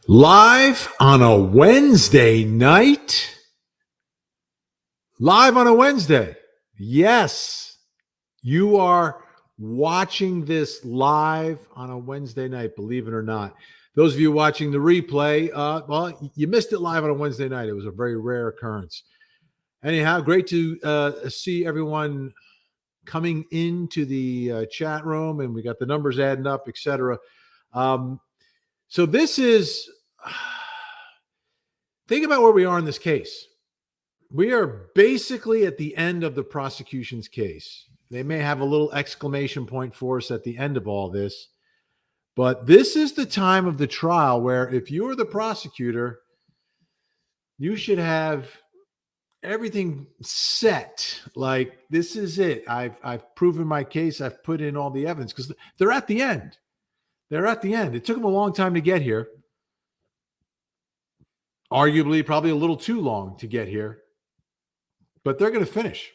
Live on a Wednesday night. Live on a Wednesday. Yes, you are watching this live on a Wednesday night, believe it or not. Those of you watching the replay, you missed it live on a Wednesday night. It was a very rare occurrence. Anyhow, great to see everyone coming into the chat room, and we got the numbers adding up, etc. So this is, think about where we are in this case. We are basically at the end of the prosecution's case. They may have a little exclamation point for us at the end of all this, but this is the time of the trial where if you're the prosecutor, you should have everything set. Like, this is it. I've proven my case. I've put in all the evidence, because they're at the end. They're at the end. It took them a long time to get here. Arguably, probably a little too long to get here. But they're going to finish.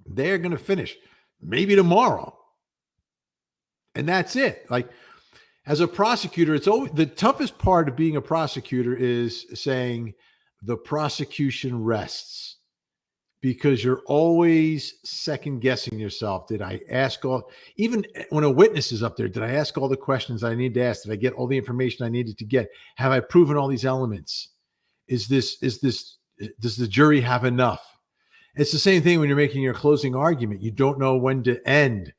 They're going to finish. Maybe tomorrow. And that's it. Like, as a prosecutor, it's always the toughest part of being a prosecutor is saying the prosecution rests. Because you're always second guessing yourself. Did I ask all, even when a witness is up there, did I ask all the questions I need to ask? Did I get all the information I needed to get? Have I proven all these elements? Does the jury have enough? It's the same thing when you're making your closing argument. You don't know when to end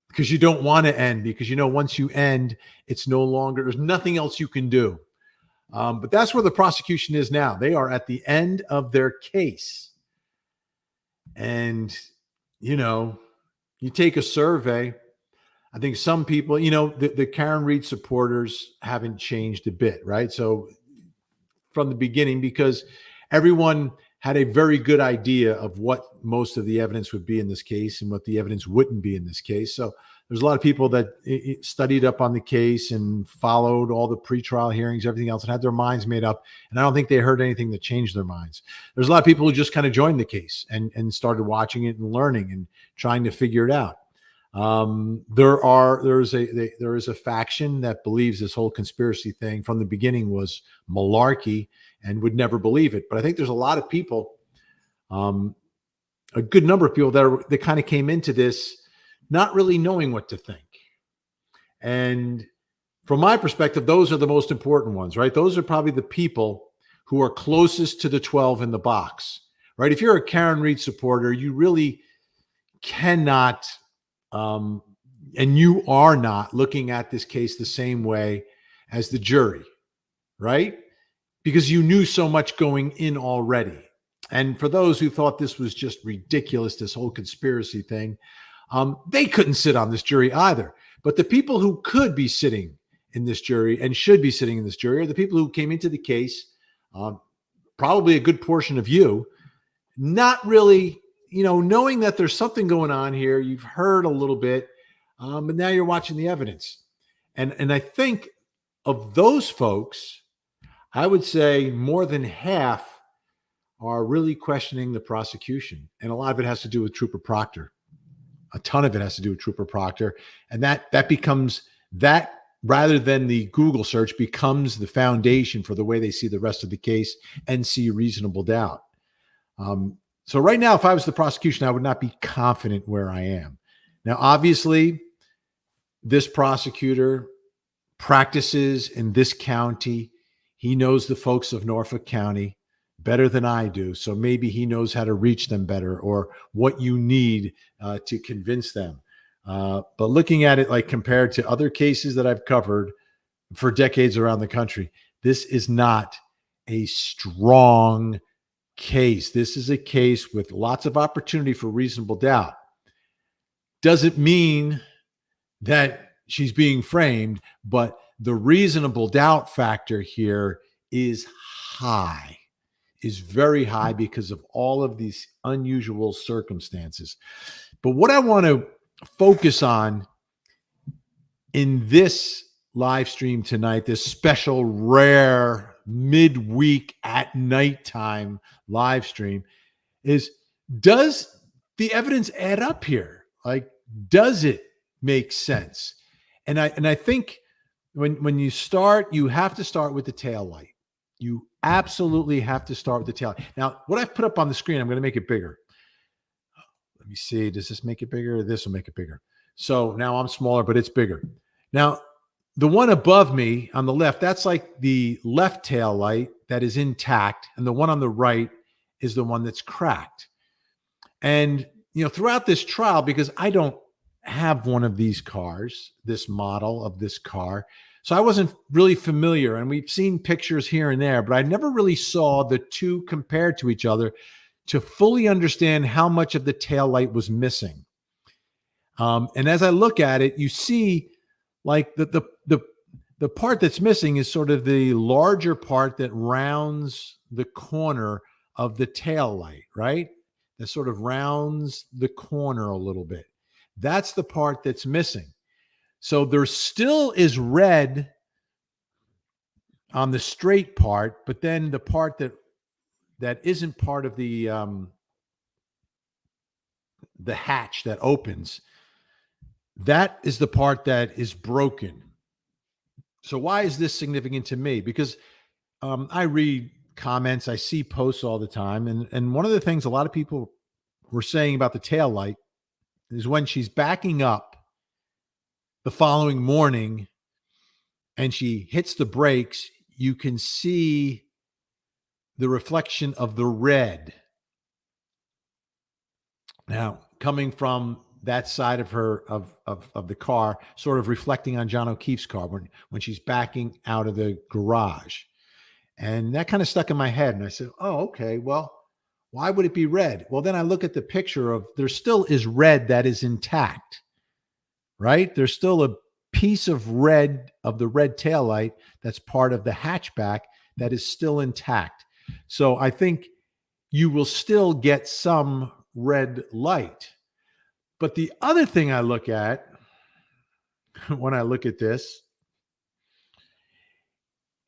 because you don't want to end, because you know once you end, it's no longer, there's nothing else you can do. But that's where the prosecution is now. They are at the end of their case. And, you take a survey. I think some people, the Karen Read supporters haven't changed a bit, right? So from the beginning, because everyone had a very good idea of what most of the evidence would be in this case and what the evidence wouldn't be in this case. So there's a lot of people that studied up on the case and followed all the pretrial hearings, everything else, and had their minds made up. And I don't think they heard anything that changed their minds. There's a lot of people who just kind of joined the case and started watching it and learning and trying to figure it out. There is a faction that believes this whole conspiracy thing from the beginning was malarkey and would never believe it. But I think there's a lot of people, a good number of people that kind of came into this not really knowing what to think. And from my perspective, those are the most important ones, right? Those are probably the people who are closest to the 12 in the box, right? If you're a Karen Read supporter, you really cannot, and you are not looking at this case the same way as the jury, right? Because you knew so much going in already. And for those who thought this was just ridiculous, this whole conspiracy thing, they couldn't sit on this jury either. But the people who could be sitting in this jury and should be sitting in this jury are the people who came into the case, probably a good portion of you, not really, knowing that there's something going on here. You've heard a little bit, but now you're watching the evidence. And I think of those folks, I would say more than half are really questioning the prosecution. And a lot of it has to do with Trooper Proctor. A ton of it has to do with Trooper Proctor. And that becomes, that rather than the Google search, becomes the foundation for the way they see the rest of the case and see reasonable doubt. So right now, if I was the prosecution, I would not be confident where I am. Now, obviously, this prosecutor practices in this county. He knows the folks of Norfolk County better than I do. So maybe he knows how to reach them better, or what you need to convince them. But looking at it, like compared to other cases that I've covered for decades around the country, this is not a strong case. This is a case with lots of opportunity for reasonable doubt. Doesn't mean that she's being framed, but the reasonable doubt factor here is high, is very high because of all of these unusual circumstances. But what I want to focus on in this live stream tonight, this special rare midweek at nighttime live stream, is, does the evidence add up here? Like, does it make sense? And I think when you start, you have to start with the tail light. You absolutely have to start with the tail light. Now, what I've put up on the screen, I'm going to make it bigger. Let me see. Does this make it bigger? This will make it bigger. So now I'm smaller, but it's bigger. Now, the one above me on the left, that's like the left tail light that is intact. And the one on the right is the one that's cracked. And, throughout this trial, because I don't have one of these cars, this model of this car, so I wasn't really familiar. And we've seen pictures here and there, but I never really saw the two compared to each other to fully understand how much of the tail light was missing. And as I look at it, you see like the part that's missing is sort of the larger part that rounds the corner of the tail light, right? That sort of rounds the corner a little bit. That's the part that's missing. So there still is red on the straight part, but then the part that isn't part of the hatch that opens, that is the part that is broken. So why is this significant to me? Because I read comments, I see posts all the time. And one of the things a lot of people were saying about the tail light is when she's backing up the following morning and she hits the brakes, you can see the reflection of the red. Now, coming from that side of her of the car, sort of reflecting on John O'Keefe's car when she's backing out of the garage. And that kind of stuck in my head. And I said, oh, okay, well, why would it be red? Well, then I look at the picture of there still is red that is intact, right? There's still a piece of red of the red taillight that's part of the hatchback that is still intact. So I think you will still get some red light. But the other thing I look at when I look at this,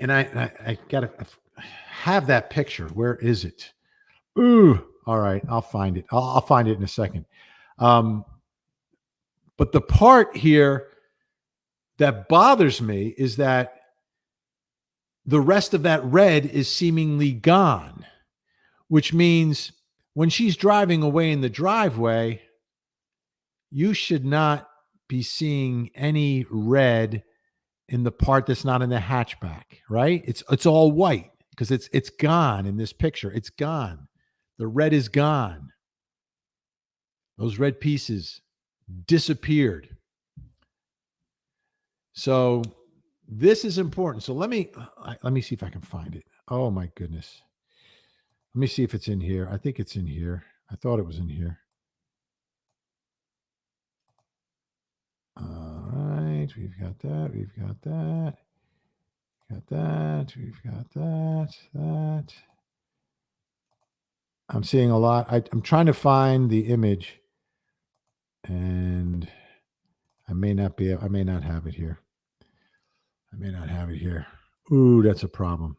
and I gotta have that picture. Where is it? Ooh, all right, I'll find it. I'll find it in a second. But the part here that bothers me is that the rest of that red is seemingly gone, which means when she's driving away in the driveway, you should not be seeing any red in the part that's not in the hatchback, right? It's all white because it's gone in this picture. It's gone. The red is gone. Those red pieces disappeared. So this is important. So let me see if I can find it. Oh my goodness. Let me see if it's in here. I think it's in here. I thought it was in here. All right. We've got that. We've got that. Got that. We've got that. I'm seeing a lot. I'm trying to find the image, and I may not have it here. Ooh, that's a problem.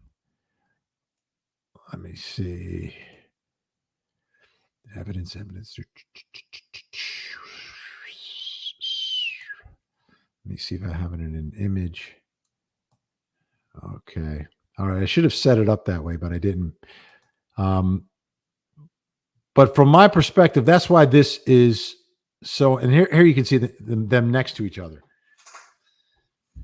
Let me see. Evidence. Let me see if I have it in an image. Okay. All right. I should have set it up that way, but I didn't. But from my perspective, that's why this is so. And here you can see them next to each other.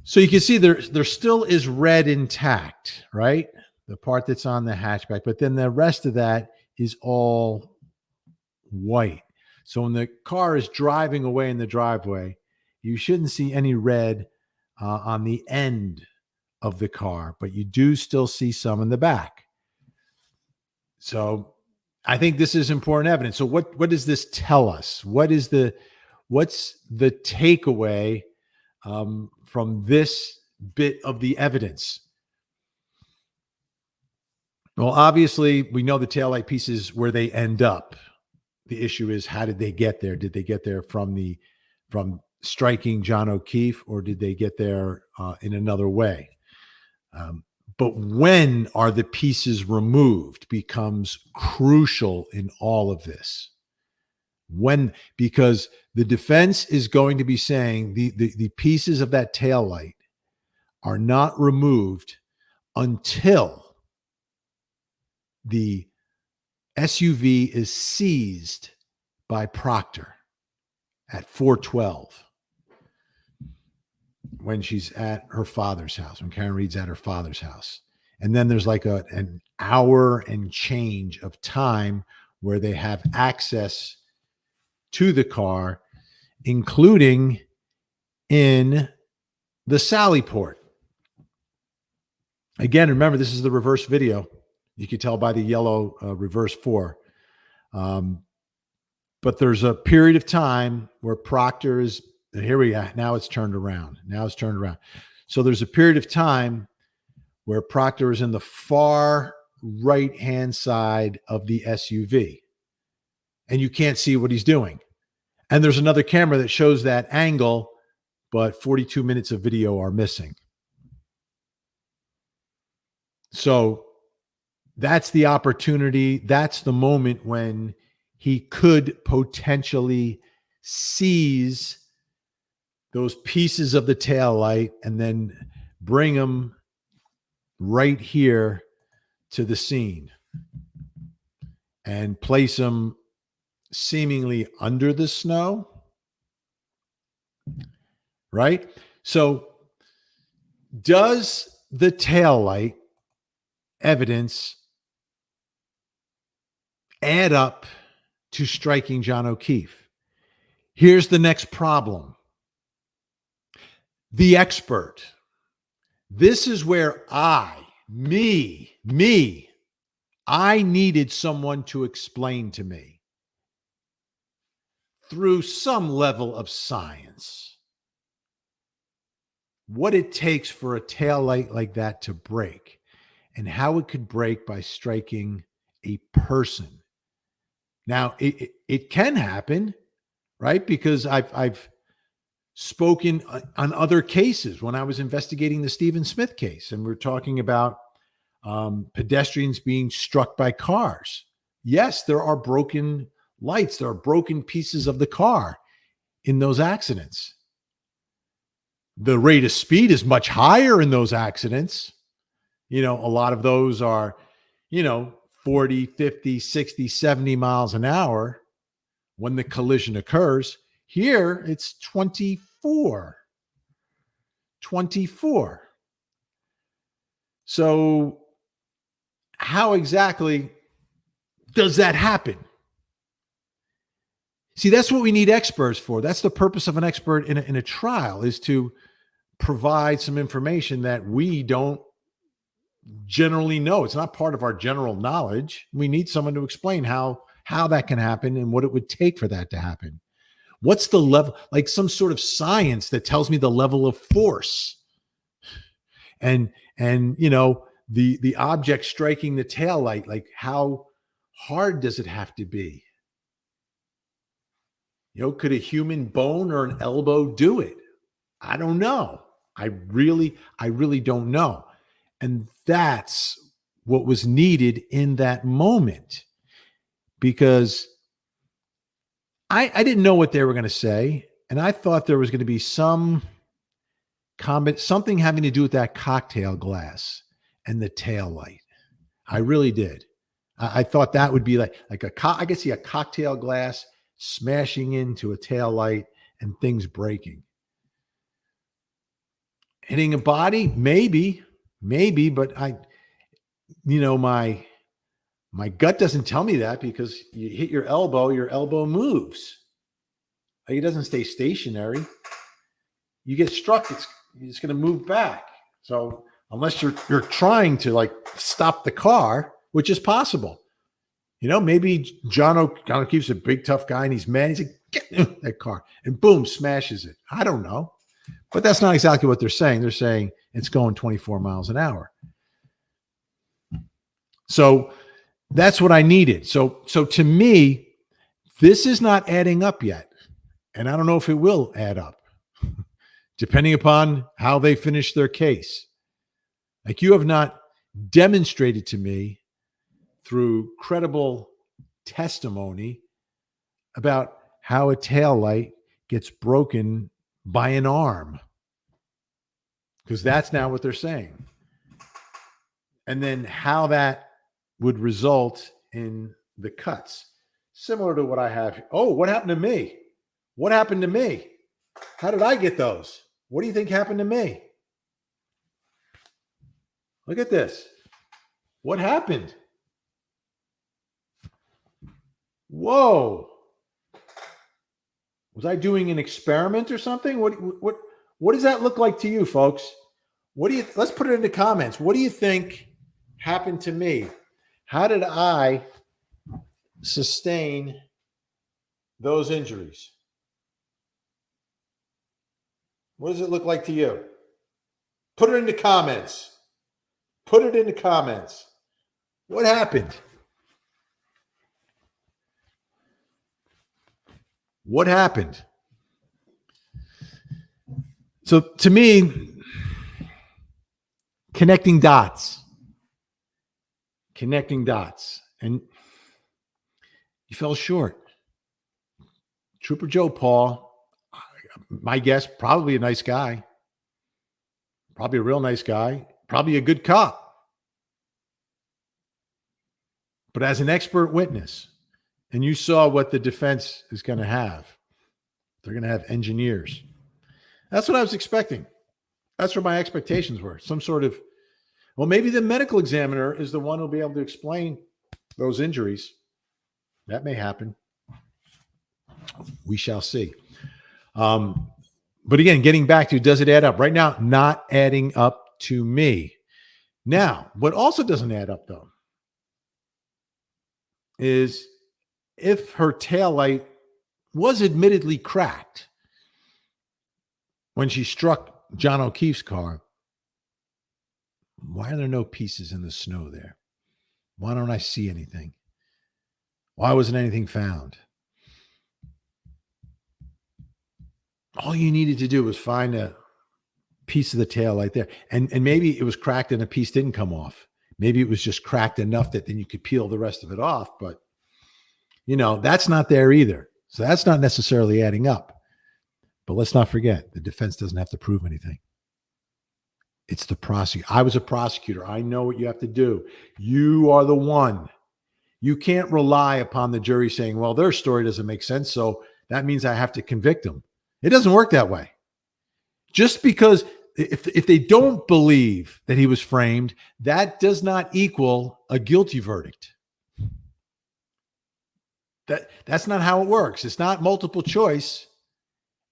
So you can see there still is red intact, right? The part that's on the hatchback, but then the rest of that is all white. So when the car is driving away in the driveway, you shouldn't see any red on the end of the car, but you do still see some in the back. So I think this is important evidence. So what does this tell us? What's the takeaway from this bit of the evidence? Well, obviously, we know the taillight pieces where they end up. The issue is, how did they get there? Did they get there from striking John O'Keefe, or did they get there in another way? But when are the pieces removed becomes crucial in all of this. Because the defense is going to be saying the pieces of that taillight are not removed until the SUV is seized by Proctor at 4:12 when she's at her father's house, when Karen Read's at her father's house. And then there's like an hour and change of time where they have access to the car, including in the Sally port. Again, remember, this is the reverse video. You can tell by the yellow reverse 4. But there's a period of time where Proctor is, here we are. Now it's turned around. So there's a period of time where Proctor is in the far right-hand side of the SUV. And you can't see what he's doing. And there's another camera that shows that angle, but 42 minutes of video are missing. So that's the opportunity. That's the moment when he could potentially seize those pieces of the taillight and then bring them right here to the scene and place them seemingly under the snow, right? So does the taillight evidence add up to striking John O'Keefe? Here's the next problem. The expert. This is where I needed someone to explain to me through some level of science what it takes for a taillight like that to break and how it could break by striking a person. Now, it can happen, right? Because I've spoken on other cases when I was investigating the Stephen Smith case, and we're talking about pedestrians being struck by cars. Yes, there are broken lights. There are broken pieces of the car in those accidents. The rate of speed is much higher in those accidents. A lot of those are, 40, 50, 60, 70 miles an hour when the collision occurs. Here, it's 24. So how exactly does that happen? See, that's what we need experts for. That's the purpose of an expert in a trial, is to provide some information that we don't generally know. It's not part of our general knowledge. We need someone to explain how that can happen and what it would take for that to happen. What's the level, like some sort of science that tells me the level of force and the object striking the taillight, like how hard does it have to be? Could a human bone or an elbow do it? I don't know. I really don't know. And that's what was needed in that moment, because I didn't know what they were going to say. And I thought there was going to be something having to do with that cocktail glass and the taillight. I really did. I thought that would be like I could see a cocktail glass smashing into a taillight and things breaking. Hitting a body, maybe, but my gut doesn't tell me that, because you hit your elbow moves. Like, it doesn't stay stationary. You get struck, it's going to move back. So unless you're trying to stop the car, which is possible, maybe John O'Keefe's a big tough guy and he's mad. He's like, get that car, and boom, smashes it. I don't know, but that's not exactly what they're saying. They're saying it's going 24 miles an hour. So that's what I needed. So to me, this is not adding up yet. And I don't know if it will add up, depending upon how they finish their case. Like, you have not demonstrated to me through credible testimony about how a taillight gets broken by an arm. because that's now what they're saying. And then how that would result in the cuts. Similar to what I have. Oh, what happened to me? What happened to me? How did I get those? What do you think happened to me? Look at this. What happened? Whoa. Was I doing an experiment or something? What does that look like to you, folks? Let's put it in the comments. What do you think happened to me? How did I sustain those injuries? What does it look like to you? Put it in the comments. Put it in the comments. What happened? What happened? So to me, connecting dots. And you fell short. Trooper Joe Paul, my guess, probably a nice guy. Probably a real nice guy. Probably a good cop. But as an expert witness, and you saw what the defense is going to have. They're going to have engineers. That's what I was expecting. That's where my expectations were. Some sort of, well, maybe the medical examiner is the one who'll be able to explain those injuries. That may happen. We shall see. But again, getting back to, does it add up? Right now, not adding up to me. Now, what also doesn't add up, though, is if her taillight was admittedly cracked when she struck John O'Keefe's car, why are there no pieces in the snow there? Why don't I see anything? Why wasn't anything found? All you needed to do was find a piece of the taillight there. And maybe it was cracked and a piece didn't come off. Maybe it was just cracked enough that then you could peel the rest of it off. But, that's not there either. So that's not necessarily adding up. But let's not forget, the defense doesn't have to prove anything. It's the prosecutor. I was a prosecutor. I know what you have to do. You are the one. You can't rely upon the jury saying, well, their story doesn't make sense, so that means I have to convict them. It doesn't work that way. Just because if they don't believe that he was framed, that does not equal a guilty verdict. That's not how it works. It's not multiple choice.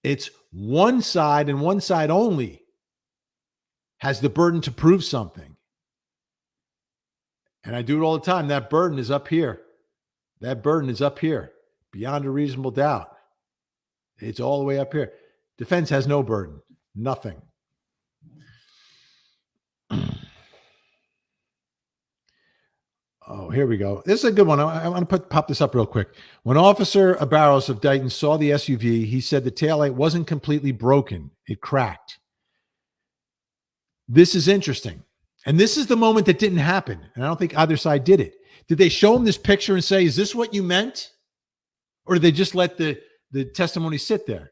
It's one side and one side only has the burden to prove something. And I do it all the time. That burden is up here. That burden is up here, beyond a reasonable doubt. It's all the way up here. Defense has no burden. Nothing. Oh, here we go. This is a good one. I want to pop this up real quick. When Officer Abaros of Dighton saw the SUV, he said the taillight wasn't completely broken. It cracked. This is interesting. And this is the moment that didn't happen. And I don't think either side did it. Did they show him this picture and say, is this what you meant? Or did they just let the testimony sit there?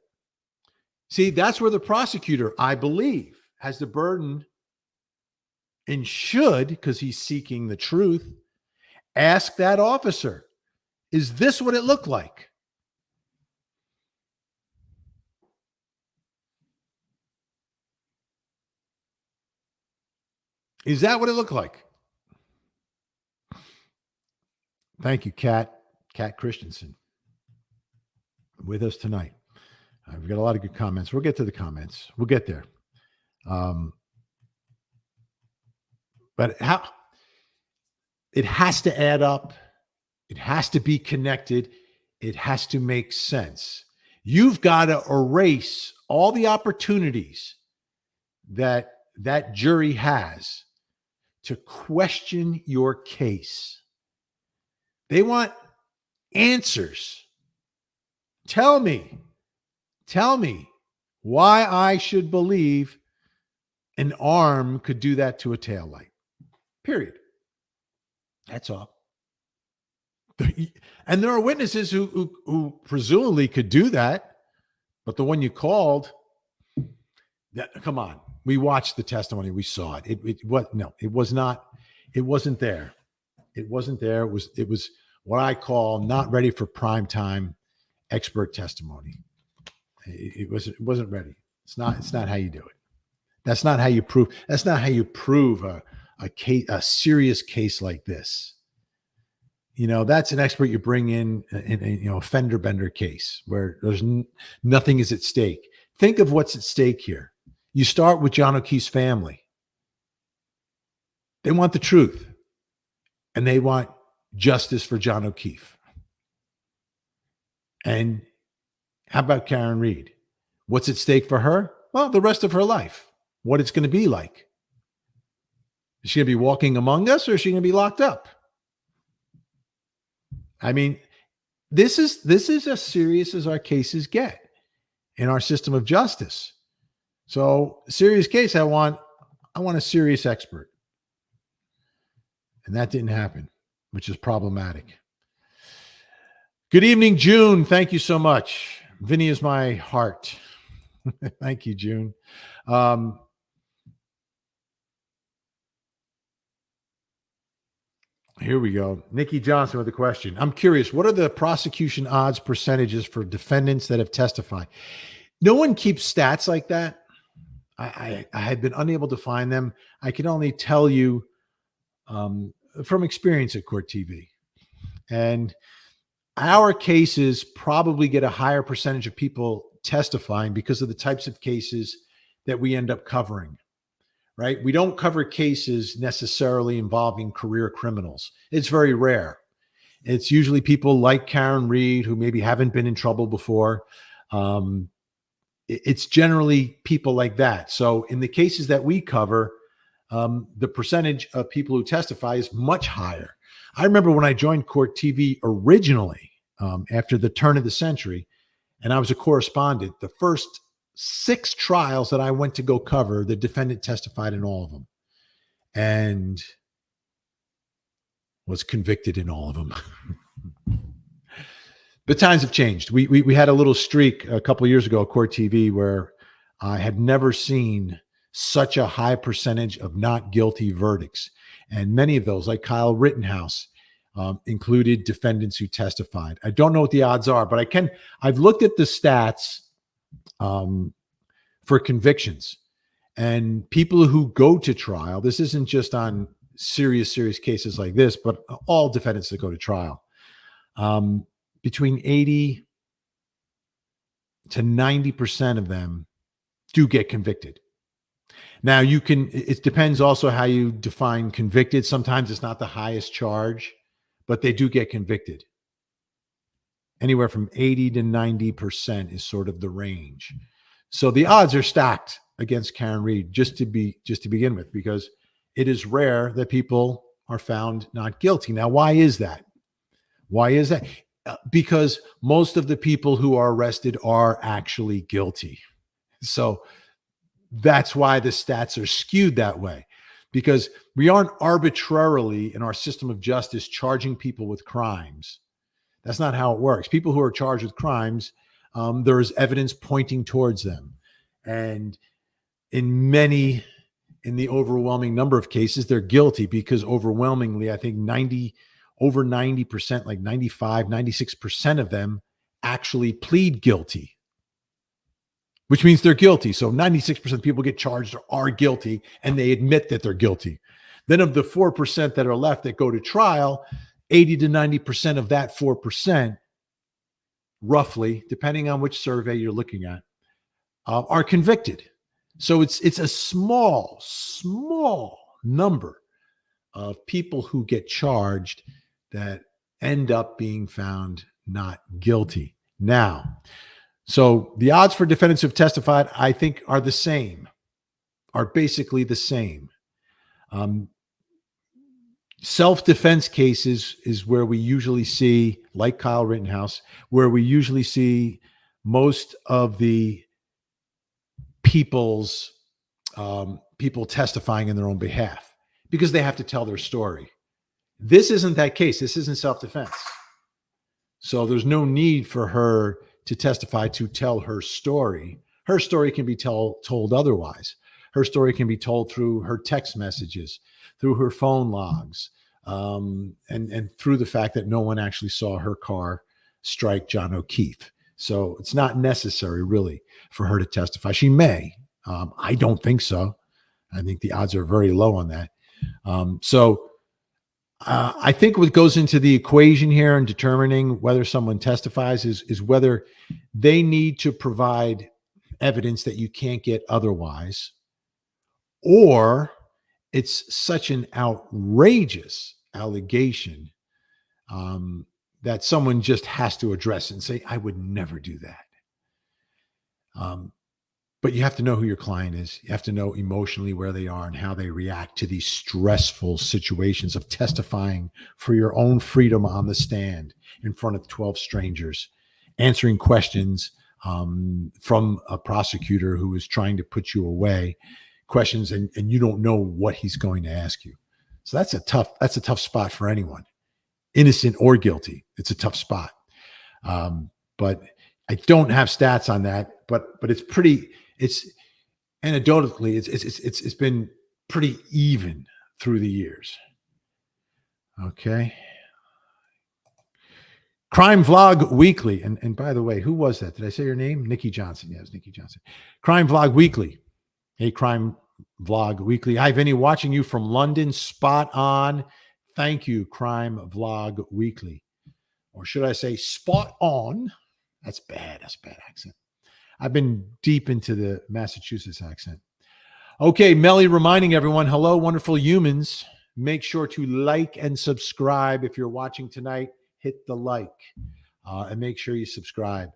See, that's where the prosecutor, I believe, has the burden and should, because he's seeking the truth, ask that officer, is this what it looked like? Is that what it looked like? Thank you, Kat Christensen, with us tonight. We've got a lot of good comments. We'll get to the comments. We'll get there. But how it has to add up. It has to be connected. It has to make sense. You've got to erase all the opportunities that jury has to question your case. They want answers. Tell me why I should believe an arm could do that to a taillight. Period. That's all. And there are witnesses who presumably could do that, but the one you called, come on. We watched the testimony. We saw it. It was not. It wasn't there. It wasn't there. It was what I call not ready for prime time expert testimony. It wasn't ready. It's not how you do it. That's not how you prove. That's not how you prove a serious case like this. That's an expert you bring in a fender bender case where there's nothing is at stake. Think of what's at stake here. You start with John O'Keefe's family. They want the truth, and they want justice for John O'Keefe. And how about Karen Read? What's at stake for her? Well, the rest of her life. What it's going to be like. Is she going to be walking among us, or is she going to be locked up? I mean, this is as serious as our cases get in our system of justice. So, serious case, I want a serious expert. And that didn't happen, which is problematic. Good evening, June. Thank you so much. Vinny is my heart. Thank you, June. Here we go. Nikki Johnson with a question. I'm curious, what are the prosecution odds percentages for defendants that have testified? No one keeps stats like that. I have been unable to find them. I can only tell you from experience at Court TV. And our cases probably get a higher percentage of people testifying because of the types of cases that we end up covering. Right? We don't cover cases necessarily involving career criminals. It's very rare. It's usually people like Karen Read who maybe haven't been in trouble before. It's generally people like that. So in the cases that we cover, the percentage of people who testify is much higher. I remember when I joined Court TV originally, after the turn of the century, and I was a correspondent, the first 6 trials that I went to go cover, the defendant testified in all of them and was convicted in all of them. But times have changed. We had a little streak a couple of years ago at Court TV where I had never seen such a high percentage of not guilty verdicts. And many of those, like Kyle Rittenhouse, included defendants who testified. I don't know what the odds are, but I've looked at the stats for convictions, and people who go to trial. This isn't just on serious cases like this, but all defendants that go to trial. Between 80 to 90% of them do get convicted. Now it depends also how you define convicted. Sometimes it's not the highest charge, but they do get convicted. Anywhere from 80 to 90% is sort of the range. So the odds are stacked against Karen Read just to begin with, because it is rare that people are found not guilty. Now, why is that? Because most of the people who are arrested are actually guilty. So that's why the stats are skewed that way, because we aren't arbitrarily in our system of justice charging people with crimes. That's not how it works. People who are charged with crimes, there is evidence pointing towards them. And in the overwhelming number of cases, they're guilty, because overwhelmingly, I think over 90%, like 95, 96% of them actually plead guilty, which means they're guilty. So 96% of people get charged or are guilty, and they admit that they're guilty. Then of the 4% that are left that go to trial, 80 to 90% of that 4%, roughly, depending on which survey you're looking at, are convicted. So it's a small number of people who get charged that end up being found not guilty. Now, so the odds for defendants who have testified, I think, are basically the same. Self-defense cases is where we usually see, like Kyle Rittenhouse, where we usually see most of the people testifying in their own behalf, because they have to tell their story. This isn't that case. This isn't self-defense. So there's no need for her to testify to tell her story. Her story can be told otherwise. Her story can be told through her text messages, through her phone logs, and through the fact that no one actually saw her car strike John O'Keefe. So it's not necessary, really, for her to testify. She may. I don't think so. I think the odds are very low on that. I think what goes into the equation here in determining whether someone testifies is whether they need to provide evidence that you can't get otherwise, or it's such an outrageous allegation that someone just has to address it and say, I would never do that. But you have to know who your client is. You have to know emotionally where they are and how they react to these stressful situations of testifying for your own freedom on the stand in front of 12 strangers, answering questions from a prosecutor who is trying to put you away, questions, and you don't know what he's going to ask you. So that's a tough spot for anyone, innocent or guilty. It's a tough spot. But I don't have stats on that, but it's anecdotally, it's been pretty even through the years. Okay. Crime Vlog Weekly. And by the way, who was that? Did I say your name? Nikki Johnson. Yes, Nikki Johnson. Crime Vlog Weekly. Hey, Crime Vlog Weekly. Hi, Vinny, watching you from London. Spot on. Thank you, Crime Vlog Weekly. Or should I say spot on? That's bad. That's a bad accent. I've been deep into the Massachusetts accent. Okay, Melly reminding everyone, hello, wonderful humans. Make sure to like and subscribe. If you're watching tonight, hit the like and make sure you subscribe.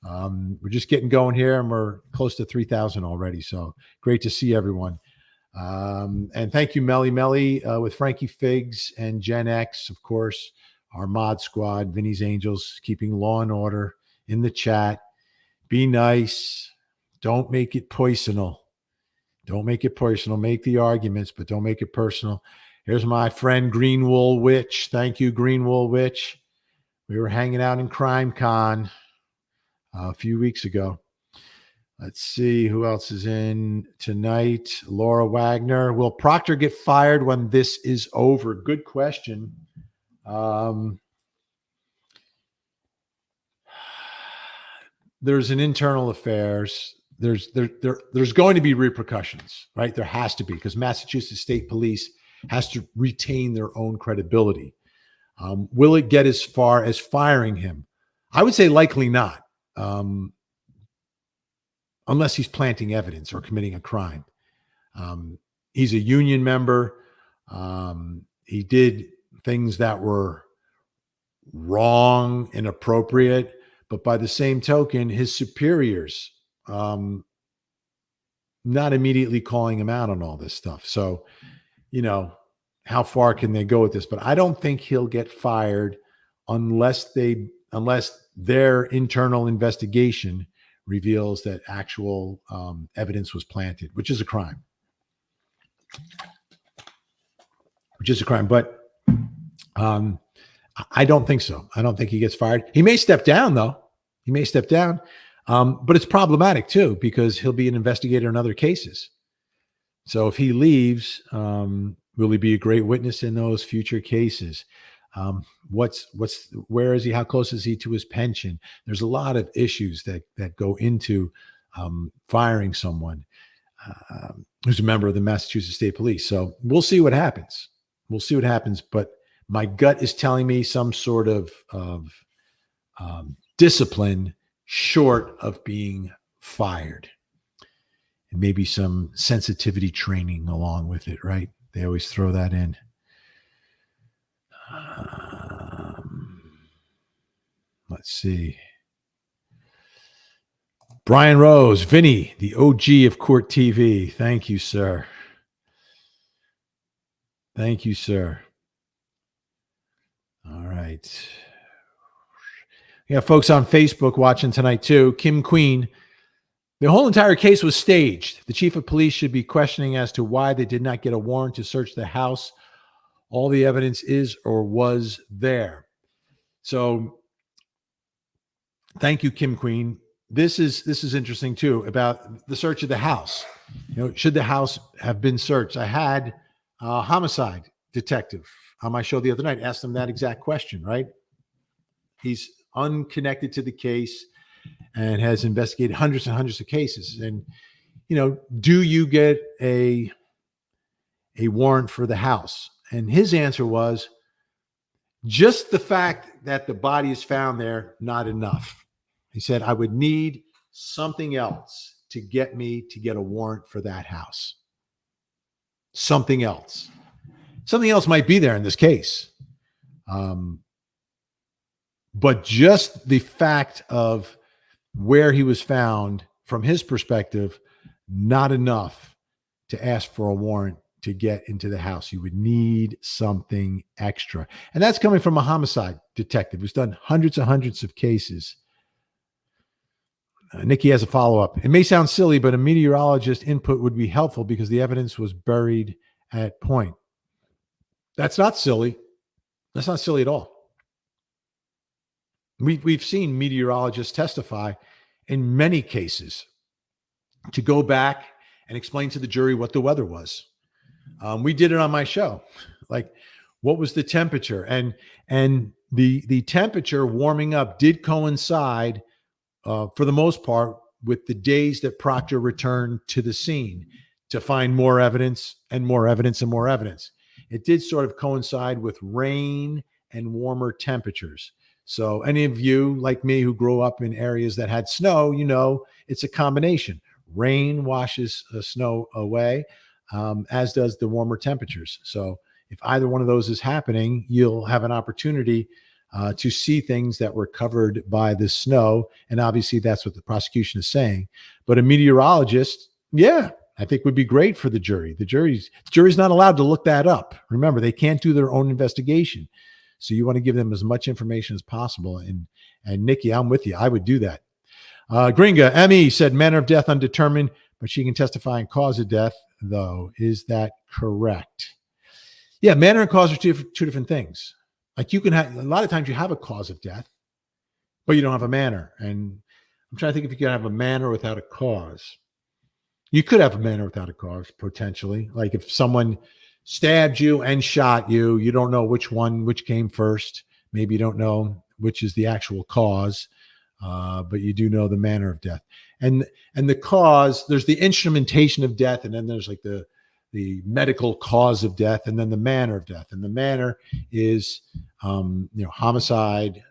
We're just getting going here, and we're close to 3,000 already. So great to see everyone. And thank you, Melly, with Frankie Figs and Gen X, of course, our mod squad, Vinny's Angels, keeping law and order in the chat. Be nice. Don't make it personal. Don't make it personal. Make the arguments, but don't make it personal. Here's my friend Green Wool Witch. Thank you, Green Wool Witch. We were hanging out in Crime Con a few weeks ago. Let's see who else is in tonight. Laura Wagner. Will Proctor get fired when this is over? Good question. There's an internal affairs. There's going to be repercussions, right? There has to be, because Massachusetts State Police has to retain their own credibility. Will it get as far as firing him? I would say likely not, unless he's planting evidence or committing a crime. He's a union member. He did things that were wrong, inappropriate. But by the same token, his superiors not immediately calling him out on all this stuff. So, how far can they go with this? But I don't think he'll get fired unless their internal investigation reveals that actual evidence was planted, which is a crime. But I don't think so. I don't think he gets fired. He may step down, though. But it's problematic, too, because he'll be an investigator in other cases. So if he leaves, will he be a great witness in those future cases? Where is he? How close is he to his pension? There's a lot of issues that go into firing someone who's a member of the Massachusetts State Police. So we'll see what happens. But my gut is telling me some sort of discipline short of being fired, and maybe some sensitivity training along with it, right? They always throw that in. Let's see. Brian Rose, Vinny, the OG of Court TV. Thank you, sir. All right. We have folks on Facebook watching tonight too. Kim Queen. The whole entire case was staged. The chief of police should be questioning as to why they did not get a warrant to search the house. All the evidence is or was there. So thank you, Kim Queen. This is interesting too, about the search of the house. Should the house have been searched? I had a homicide detective on my show the other night, asked him that exact question, right? He's unconnected to the case and has investigated hundreds and hundreds of cases. And, do you get a warrant for the house? And his answer was, just the fact that the body is found there, not enough. He said, I would need something else to get me to get a warrant for that house. Something else. Something else might be there in this case. But just the fact of where he was found, from his perspective, not enough to ask for a warrant to get into the house. You would need something extra. And that's coming from a homicide detective who's done hundreds and hundreds of cases. Nikki has a follow-up. It may sound silly, but a meteorologist input would be helpful because the evidence was buried at point. That's not silly. That's not silly at all. We've seen meteorologists testify in many cases to go back and explain to the jury what the weather was. We did it on my show. Like, what was the temperature? And the temperature warming up did coincide, for the most part, with the days that Proctor returned to the scene to find more evidence and more evidence and more evidence. It did sort of coincide with rain and warmer temperatures. So any of you like me who grew up in areas that had snow, it's a combination. Rain washes snow away, as does the warmer temperatures. So if either one of those is happening, you'll have an opportunity to see things that were covered by the snow. And obviously that's what the prosecution is saying. But a meteorologist, I think would be great for the jury. The jury's not allowed to look that up. Remember, they can't do their own investigation. So you want to give them as much information as possible. And Nikki, I'm with you. I would do that. Gringa, Emmy said manner of death undetermined, but she can testify on cause of death, though. Is that correct? Yeah, manner and cause are two different things. Like, you can have, a lot of times you have a cause of death, but you don't have a manner. And I'm trying to think if you can have a manner without a cause. You could have a manner without a cause, potentially. Like if someone stabbed you and shot you, you don't know which came first. Maybe you don't know which is the actual cause, but you do know the manner of death. And the cause, there's the instrumentation of death, and then there's like the medical cause of death, and then the manner of death. And the manner is, homicide,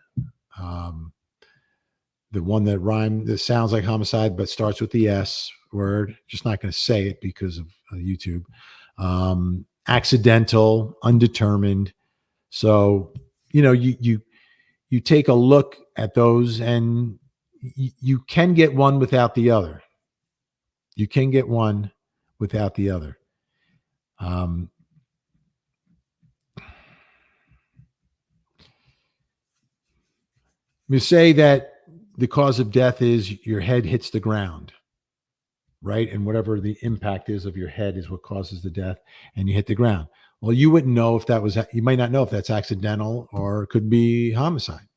the one that sounds like homicide but starts with the S word. Just not going to say it because of YouTube. Accidental, undetermined. So, you take a look at those, and you can get one without the other. You can get one without the other. You say that the cause of death is your head hits the ground, right? And whatever the impact is of your head is what causes the death, and you hit the ground. Well, you wouldn't know if you might not know if that's accidental or it could be homicide,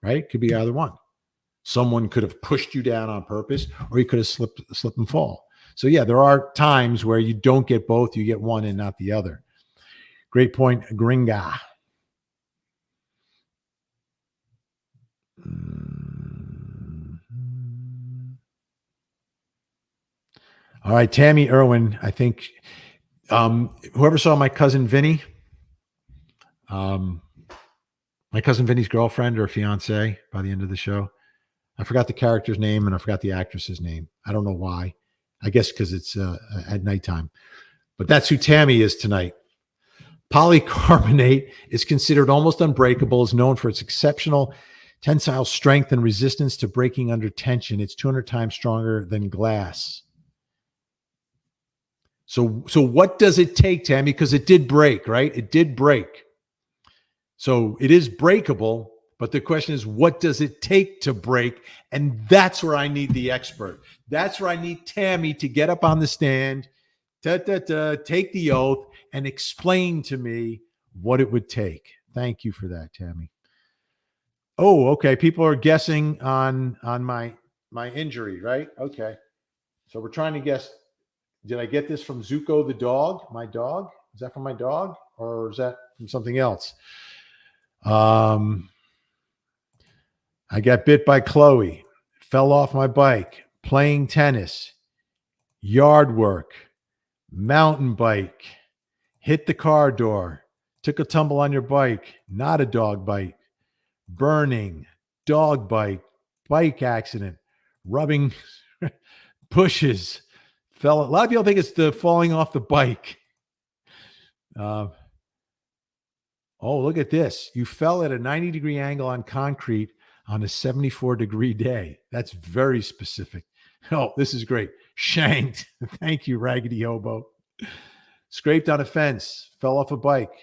right? It could be either one. Someone could have pushed you down on purpose, or you could have slipped and fall. So yeah, there are times where you don't get both, you get one and not the other. Great point, Gringa. All right, Tammy Irwin, I think whoever saw my cousin Vinny, my cousin Vinny's girlfriend or fiance by the end of the show. I forgot the character's name and I forgot the actress's name. I don't know why. I guess because it's at nighttime. But that's who Tammy is tonight. Polycarbonate is considered almost unbreakable, is known for its exceptional tensile strength and resistance to breaking under tension. It's 200 times stronger than glass. So what does it take, Tammy? Because it did break, right? It did break. So it is breakable, but the question is, what does it take to break? And that's where I need the expert. That's where I need Tammy to get up on the stand, take the oath, and explain to me what it would take. Thank you for that, Tammy. Oh, okay. People are guessing on my injury, right? Okay. So we're trying to guess Did I get this from Zuko the dog? My dog? Is that from my dog? Or is that from something else? I got bit by Chloe. Fell off my bike. Playing tennis. Yard work. Mountain bike. Hit the car door. Took a tumble on your bike. Not a dog bite. Burning. Dog bite. Bike accident. Rubbing bushes. A lot of people think it's the falling off the bike. Oh, look at this. You fell at a 90-degree angle on concrete on a 74-degree day. That's very specific. Oh, this is great. Shanked. Thank you, Raggedy Hobo. Scraped on a fence. Fell off a bike.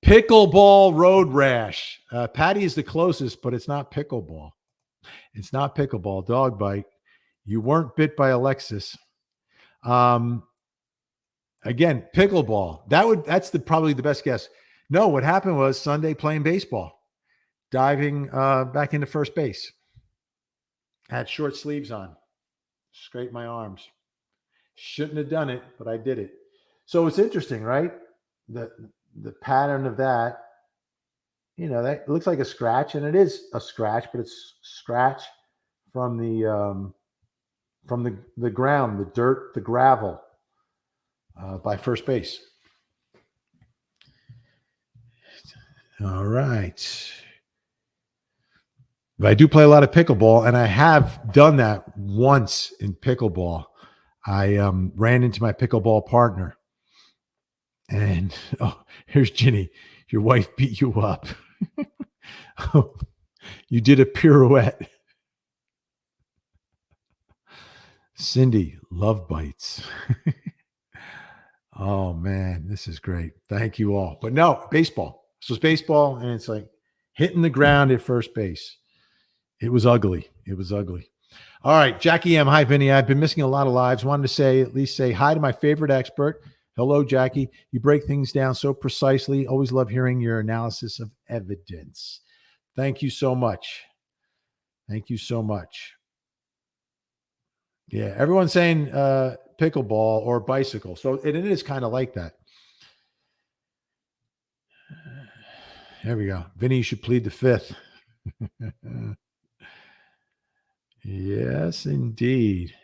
Pickleball road rash. Patty is the closest, but it's not pickleball. It's not pickleball. Dog bite. You weren't bit by Alexis. Again, pickleball. That's probably the best guess. No, what happened was Sunday playing baseball, diving back into first base. Had short sleeves on. Scraped my arms. Shouldn't have done it, but I did it. So it's interesting, right? The pattern of that, that looks like a scratch, and it is a scratch, but it's scratch from the ground, the dirt, the gravel by first base. All right. But I do play a lot of pickleball, and I have done that once in pickleball. I ran into my pickleball partner, and here's Ginny. Your wife beat you up. You did a pirouette. Cindy, love bites. Oh, man, this is great. Thank you all. But no, baseball. This was baseball, and it's like hitting the ground at first base. It was ugly. It was ugly. All right, Jackie M. Hi, Vinny. I've been missing a lot of lives. Wanted to at least say hi to my favorite expert. Hello, Jackie. You break things down so precisely. Always love hearing your analysis of evidence. Thank you so much. Thank you so much. Yeah, everyone's saying pickleball or bicycle. So it is kind of like that. There we go. Vinny, you should plead the fifth. Yes, indeed.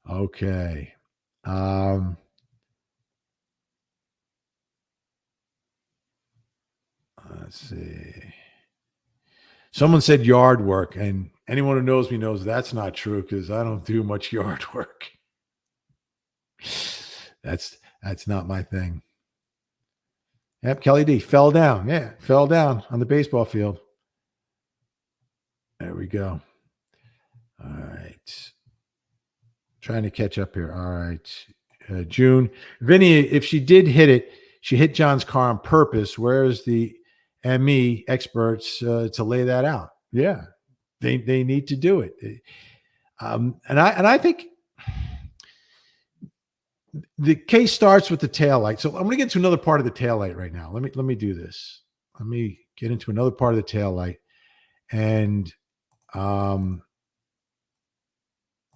Okay. Let's see. Someone said yard work, and anyone who knows me knows that's not true because I don't do much yard work. That's not my thing. Yep, Kelly D fell down. Yeah, fell down on the baseball field. There we go. All right. Trying to catch up here. All right. June. Vinny, if she did hit it, she hit John's car on purpose. Where's the ME experts to lay that out? Yeah, they need to do it. And I think the case starts with the taillight. So I'm going to get to another part of the taillight right now. Let me do this. Let me get into another part of the taillight. And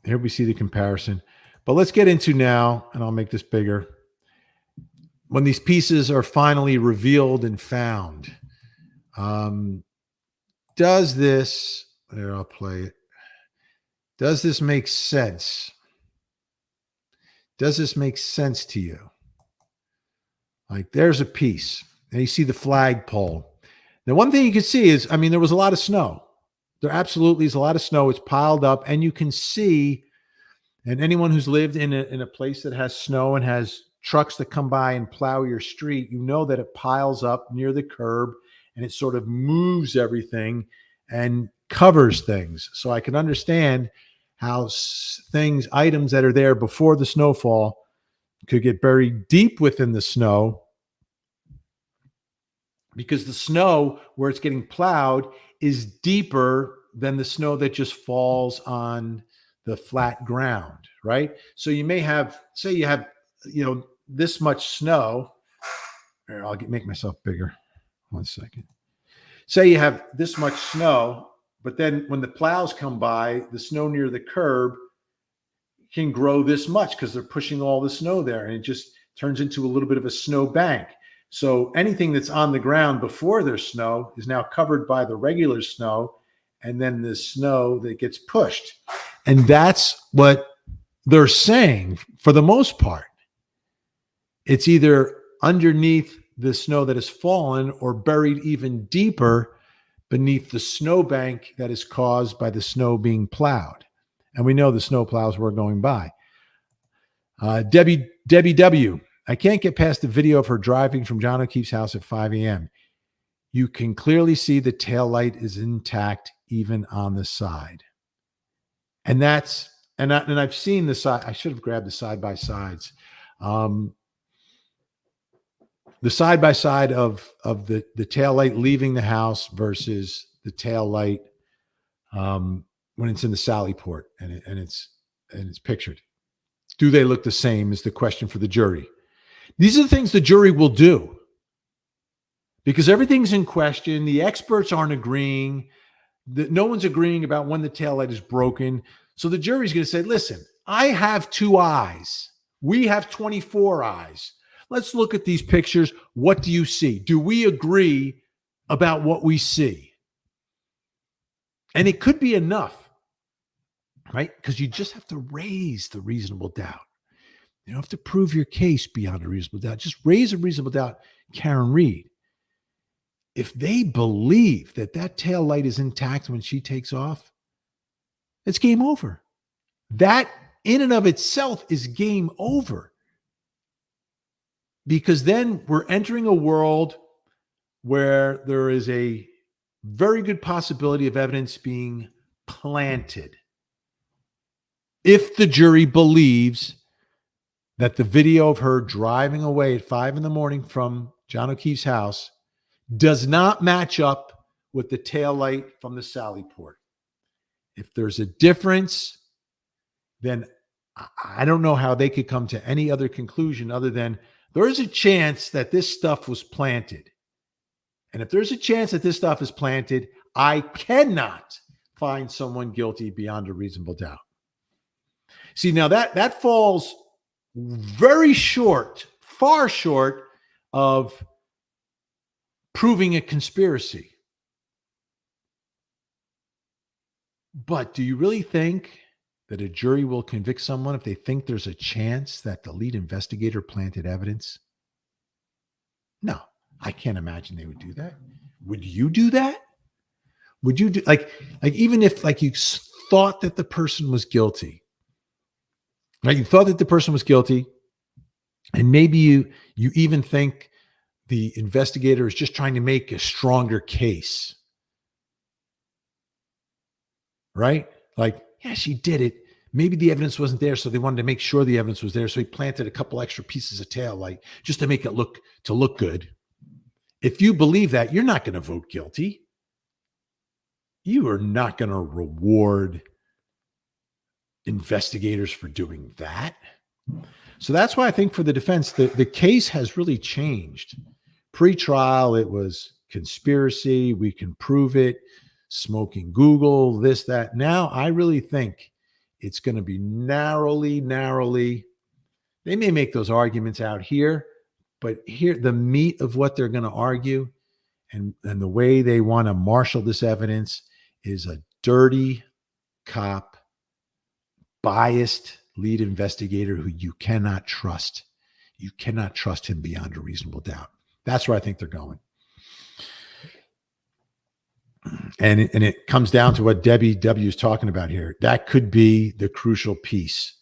here we see the comparison. But let's get into now, and I'll make this bigger. When these pieces are finally revealed and found, does this, there, I'll play it. Does this make sense? Does this make sense to you? Like, there's a piece, and you see the flagpole. Now, one thing you can see is, there was a lot of snow. There absolutely is a lot of snow. It's piled up, and you can see, and anyone who's lived in a place that has snow and has trucks that come by and plow your street, you know that it piles up near the curb, and it sort of moves everything and covers things. So I can understand how items that are there before the snowfall could get buried deep within the snow, because the snow where it's getting plowed is deeper than the snow that just falls on the flat ground, right? So you may have, say you have, this much snow. Here, I'll make myself bigger. 1 second. Say you have this much snow, but then when the plows come by, the snow near the curb can grow this much because they're pushing all the snow there, and it just turns into a little bit of a snow bank. So anything that's on the ground before there's snow is now covered by the regular snow, and then the snow that gets pushed. And that's what they're saying for the most part. It's either underneath the snow that has fallen or buried even deeper beneath the snowbank that is caused by the snow being plowed. And we know the snow plows were going by. Debbie W. I can't get past the video of her driving from John O'Keefe's house at 5 a.m. You can clearly see the tail light is intact even on the side. And that's, and I've seen the side. I should have grabbed the side by sides. The side by side of the tail light leaving the house versus the tail light when it's in the Sally port and it's pictured. Do they look the same is the question for the jury. These are the things the jury will do because everything's in question. The experts aren't agreeing. No one's agreeing about when the taillight is broken. So the jury's going to say, listen, I have 2 eyes. We have 24 eyes. Let's look at these pictures. What do you see? Do we agree about what we see? And it could be enough, right? Because you just have to raise the reasonable doubt. You don't have to prove your case beyond a reasonable doubt. Just raise a reasonable doubt, Karen Read. If they believe that that tail light is intact when she takes off, it's game over. That in and of itself is game over. Because then we're entering a world where there is a very good possibility of evidence being planted. If the jury believes that the video of her driving away at 5 a.m. from John O'Keefe's house does not match up with the taillight from the Sally port. If there's a difference, then I don't know how they could come to any other conclusion other than there is a chance that this stuff was planted. And if there's a chance that this stuff is planted, I cannot find someone guilty beyond a reasonable doubt. See, now that falls very short, far short of proving a conspiracy. But do you really think that a jury will convict someone if they think there's a chance that the lead investigator planted evidence? No, I can't imagine they would do that. Would you do that? Would you do like even if like you thought that the person was guilty, right? You thought that the person was guilty, and maybe you even think the investigator is just trying to make a stronger case, right? Like, yeah, she did it. Maybe the evidence wasn't there, so they wanted to make sure the evidence was there. So he planted a couple extra pieces of tail light just to make it look good. If you believe that, you're not going to vote guilty. You are not going to reward investigators for doing that. So that's why I think for the defense, the case has really changed. Pre-trial, it was conspiracy. We can prove it. Smoking Google, this, that. Now I really think it's going to be narrowly. They may make those arguments out here, but here, the meat of what they're going to argue and the way they want to marshal this evidence is a dirty cop, biased lead investigator who you cannot trust. You cannot trust him beyond a reasonable doubt. That's where I think they're going. And it comes down to what Debbie W is talking about here. That could be the crucial piece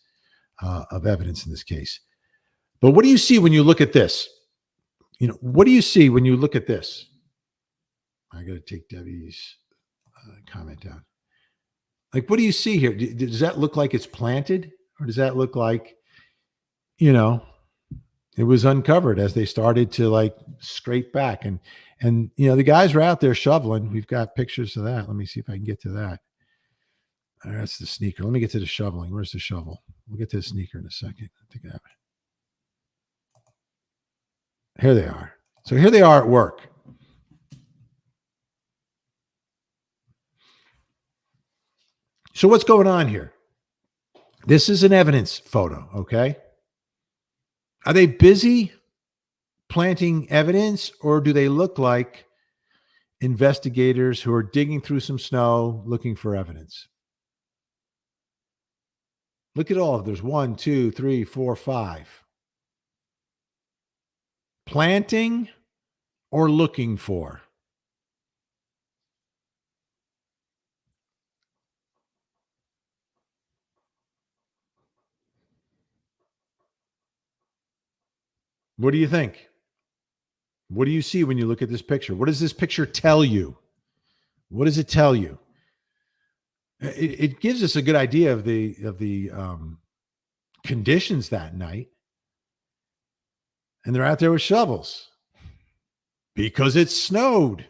of evidence in this case. But what do you see when you look at this? You know, what do you see when you look at this? I got to take Debbie's comment down. Like, what do you see here? Does that look like it's planted? Or does that look like, you know, it was uncovered as they started to like scrape back? And you know, the guys are out there shoveling. We've got pictures of that. Let me see if I can get to that. That's the sneaker. Let me get to the shoveling. Where's the shovel? We'll get to the sneaker in a second. I think that. Here they are. So here they are at work. So what's going on here? This is an evidence photo, okay? Are they busy planting evidence, or do they look like investigators who are digging through some snow looking for evidence? Look at all of there's 1, 2, 3, 4, 5. Planting or looking for? What do you think? What do you see when you look at this picture? What does this picture tell you? What does it tell you? It gives us a good idea of the conditions that night, and they're out there with shovels because it snowed.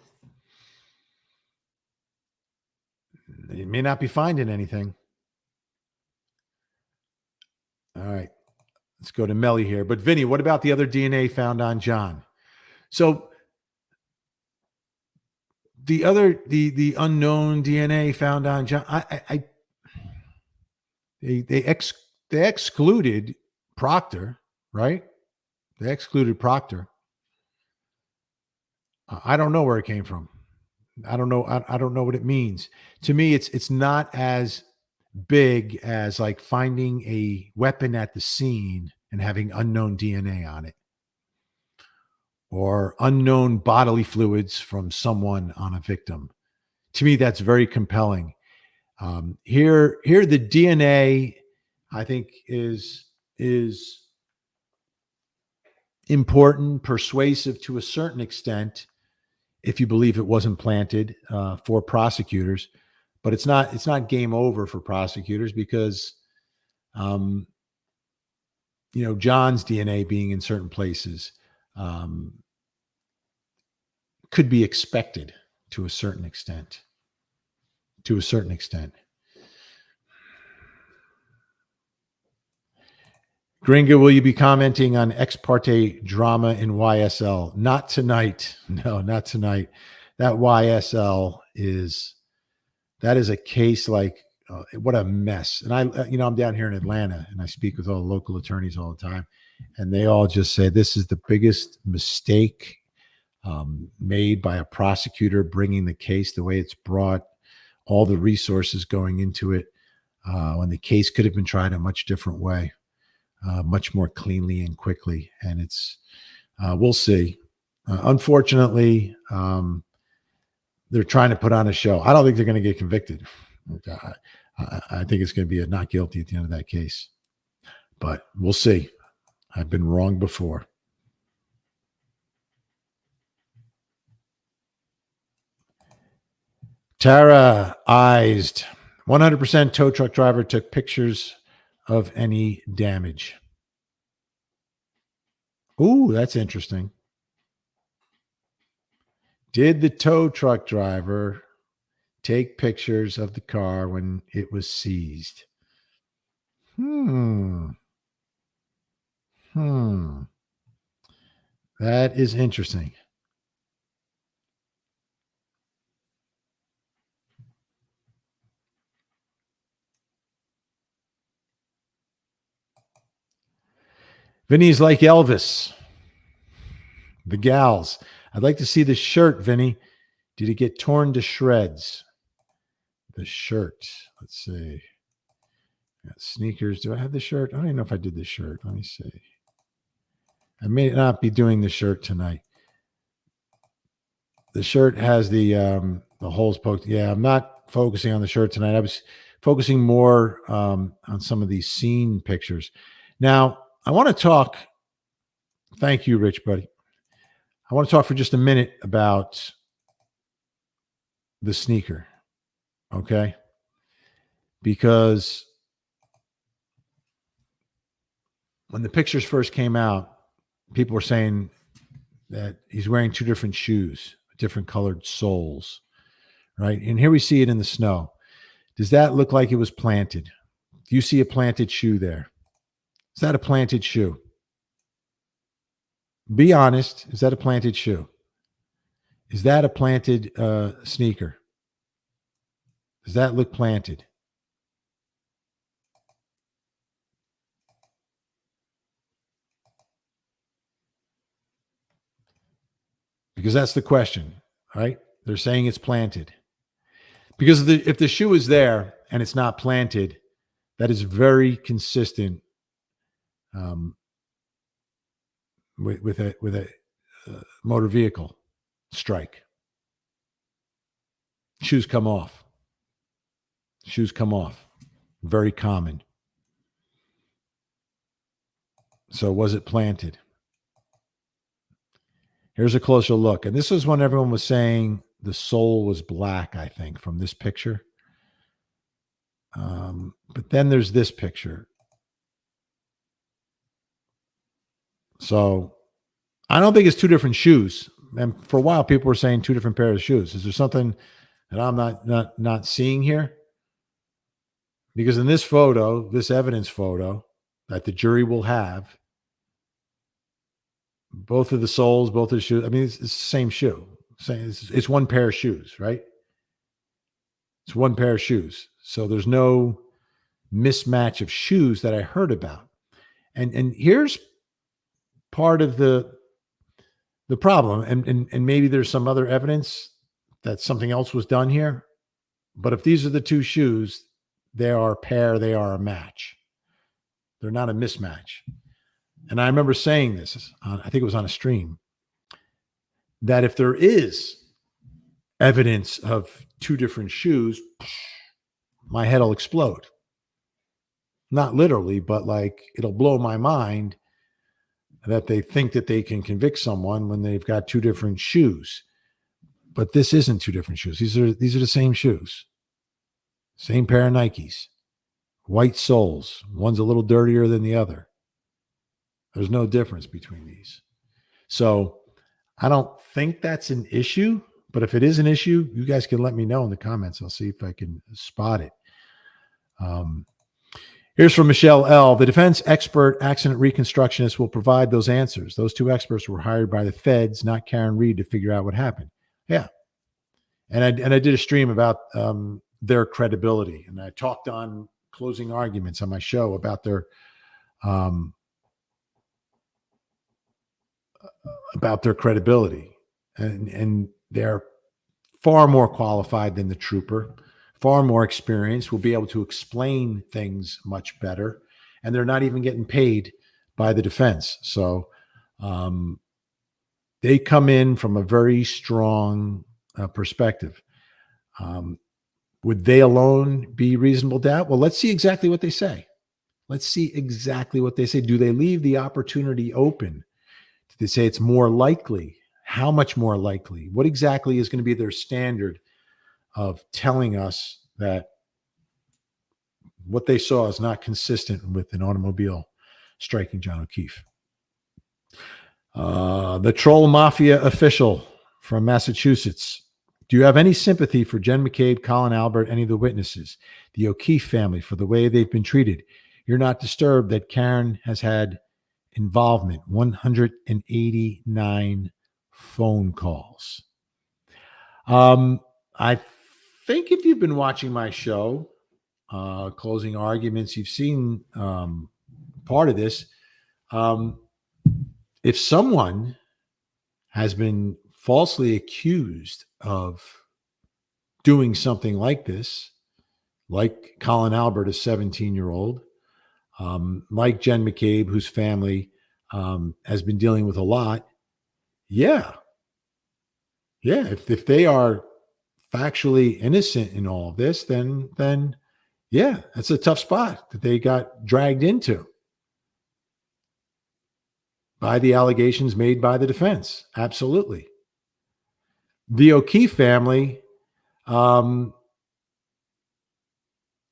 They may not be finding anything. All right, let's go to Melly here. But Vinny, what about the other DNA found on John? So the unknown DNA found on John, they excluded Proctor, right? They excluded Proctor. I don't know where it came from. I don't know. I don't know what it means. To me, it's not as big as like finding a weapon at the scene and having unknown DNA on it, or unknown bodily fluids from someone on a victim. To me, that's very compelling. Here, the DNA, I think, is important, persuasive to a certain extent, if you believe it wasn't planted for prosecutors. But it's not game over for prosecutors because, John's DNA being in certain places could be expected to a certain extent. Gringa, will you be commenting on ex parte drama in YSL? Not tonight. No, not tonight. That YSL is a case like, what a mess. And I'm down here in Atlanta and I speak with all the local attorneys all the time. And they all just say this is the biggest mistake made by a prosecutor bringing the case the way it's brought, all the resources going into it, when the case could have been tried a much different way. Much more cleanly and quickly. And it's, we'll see. Unfortunately, they're trying to put on a show. I don't think they're going to get convicted. I think it's going to be a not guilty at the end of that case. But we'll see. I've been wrong before. Tara-ized. 100% tow truck driver took pictures of any damage. Ooh, that's interesting. Did the tow truck driver take pictures of the car when it was seized? That is interesting. Vinny's like Elvis. The gals. I'd like to see the shirt, Vinny. Did it get torn to shreds? The shirt. Let's see. Got sneakers. Do I have the shirt? I don't even know if I did the shirt. Let me see. I may not be doing the shirt tonight. The shirt has the holes poked. Yeah, I'm not focusing on the shirt tonight. I was focusing more on some of these scene pictures. Now, I want to talk. Thank you, Rich, buddy. I want to talk for just a minute about the sneaker. Okay? Because when the pictures first came out, people were saying that he's wearing two different shoes, different colored soles, right? And here we see it in the snow. Does that look like it was planted? Do you see a planted shoe there? Is that a planted shoe? Be honest. Is that a planted shoe? Is that a planted sneaker? Does that look planted? because that's the question, right? They're saying it's planted. Because if the shoe is there and it's not planted, that is very consistent with a motor vehicle strike. Shoes come off. Shoes come off. Very common. So was it planted? Here's a closer look. And this is when everyone was saying the sole was black, I think, from this picture. But then there's this picture. So I don't think it's two different shoes. And for a while, people were saying two different pairs of shoes. Is there something that I'm not seeing here? Because in this photo, this evidence photo that the jury will have, both of the soles, both of the shoes, I mean, it's the same shoe. It's one pair of shoes, right? It's one pair of shoes. So there's no mismatch of shoes that I heard about. And here's part of the problem. And maybe there's some other evidence that something else was done here. But if these are the two shoes, they are a pair, they are a match. They're not a mismatch. And I remember saying this, I think it was on a stream, that if there is evidence of two different shoes, my head will explode. Not literally, but like it'll blow my mind that they think that they can convict someone when they've got two different shoes. But this isn't two different shoes. These are the same shoes. Same pair of Nikes. White soles. One's a little dirtier than the other. There's no difference between these. So I don't think that's an issue, but if it is an issue, you guys can let me know in the comments. I'll see if I can spot it. Here's from Michelle L. The defense expert accident reconstructionist will provide those answers. Those two experts were hired by the feds, not Karen Read, to figure out what happened. Yeah. And I did a stream about their credibility. And I talked on closing arguments on my show about their credibility. And they're far more qualified than the trooper, far more experienced, will be able to explain things much better. And they're not even getting paid by the defense. So they come in from a very strong perspective. Would they alone be reasonable doubt? Well, let's see exactly what they say. Let's see exactly what they say. Do they leave the opportunity open? Do they say it's more likely? How much more likely? What exactly is going to be their standard of telling us that what they saw is not consistent with an automobile striking John O'Keefe? The troll mafia official from Massachusetts. Do you have any sympathy for Jen McCabe, Colin Albert, any of the witnesses, the O'Keefe family, for the way they've been treated? You're not disturbed that Karen has had involvement, 189 phone calls. I think if you've been watching my show, Closing Arguments, you've seen part of this. If someone has been falsely accused of doing something like this, like Colin Albert, a 17-year-old, like Jen McCabe, whose family has been dealing with a lot, if they are factually innocent in all of this, then that's a tough spot that they got dragged into by the allegations made by the defense. Absolutely. The O'Keefe family, how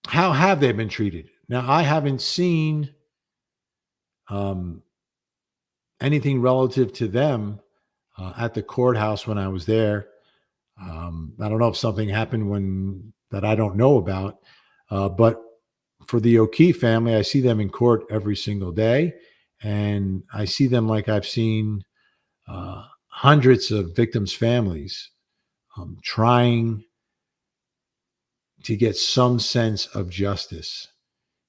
have they been treated? Now, I haven't seen anything relative to them at the courthouse when I was there. I don't know if something happened that I don't know about, but for the O'Keefe family, I see them in court every single day, and I see them like I've seen hundreds of victims' families trying to get some sense of justice,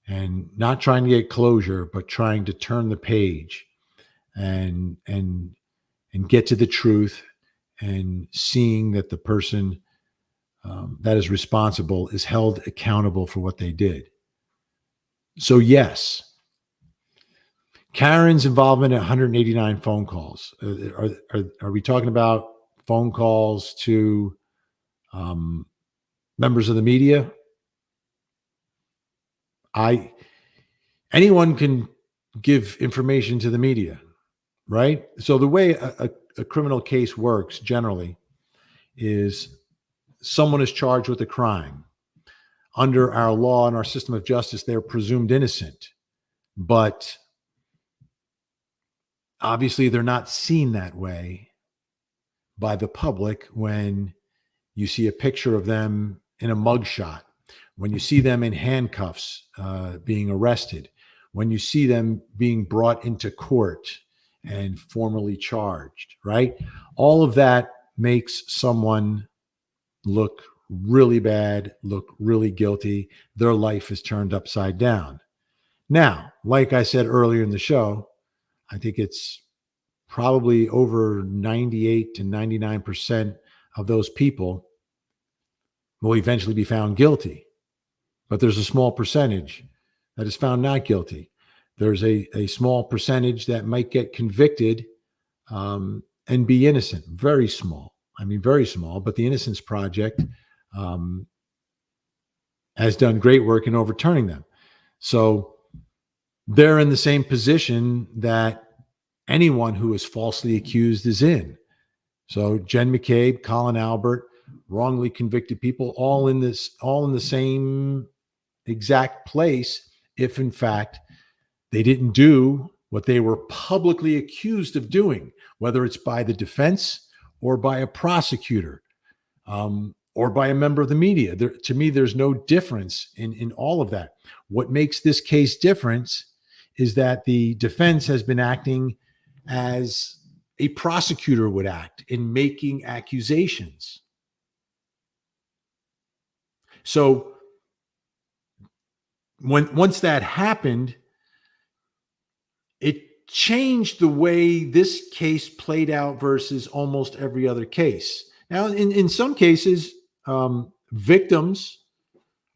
and not trying to get closure, but trying to turn the page and get to the truth and seeing that the person that is responsible is held accountable for what they did. So yes, Karen's involvement in 189 phone calls. Are we talking about phone calls to members of the media? Anyone can give information to the media, right? So the way a criminal case works generally is someone is charged with a crime. Under our law and our system of justice, they're presumed innocent, but obviously they're not seen that way by the public when you see a picture of them in a mugshot, when you see them in handcuffs being arrested, when you see them being brought into court and formally charged, right? All of that makes someone look really bad, look really guilty. Their life is turned upside down. Now, like I said earlier in the show, I think it's probably over 98 to 99% of those people will eventually be found guilty. But there's a small percentage that is found not guilty. There's a small percentage that might get convicted and be innocent. Very small. I mean, very small. But the Innocence Project has done great work in overturning them. So they're in the same position that anyone who is falsely accused is in. So Jen McCabe, Colin Albert, wrongly convicted people, all in the same exact place, if in fact they didn't do what they were publicly accused of doing, whether it's by the defense or by a prosecutor or by a member of the media. To me, there's no difference in all of that. What makes this case different is that the defense has been acting as a prosecutor would act in making accusations. So once that happened, it changed the way this case played out versus almost every other case. Now, in some cases, victims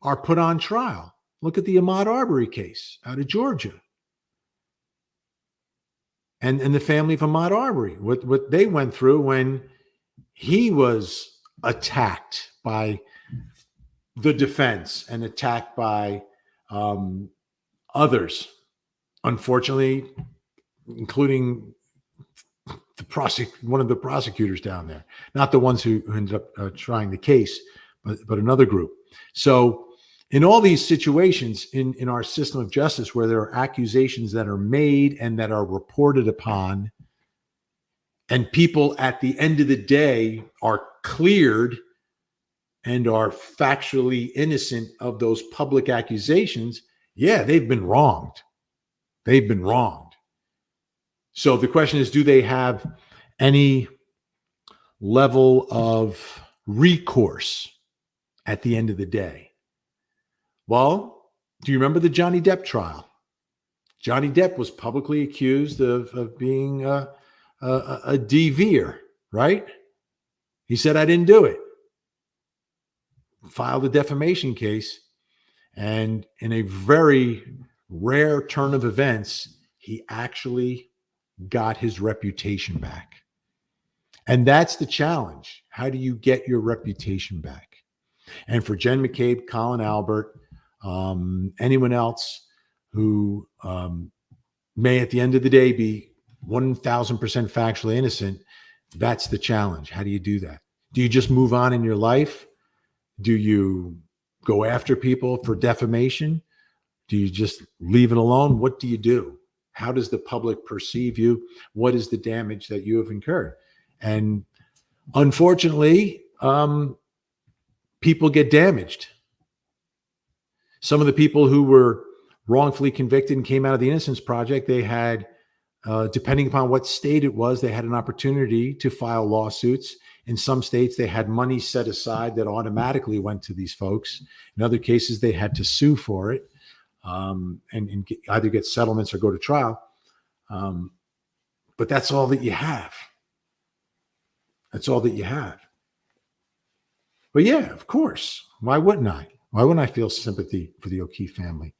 are put on trial. Look at the Ahmaud Arbery case out of Georgia. And the family of Ahmaud Arbery, what they went through when he was attacked by the defense and attacked by others, unfortunately, including one of the prosecutors down there, not the ones who ended up trying the case, but another group. So in all these situations in our system of justice where there are accusations that are made and that are reported upon, and people at the end of the day are cleared and are factually innocent of those public accusations, yeah, they've been wronged. They've been wronged. So the question is, do they have any level of recourse at the end of the day? Well, do you remember the Johnny Depp trial? Johnny Depp was publicly accused of being a DV'er, right? He said, I didn't do it. Filed a defamation case. And in a very rare turn of events, he actually got his reputation back. And that's the challenge. How do you get your reputation back? And for Jen McCabe, Colin Albert, anyone else who may at the end of the day be 1,000% factually innocent, that's the challenge. How do you do that? Do you just move on in your life? Do you go after people for defamation? Do you just leave it alone? What do you do? How does the public perceive you? What is the damage that you have incurred? And unfortunately, people get damaged. Some of the people who were wrongfully convicted and came out of the Innocence Project, they had, depending upon what state it was, they had an opportunity to file lawsuits. In some states, they had money set aside that automatically went to these folks. In other cases, they had to sue for it and either get settlements or go to trial. But that's all that you have. That's all that you have. But yeah, of course. Why wouldn't I? Why wouldn't I feel sympathy for the O'Keefe family?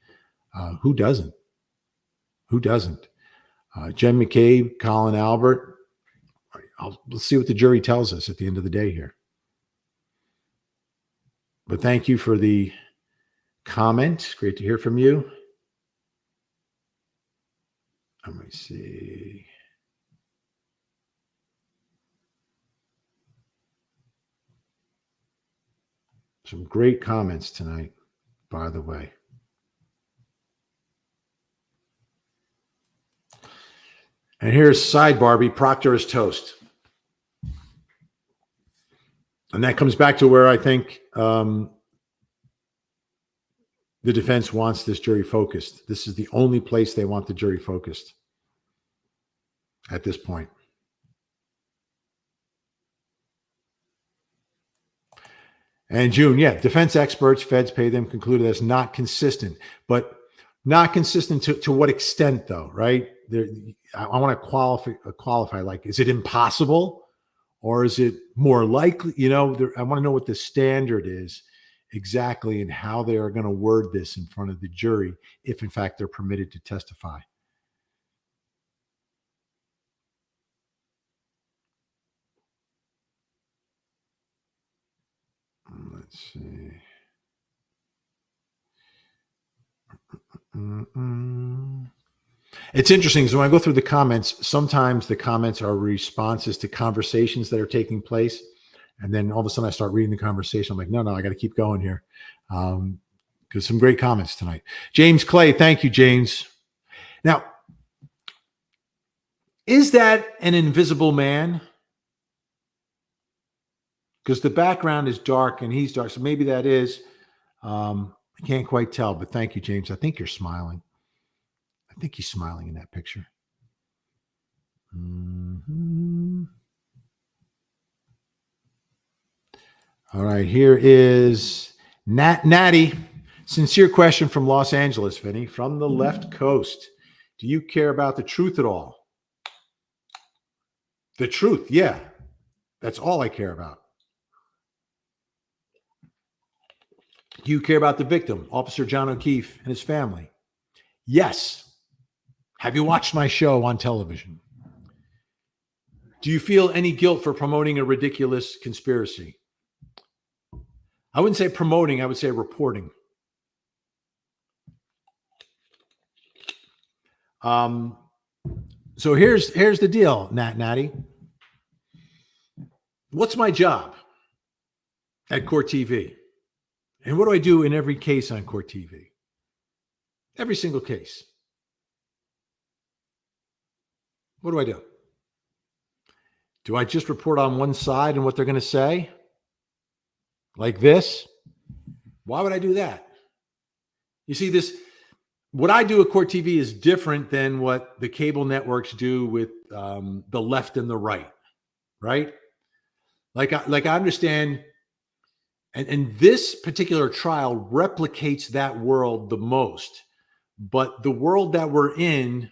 Who doesn't? Who doesn't? Jen McCabe, Colin Albert. Let's see what the jury tells us at the end of the day here. But thank you for the comment. Great to hear from you. Let me see. Some great comments tonight, by the way. And here's Side Barbie, Proctor is toast. And that comes back to where I think the defense wants this jury focused. This is the only place they want the jury focused at this point. And June, yeah, defense experts, feds pay them, concluded that's not consistent. But not consistent to what extent, though, right? I want to qualify, like, is it impossible or is it more likely? I want to know what the standard is exactly and how they are going to word this in front of the jury if, in fact, they're permitted to testify. Let's see. It's interesting because when I go through the comments, sometimes the comments are responses to conversations that are taking place. And then all of a sudden I start reading the conversation. I'm like, no, I got to keep going here. Because some great comments tonight. James Clay, thank you, James. Now, is that an invisible man? Because the background is dark and he's dark. So maybe that is. I can't quite tell, but thank you, James. I think you're smiling. I think he's smiling in that picture. Mm-hmm. All right, here is Natty. Sincere question from Los Angeles, Vinny, from the left coast. Do you care about the truth at all? The truth, yeah. That's all I care about. Do you care about the victim, Officer John O'Keefe, and his family? Yes. Have you watched my show on television? Do you feel any guilt for promoting a ridiculous conspiracy? I wouldn't say promoting, I would say reporting. So here's the deal, Natty. What's my job at Court TV? And what do I do in every case on Court TV? Every single case. What do I do? Do I just report on one side and what they're going to say? Like this? Why would I do that? You see, what I do at Court TV is different than what the cable networks do with the left and the right, right? Like I understand, and this particular trial replicates that world the most. But the world that we're in,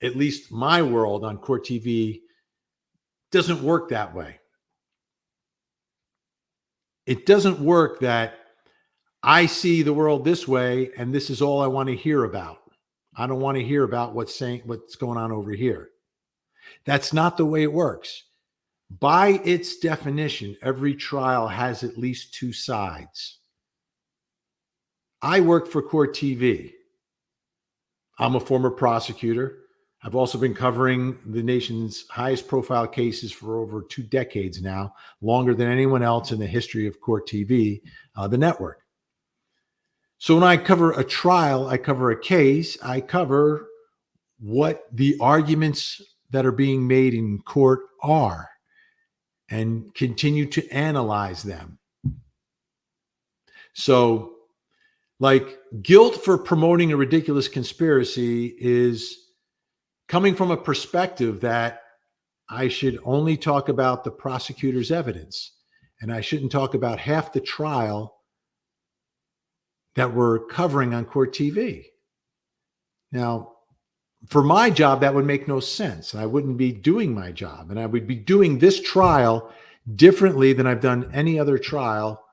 at least my world on Court TV, doesn't work that way. It doesn't work that I see the world this way and this is all I want to hear about. I don't want to hear about what's going on over here. That's not the way it works. By its definition, every trial has at least two sides. I work for Court TV. I'm a former prosecutor. I've also been covering the nation's highest profile cases for over 2 decades now, longer than anyone else in the history of Court TV, the network. So when I cover a trial, I cover a case, I cover what the arguments that are being made in court are and continue to analyze them. So, like, guilt for promoting a ridiculous conspiracy is coming from a perspective that I should only talk about the prosecutor's evidence, and I shouldn't talk about half the trial that we're covering on Court TV. Now, for my job, that would make no sense. I wouldn't be doing my job, and I would be doing this trial differently than I've done any other trial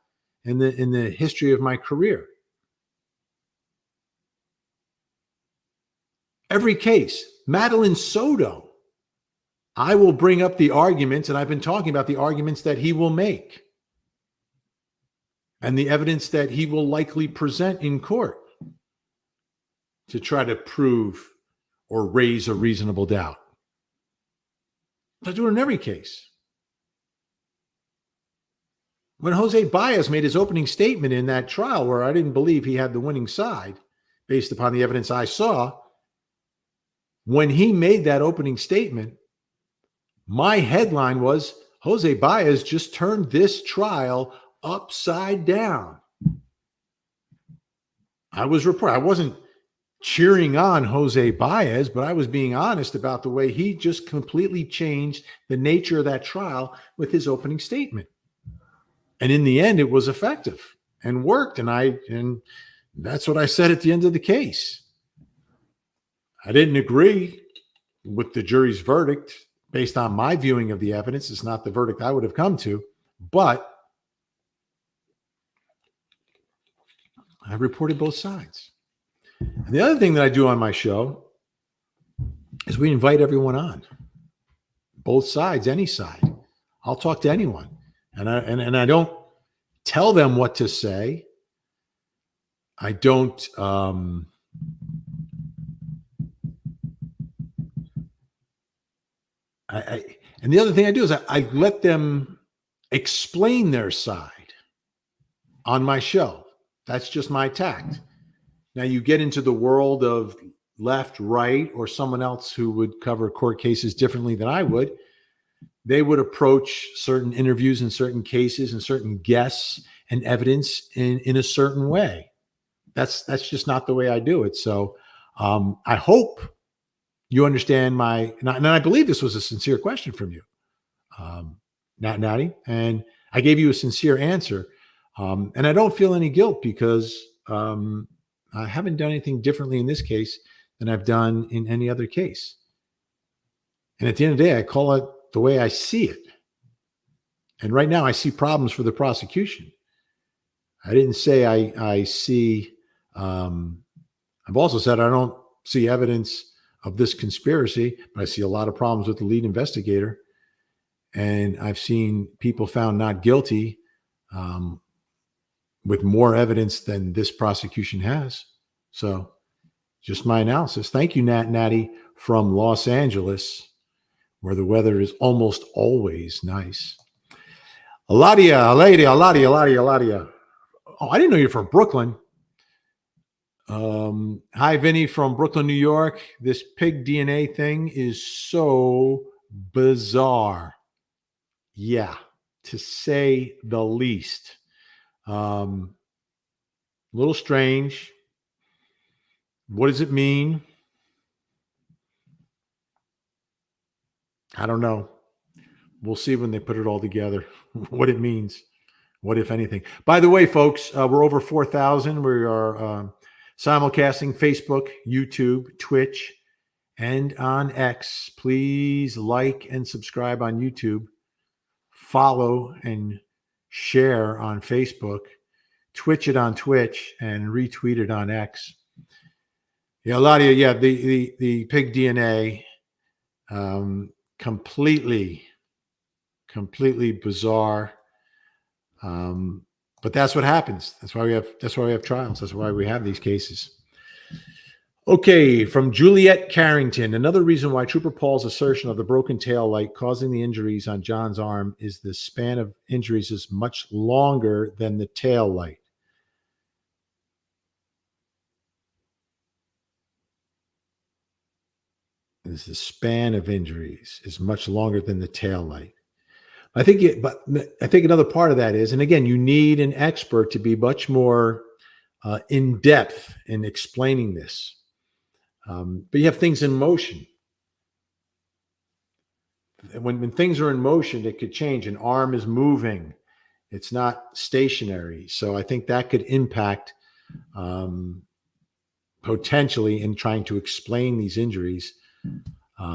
in the history of my career. Every case, Madeline Soto, I will bring up the arguments, and I've been talking about the arguments that he will make and the evidence that he will likely present in court to try to prove or raise a reasonable doubt. I do it in every case. When Jose Baez made his opening statement in that trial where I didn't believe he had the winning side based upon the evidence I saw, when he made that opening statement, my headline was, Jose Baez just turned this trial upside down. I wasn't cheering on Jose Baez, but I was being honest about the way he just completely changed the nature of that trial with his opening statement. And in the end, it was effective and worked. And that's what I said at the end of the case. I didn't agree with the jury's verdict based on my viewing of the evidence. It's not the verdict I would have come to, but I reported both sides. And the other thing that I do on my show is we invite everyone on, both sides, any side. I'll talk to anyone, and I don't tell them what to say. I don't. And the other thing I do is I let them explain their side on my show. That's just my tact. Now you get into the world of left, right, or someone else who would cover court cases differently than I would. They would approach certain interviews in certain cases and certain guests and evidence in a certain way. That's just not the way I do it. So I hope you understand and I believe this was a sincere question from you, Natty, and I gave you a sincere answer. And I don't feel any guilt because I haven't done anything differently in this case than I've done in any other case. And at the end of the day, I call it the way I see it. And right now I see problems for the prosecution. I didn't say I see, I've also said I don't see evidence of this conspiracy, but I see a lot of problems with the lead investigator. And I've seen people found not guilty with more evidence than this prosecution has. So just my analysis. Thank you, Natty from Los Angeles, where the weather is almost always nice. Aladia. Oh, I didn't know you're from Brooklyn. Hi, Vinny from Brooklyn, New York. This pig DNA thing is so bizarre. Yeah, to say the least. A little strange. What does it mean? I don't know. We'll see when they put it all together, what it means, what, if anything. By the way, folks, we're over 4,000. We are simulcasting Facebook, YouTube, Twitch, and on X. Please like and subscribe on YouTube. Follow and share on Facebook. Twitch it on Twitch and retweet it on X. Yeah, Ladia, yeah, the pig DNA, completely bizarre. But that's what happens. That's why we have trials. That's why we have these cases. Okay, from Juliet Carrington. Another reason why Trooper Paul's assertion of the broken tail light causing the injuries on John's arm is the span of injuries is much longer than the tail light. Is the span of injuries is much longer than the tail light. I think another part of that is, and again, you need an expert to be much more in depth in explaining this. But you have things in motion. When things are in motion, it could change. An arm is moving. It's not stationary. So I think that could impact potentially in trying to explain these injuries,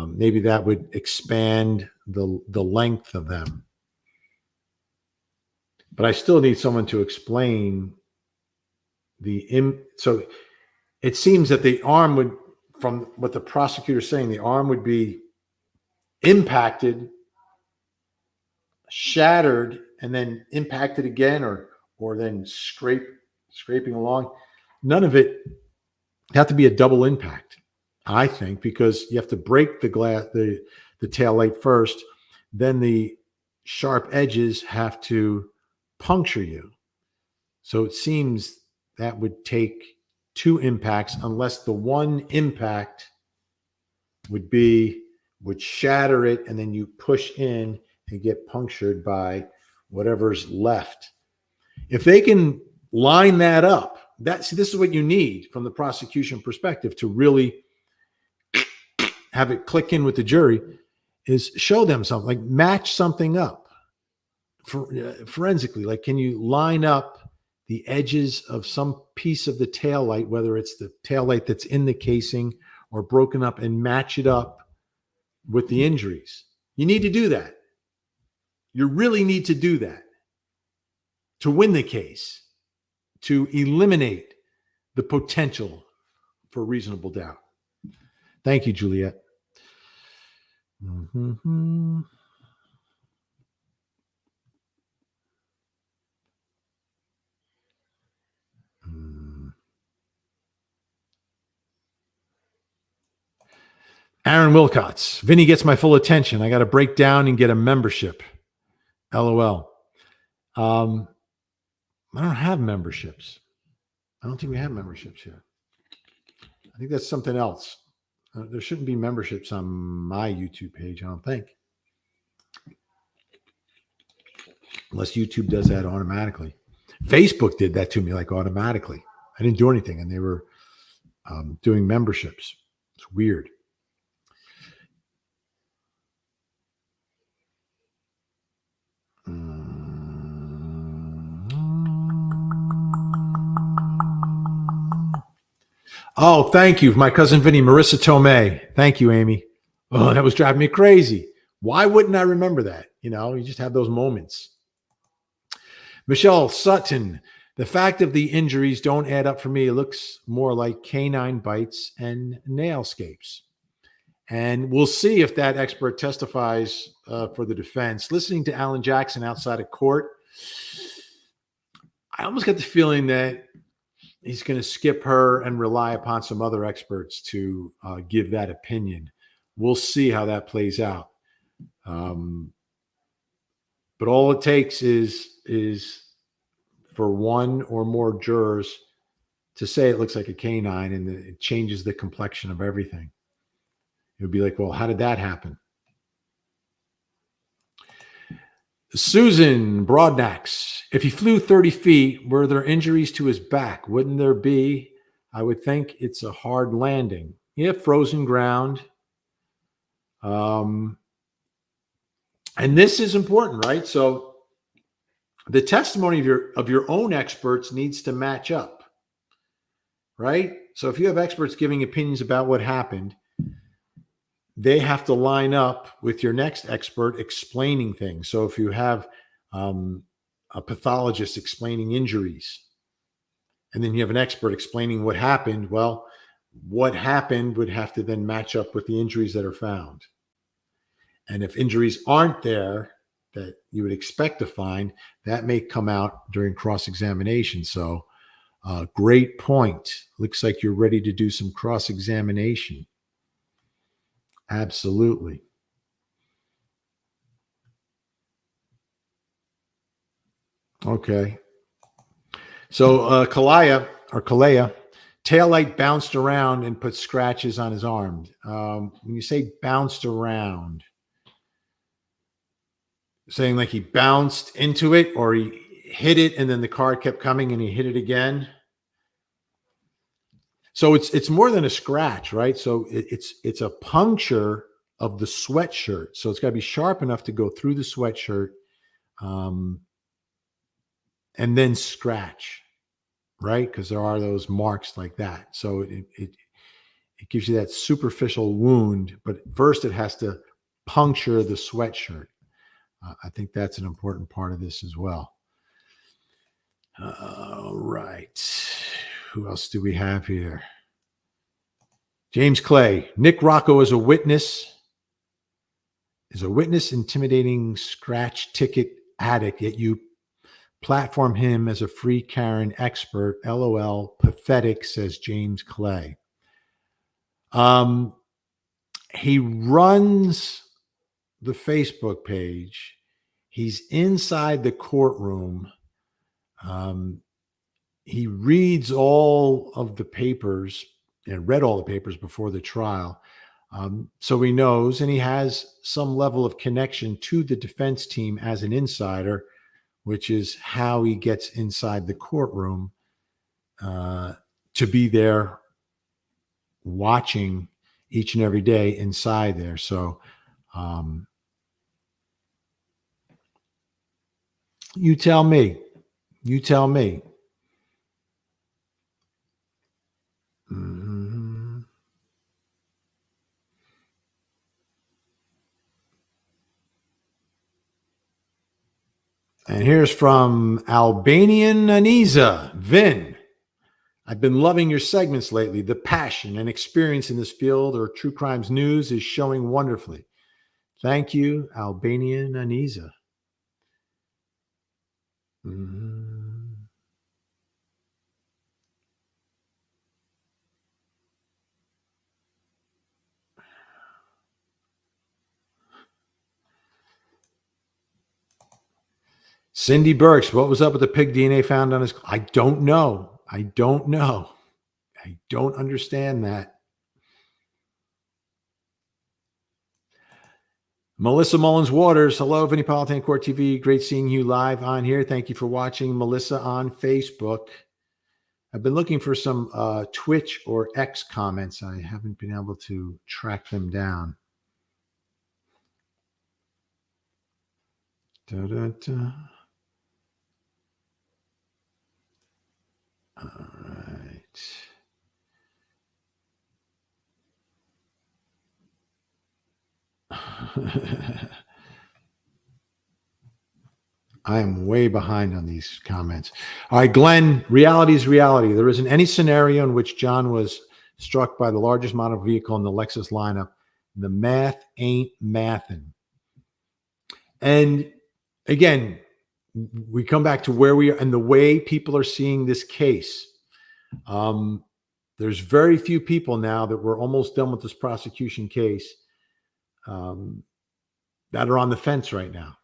maybe that would expand the length of them. But I still need someone to explain so it seems that the arm would, from what the prosecutor is saying, the arm would be impacted, shattered, and then impacted again, or then scraping along. None of it have to be a double impact, I think, because you have to break the glass, the tail light first, then the sharp edges have to puncture you. So it seems that would take two impacts, unless the one impact would shatter it, and then you push in and get punctured by whatever's left. If they can line that up, this is what you need from the prosecution perspective to really have it click in with the jury, is show them something, like match something up forensically. Like, can you line up the edges of some piece of the taillight, whether it's the taillight that's in the casing or broken up, and match it up with the injuries? You need to do that. You really need to do that to win the case, to eliminate the potential for reasonable doubt. Thank you, Juliet. Mm-hmm. Aaron Wilcots, Vinny gets my full attention. I got to break down and get a membership. LOL. I don't have memberships. I don't think we have memberships here. I think that's something else. There shouldn't be memberships on my YouTube page, I don't think. Unless YouTube does that automatically. Facebook did that to me, like, automatically. I didn't do anything, and they were doing memberships. It's weird. Oh, thank you, my cousin Vinny, Marissa Tomei. Thank you, Amy. Oh, that was driving me crazy. Why wouldn't I remember that? You just have those moments. Michelle Sutton, the fact of the injuries don't add up for me. It looks more like canine bites and nail scapes. And we'll see if that expert testifies for the defense. Listening to Alan Jackson outside of court, I almost got the feeling that he's going to skip her and rely upon some other experts to give that opinion. We'll see how that plays out. But all it takes is for one or more jurors to say it looks like a canine, and it changes the complexion of everything. It would be like, well, how did that happen? Susan Broadnax, if he flew 30 feet, were there injuries to his back? Wouldn't there be? I would think it's a hard landing. Yeah, frozen ground. And this is important, right? So the testimony of your own experts needs to match up, right? So if you have experts giving opinions about what happened, they have to line up with your next expert explaining things. So if you have a pathologist explaining injuries, and then you have an expert explaining what happened, well, what happened would have to then match up with the injuries that are found. And if injuries aren't there that you would expect to find, that may come out during cross-examination. So great point. Looks like you're ready to do some cross-examination. Absolutely. Okay. So Kalea, taillight bounced around and put scratches on his arm. When you say bounced around, saying like he bounced into it, or he hit it and then the car kept coming and he hit it again? So it's more than a scratch, right? So it's a puncture of the sweatshirt. So it's got to be sharp enough to go through the sweatshirt, and then scratch. right? Because there are those marks like that. So it gives you that superficial wound, but first it has to puncture the sweatshirt. I think that's an important part of this as well. All right. Who else do we have here? James Clay. Nick Rocco is a witness intimidating scratch ticket addict, yet you platform him as a free Karen expert. LOL. Pathetic, says James Clay. He runs the Facebook page. He's inside the courtroom. He reads all of the papers and read all the papers before the trial. So he knows, and he has some level of connection to the defense team as an insider, which is how he gets inside the courtroom to be there watching each and every day inside there. So you tell me. Mm-hmm. And here's from Albanian Aniza. Vin, I've been loving your segments lately. The passion and experience in this field or true crimes news is showing wonderfully. Thank you, Albanian Aniza. Mm-hmm. Cindy Burks, what was up with the pig DNA found on his? I don't know. I don't understand that. Melissa Mullins Waters. Hello, Vinny Politan Court TV. Great seeing you live on here. Thank you for watching, Melissa, on Facebook. I've been looking for some Twitch or X comments. I haven't been able to track them down. Da-da-da. All right. I am way behind on these comments. All right, Glenn, reality is reality. There isn't any scenario in which John was struck by the largest model vehicle in the Lexus lineup. The math ain't mathin'. And again, we come back to where we are and the way people are seeing this case. There's very few people now that we're almost done with this prosecution case that are on the fence right now,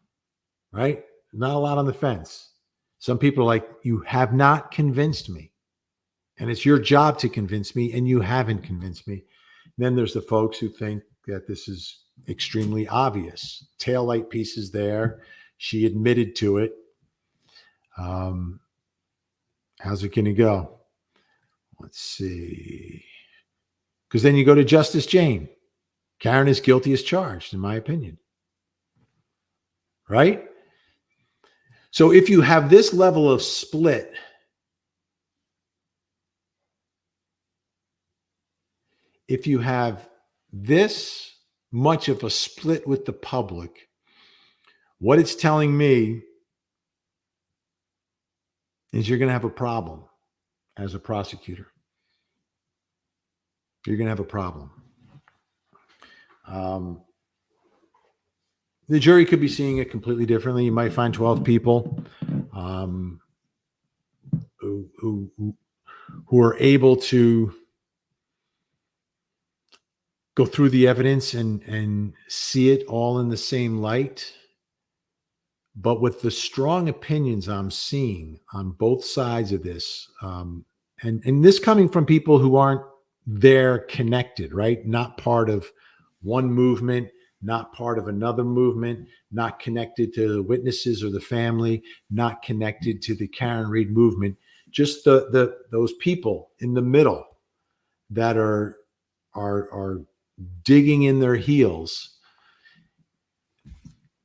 right? Not a lot on the fence. Some people are like, you have not convinced me. And it's your job to convince me, and you haven't convinced me. Then there's the folks who think that this is extremely obvious. Taillight pieces there. She admitted to it. How's it going to go? Let's see. Because then you go to Justice Jane. Karen is guilty as charged, in my opinion. Right? So if you have this level of split, if you have this much of a split with the public, what it's telling me is you're going to have a problem as a prosecutor. You're going to have a problem. The jury could be seeing it completely differently. You might find 12 people who are able to go through the evidence and see it all in the same light. But with the strong opinions I'm seeing on both sides of this, and this coming from people who aren't there connected, right? Not part of one movement, not part of another movement, not connected to the witnesses or the family, not connected to the Karen Read movement, just those people in the middle that are digging in their heels,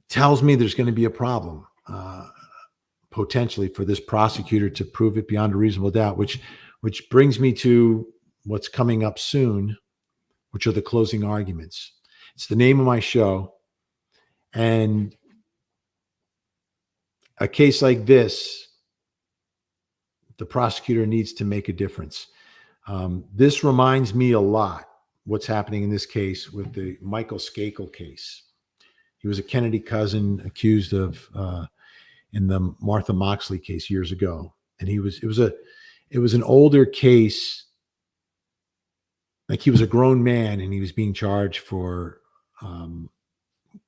tells me there's going to be a problem potentially for this prosecutor to prove it beyond a reasonable doubt, which brings me to what's coming up soon, which are the closing arguments. It's the name of my show. And a case like this, the prosecutor needs to make a difference. This reminds me a lot what's happening in this case with the Michael Skakel case. He was a Kennedy cousin accused of in the Martha Moxley case years ago, and it was an older case. Like, he was a grown man and he was being charged for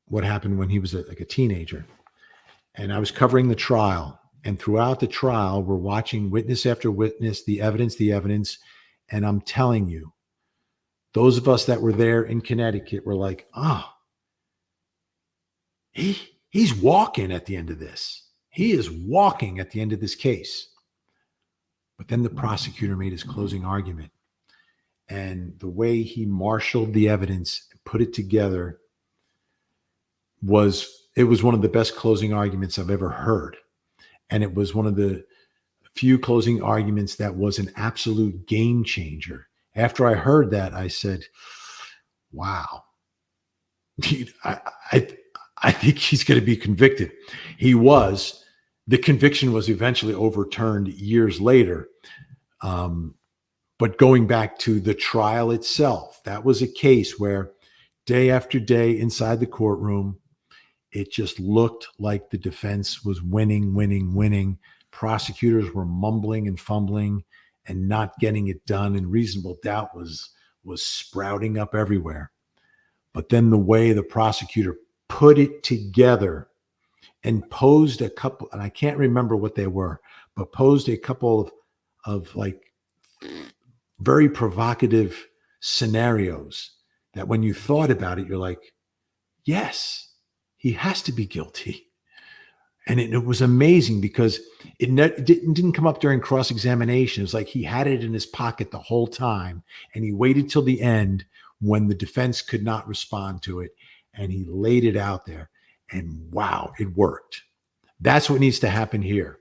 what happened when he was like a teenager. And I was covering the trial, and throughout the trial, we're watching witness after witness, the evidence. And I'm telling you, those of us that were there in Connecticut were like, he's walking at the end of this. He is walking at the end of this case. But then the prosecutor made his closing argument. And the way he marshaled the evidence, put it together, was one of the best closing arguments I've ever heard. And it was one of the few closing arguments that was an absolute game changer. After I heard that, I said, wow, I think he's going to be convicted. He was. The conviction was eventually overturned years later. But going back to the trial itself, that was a case where day after day inside the courtroom, it just looked like the defense was winning. Prosecutors were mumbling and fumbling and not getting it done, and reasonable doubt was sprouting up everywhere. But then the way the prosecutor put it together and posed a couple, and I can't remember what they were, but posed a couple of like very provocative scenarios that when you thought about it, you're like, yes, he has to be guilty. And it was amazing because it didn't come up during cross-examination. It was like he had it in his pocket the whole time, and he waited till the end when the defense could not respond to it, and he laid it out there. And wow, it worked. That's what needs to happen here.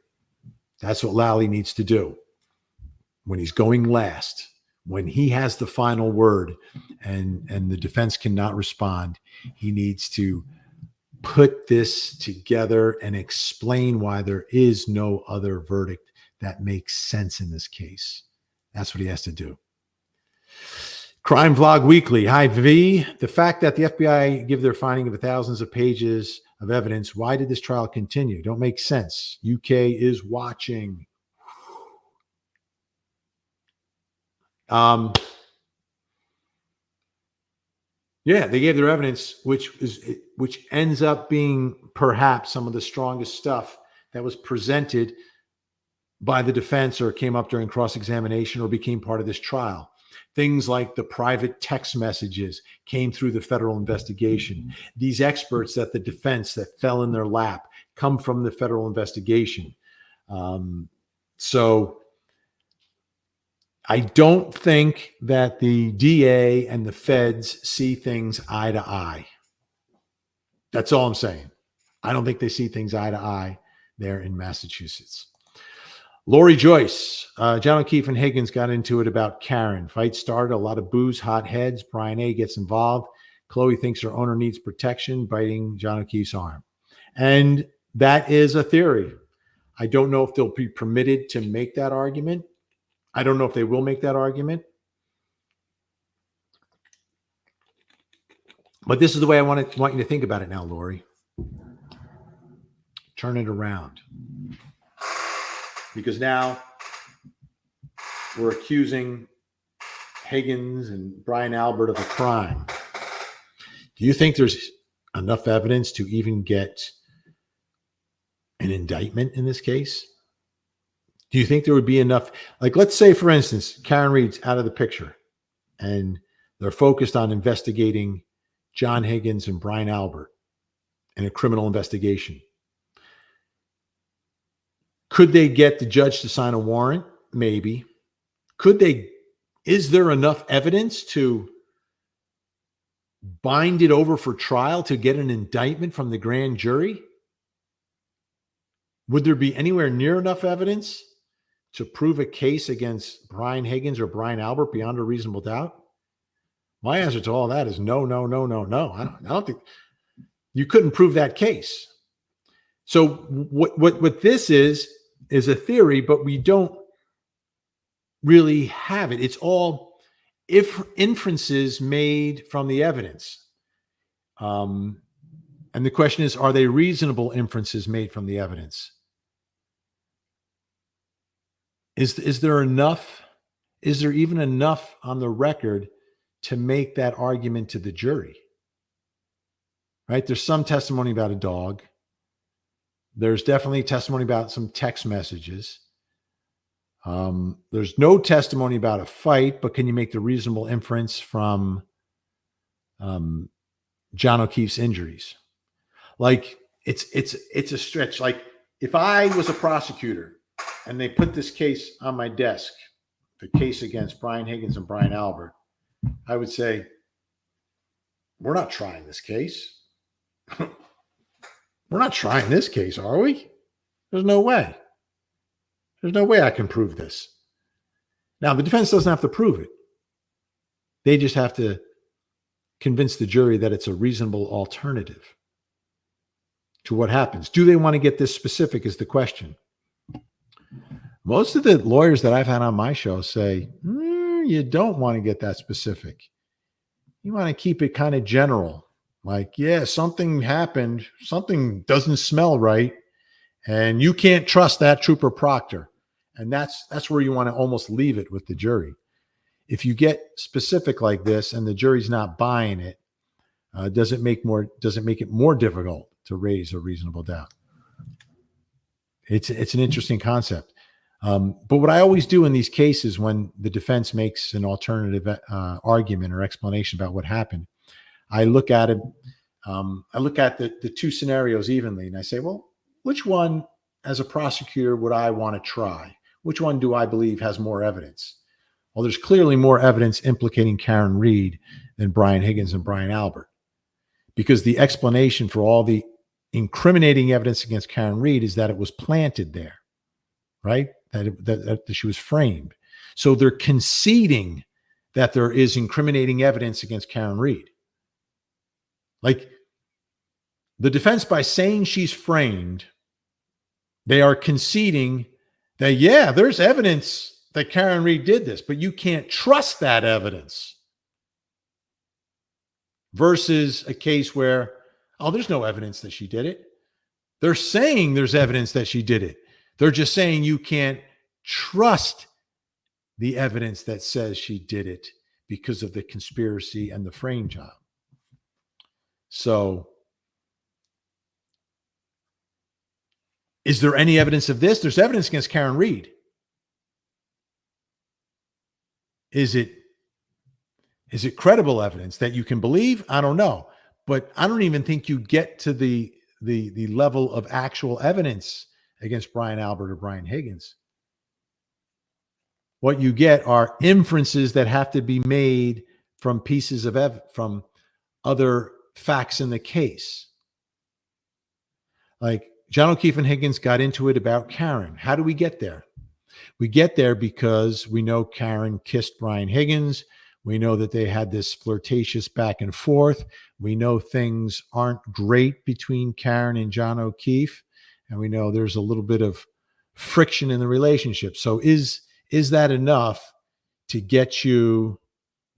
That's what Lally needs to do. When he's going last, when he has the final word and the defense cannot respond, he needs to put this together and explain why there is no other verdict that makes sense in this case. That's what he has to do. Crime Vlog Weekly. Hi, V. The fact that the FBI give their finding of thousands of pages of evidence, why did this trial continue? Don't make sense. UK is watching. Yeah, they gave their evidence, which ends up being perhaps some of the strongest stuff that was presented by the defense or came up during cross-examination or became part of this trial. Things like the private text messages came through the federal investigation. These experts that the defense that fell in their lap come from the federal investigation. So I don't think that the DA and the feds see things eye to eye. That's all I'm saying. I don't think they see things eye to eye there in Massachusetts. Lori Joyce, John O'Keefe and Higgins got into it about Karen. Fight started, a lot of booze, hot heads. Brian A. gets involved. Chloe thinks her owner needs protection, biting John O'Keefe's arm. And that is a theory. I don't know if they'll be permitted to make that argument. I don't know if they will make that argument. But this is the way I want you to think about it now, Lori. Turn it around. Because now we're accusing Higgins and Brian Albert of a crime. Do you think there's enough evidence to even get an indictment in this case? Do you think there would be enough? Like, let's say, for instance, Karen Read's out of the picture and they're focused on investigating John Higgins and Brian Albert in a criminal investigation. Could they get the judge to sign a warrant? Maybe. Could they? Is there enough evidence to bind it over for trial to get an indictment from the grand jury? Would there be anywhere near enough evidence to prove a case against Brian Higgins or Brian Albert beyond a reasonable doubt? My answer to all that is no, no, no, no, no. I don't think you couldn't prove that case. So what this is a theory, but we don't really have it. It's all inferences made from the evidence. And the question is, are they reasonable inferences made from the evidence? Is there enough? Is there even enough on the record to make that argument to the jury? Right? There's some testimony about a dog. There's definitely testimony about some text messages. There's no testimony about a fight, but can you make the reasonable inference from John O'Keefe's injuries? Like it's a stretch. Like if I was a prosecutor and they put this case on my desk, the case against Brian Higgins and Brian Albert, I would say, we're not trying this case. We're not trying this case, are we? There's no way. There's no way I can prove this. Now, the defense doesn't have to prove it. They just have to convince the jury that it's a reasonable alternative to what happens. Do they want to get this specific is the question. Most of the lawyers that I've had on my show say, you don't want to get that specific. You want to keep it kind of general. Like, yeah, something happened. Something doesn't smell right. And you can't trust that trooper proctor. And that's where you want to almost leave it with the jury. If you get specific like this and the jury's not buying it, does it make it more difficult to raise a reasonable doubt? It's an interesting concept. But what I always do in these cases when the defense makes an alternative argument or explanation about what happened, I look at it. I look at the two scenarios evenly, and I say, well, which one, as a prosecutor, would I want to try? Which one do I believe has more evidence? Well, there's clearly more evidence implicating Karen Read than Brian Higgins and Brian Albert, because the explanation for all the incriminating evidence against Karen Read is that it was planted there, right? That she was framed. So they're conceding that there is incriminating evidence against Karen Read. Like the defense, by saying she's framed, they are conceding that, yeah, there's evidence that Karen Read did this, but you can't trust that evidence. Versus a case where, oh, there's no evidence that she did it. They're saying there's evidence that she did it. They're just saying you can't trust the evidence that says she did it because of the conspiracy and the frame job. So, is there any evidence of this? There's evidence against Karen Read. Is it credible evidence that you can believe? I don't know. But I don't even think you get to the level of actual evidence against Brian Albert or Brian Higgins. What you get are inferences that have to be made from pieces of from other facts in the case. Like John O'Keefe and Higgins got into it about Karen. How do we get there? We get there because we know Karen kissed Brian Higgins. We know that they had this flirtatious back and forth. We know things aren't great between Karen and John O'Keefe. And we know there's a little bit of friction in the relationship. So is that enough to get you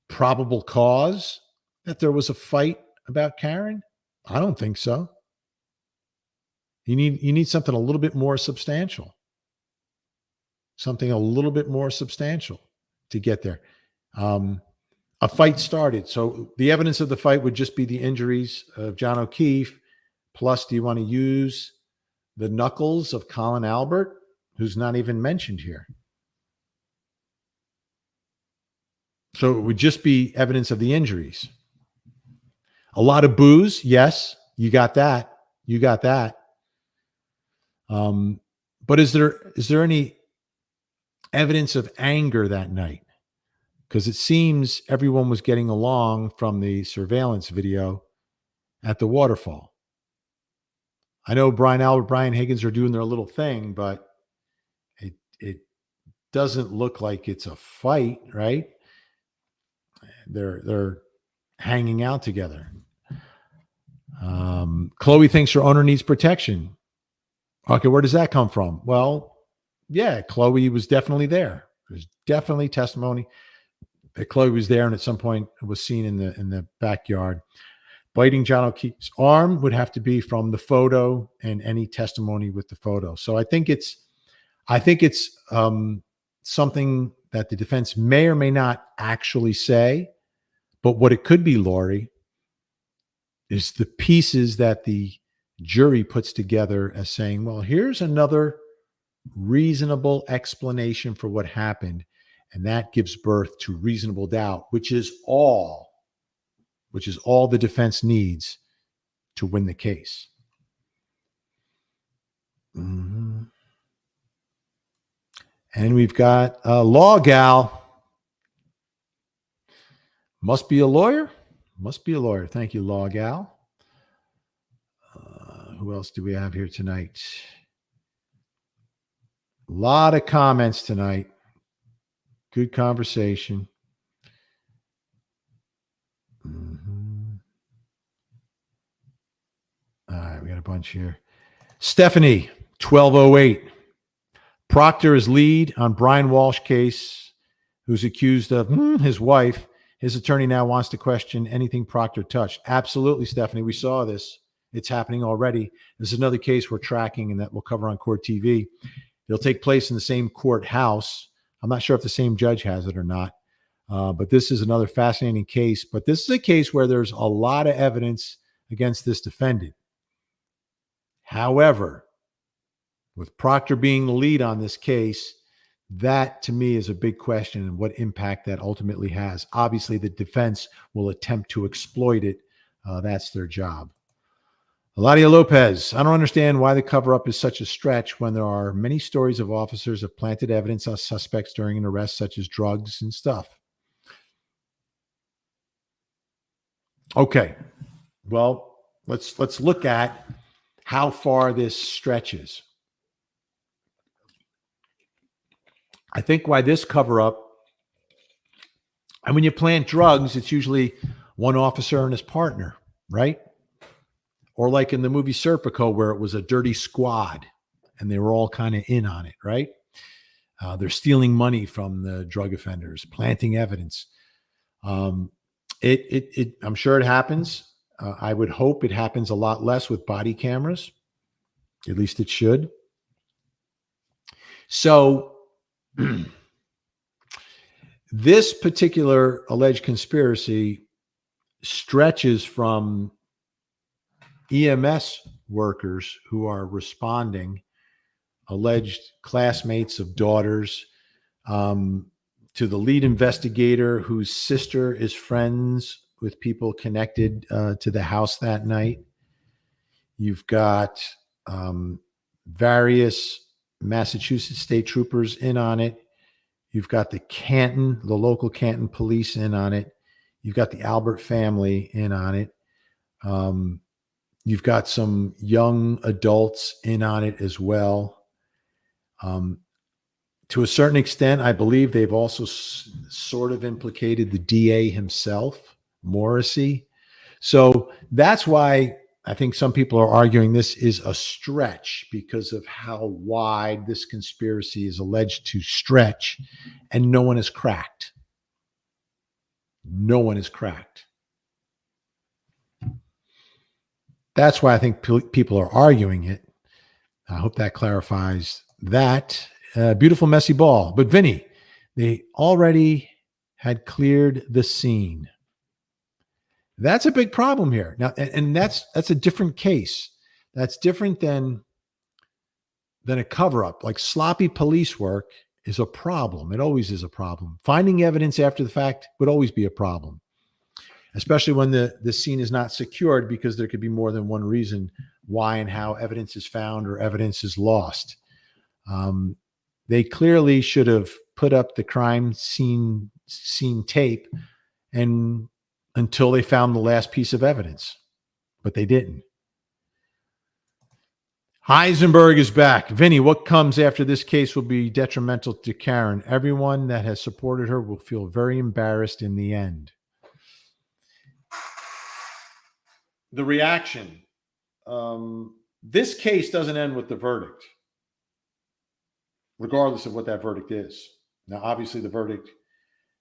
probable cause that there was a fight about Karen? I don't think so. You need something a little bit more substantial. Something a little bit more substantial to get there. A fight started. So the evidence of the fight would just be the injuries of John O'Keefe. Plus, do you want to use the knuckles of Colin Albert, who's not even mentioned here? So it would just be evidence of the injuries. A lot of booze. Yes, you got that. You got that. But is there any evidence of anger that night? Because it seems everyone was getting along from the surveillance video at the waterfall. I know Brian Higgins are doing their little thing, but it doesn't look like it's a fight, right? They're hanging out together. Chloe thinks her owner needs protection. Okay, where does that come from? Well, yeah, Chloe was definitely there. There's definitely testimony that Chloe was there, and at some point was seen in the backyard. Biting John O'Keefe's arm would have to be from the photo and any testimony with the photo. So I think it's something that the defense may or may not actually say, but what it could be, Lori, is the pieces that the jury puts together as saying, well, here's another reasonable explanation for what happened. And that gives birth to reasonable doubt, which is all the defense needs to win the case. Mm-hmm. And we've got a law gal. Must be a lawyer. Must be a lawyer. Thank you, law gal. Who else do we have here tonight? A lot of comments tonight. Good conversation. Mm-hmm. All right, we got a bunch here. Stephanie, 1208. Proctor is lead on Brian Walsh case, who's accused of his wife. His attorney now wants to question anything Proctor touched. Absolutely, Stephanie. We saw this. It's happening already. This is another case we're tracking and that we'll cover on Court TV. It'll take place in the same courthouse. I'm not sure if the same judge has it or not, but this is another fascinating case. But this is a case where there's a lot of evidence against this defendant. However, with Proctor being the lead on this case, that to me is a big question and what impact that ultimately has. Obviously, the defense will attempt to exploit it. That's their job. Eladia Lopez, I don't understand why the cover-up is such a stretch when there are many stories of officers have planted evidence on suspects during an arrest, such as drugs and stuff. Okay, well, let's look at how far this stretches. I think why this cover-up, and when you plant drugs, it's usually one officer and his partner, right? Or like in the movie Serpico, where it was a dirty squad and they were all kind of in on it, right? They're stealing money from the drug offenders, planting evidence. I'm sure it happens. I would hope it happens a lot less with body cameras. At least it should. So this particular alleged conspiracy stretches from EMS workers who are responding, alleged classmates of daughters, to the lead investigator whose sister is friends with people connected to the house that night. You've got various Massachusetts state troopers in on it. You've got the local Canton police in on it. You've got the Albert family in on it. You've got some young adults in on it as well. To a certain extent, I believe they've also sort of implicated the DA himself, Morrissey. So that's why I think some people are arguing this is a stretch because of how wide this conspiracy is alleged to stretch, and no one is cracked. No one is cracked. That's why I think people are arguing it. I hope that clarifies that. Beautiful, messy ball. But Vinny, they already had cleared the scene. That's a big problem here. Now, and that's a different case. That's different than a cover-up. Like sloppy police work is a problem. It always is a problem. Finding evidence after the fact would always be a problem, especially when the scene is not secured, because there could be more than one reason why and how evidence is found or evidence is lost. They clearly should have put up the crime scene tape and until they found the last piece of evidence, but they didn't. Heisenberg is back. Vinny, what comes after this case will be detrimental to Karen. Everyone that has supported her will feel very embarrassed in the end. The reaction. This case doesn't end with the verdict, regardless of what that verdict is. Now, obviously, the verdict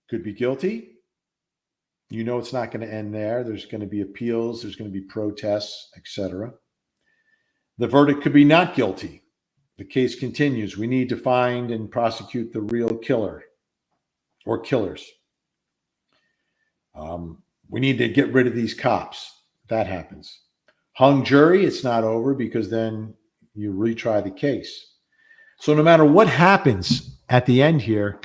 could be guilty. You know it's not going to end there. There's going to be appeals. There's going to be protests, etc. The verdict could be not guilty. The case continues. We need to find and prosecute the real killer or killers. We need to get rid of these cops. That happens. Hung jury, it's not over because then you retry the case. So no matter what happens at the end here,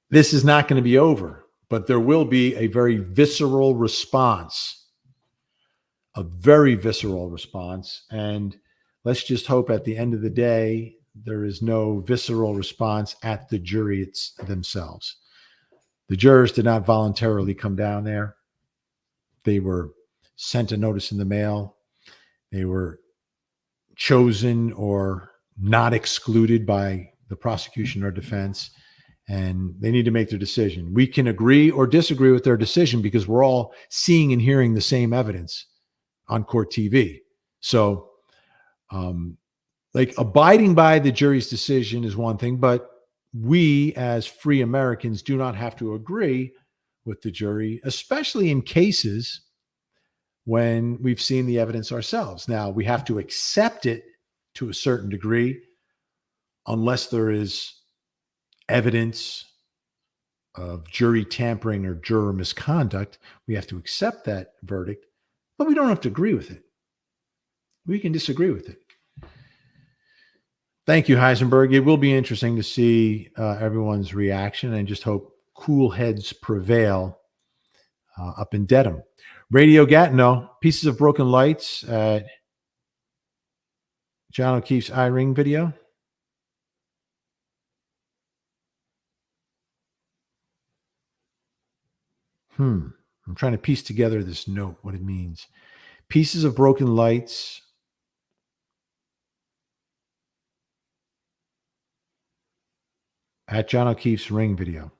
this is not going to be over, but there will be a very visceral response. A very visceral response. And let's just hope at the end of the day, there is no visceral response at the jury themselves. The jurors did not voluntarily come down there. They were sent a notice in the mail. They were chosen or not excluded by the prosecution or defense, and they need to make their decision. We can agree or disagree with their decision because we're all seeing and hearing the same evidence on court TV. So, abiding by the jury's decision is one thing, but we as free Americans do not have to agree with the jury, especially in cases when we've seen the evidence ourselves. Now, we have to accept it to a certain degree, unless there is evidence of jury tampering or juror misconduct. We have to accept that verdict, but we don't have to agree with it. We can disagree with it. Thank you, Heisenberg. It will be interesting to see everyone's reaction, and just hope cool heads prevail up in Dedham. Radio Gatineau, pieces of broken lights at John O'Keefe's iRing video. I'm trying to piece together this note, what it means. Pieces of broken lights at John O'Keefe's ring video.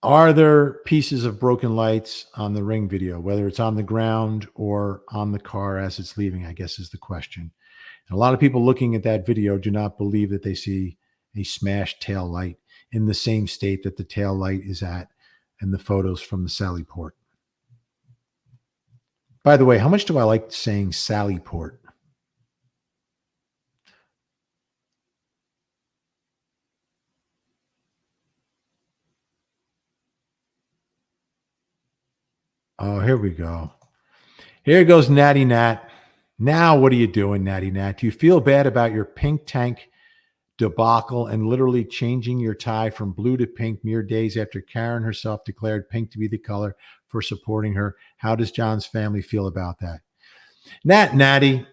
Are there pieces of broken lights on the ring video, whether it's on the ground or on the car as it's leaving, I guess is the question. And a lot of people looking at that video do not believe that they see a smashed tail light in the same state that the tail light is at in the photos from the Sally Port. By the way, how much do I like saying Sally Port? Oh, here we go. Here goes Natty Nat. Now, what are you doing, Natty Nat? Do you feel bad about your pink tank debacle and literally changing your tie from blue to pink mere days after Karen herself declared pink to be the color for supporting her? How does John's family feel about that? Natty,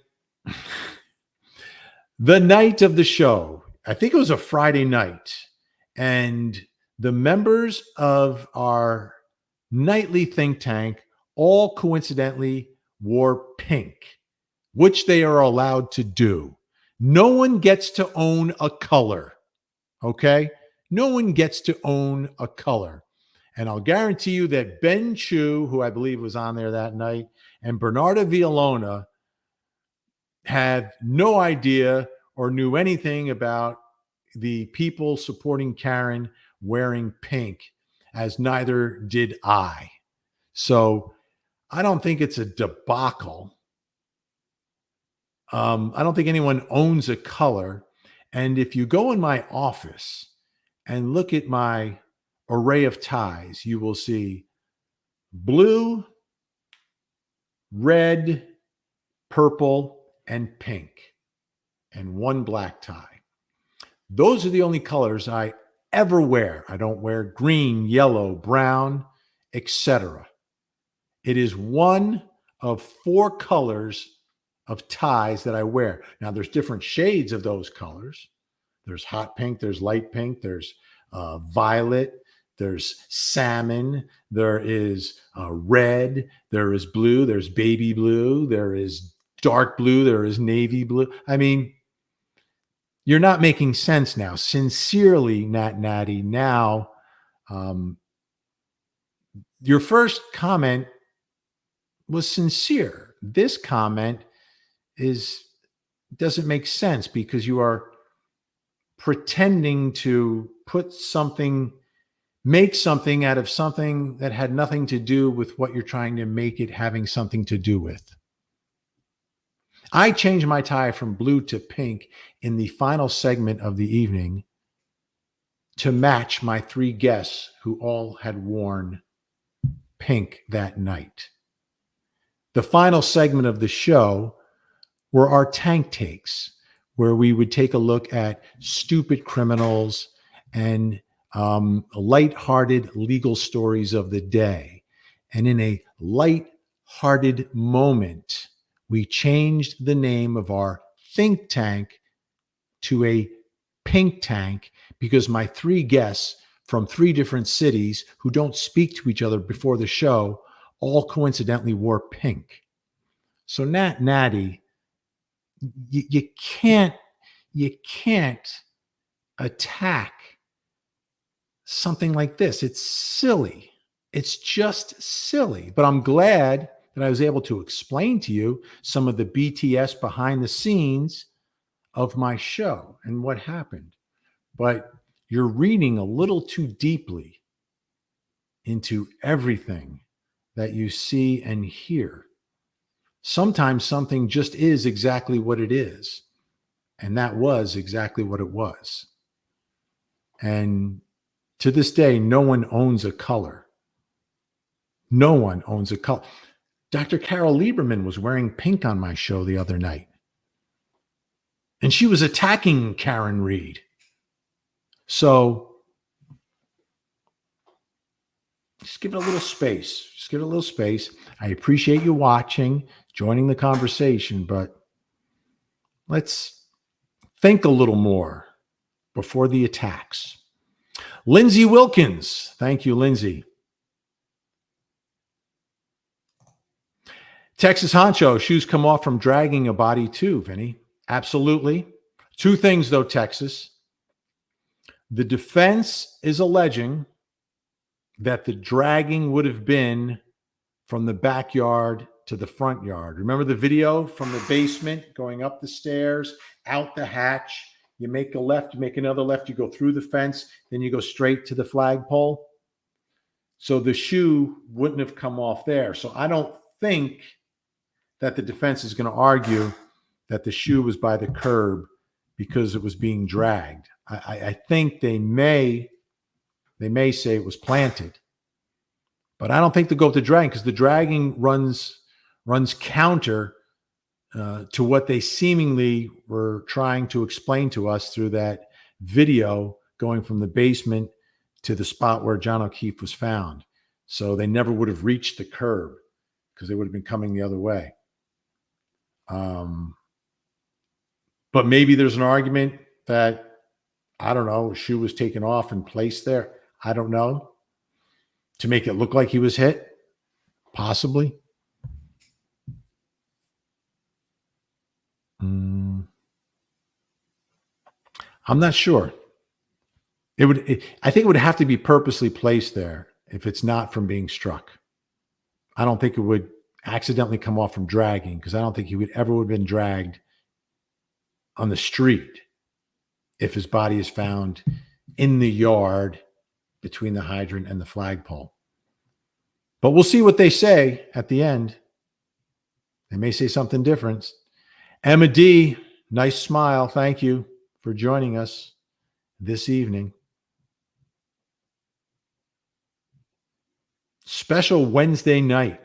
the night of the show, I think it was a Friday night, and the members of our nightly think tank all coincidentally wore pink, which they are allowed to do. No one gets to own a color, okay? No one gets to own a color. And I'll guarantee you that Ben Chu, who I believe was on there that night, and Bernarda Villalona had no idea or knew anything about the people supporting Karen wearing pink, as neither did I. So I don't think it's a debacle. I don't think anyone owns a color. And if you go in my office and look at my array of ties, you will see blue, red, purple, and pink, and one black tie. Those are the only colors I ever wear. I don't wear green, yellow, brown, etc. It is one of 4 colors of ties that I wear. Now, there's different shades of those colors. There's hot pink, there's light pink, there's violet, there's salmon, there is red, there is blue, there's baby blue, there is dark blue, there is navy blue. I mean, you're not making sense now. Sincerely, Nat Natty. Now, your first comment was sincere. This comment doesn't make sense because you are pretending to make something out of something that had nothing to do with what you're trying to make it having something to do with. I changed my tie from blue to pink in the final segment of the evening to match my 3 guests who all had worn pink that night. The final segment of the show were our tank takes, where we would take a look at stupid criminals and lighthearted legal stories of the day. And in a lighthearted moment, we changed the name of our think tank to a pink tank because my 3 guests from 3 different cities who don't speak to each other before the show all coincidentally wore pink. So Natty, you can't attack something like this. It's silly. It's just silly. But I'm glad that I was able to explain to you some of the BTS behind the scenes of my show and what happened. But you're reading a little too deeply into everything that you see and hear. Sometimes something just is exactly what it is. And that was exactly what it was. And to this day, no one owns a color. No one owns a color. Dr. Carol Lieberman was wearing pink on my show the other night. And she was attacking Karen Read. So just give it a little space. Just give it a little space. I appreciate you watching, joining the conversation, but let's think a little more before the attacks. Lindsay Wilkins. Thank you, Lindsay. Texas Honcho, shoes come off from dragging a body too, Vinny. Absolutely. 2 things, though, Texas. The defense is alleging that the dragging would have been from the backyard to the front yard. Remember the video from the basement going up the stairs, out the hatch? You make a left, you make another left, you go through the fence, then you go straight to the flagpole. So the shoe wouldn't have come off there. So I don't think that the defense is going to argue that the shoe was by the curb because it was being dragged. I think they may say it was planted, but I don't think they'll go with the dragging because the dragging runs counter to what they seemingly were trying to explain to us through that video going from the basement to the spot where John O'Keefe was found. So they never would have reached the curb because they would have been coming the other way. But maybe there's an argument that, I don't know, a shoe was taken off and placed there. I don't know. To make it look like he was hit? Possibly. I'm not sure. I think it would have to be purposely placed there if it's not from being struck. I don't think it would accidentally come off from dragging because I don't think he would ever have been dragged on the street if his body is found in the yard between the hydrant and the flagpole. But we'll see what they say at the end. They may say something different. Emma D, nice smile. Thank you for joining us this evening. Special Wednesday night.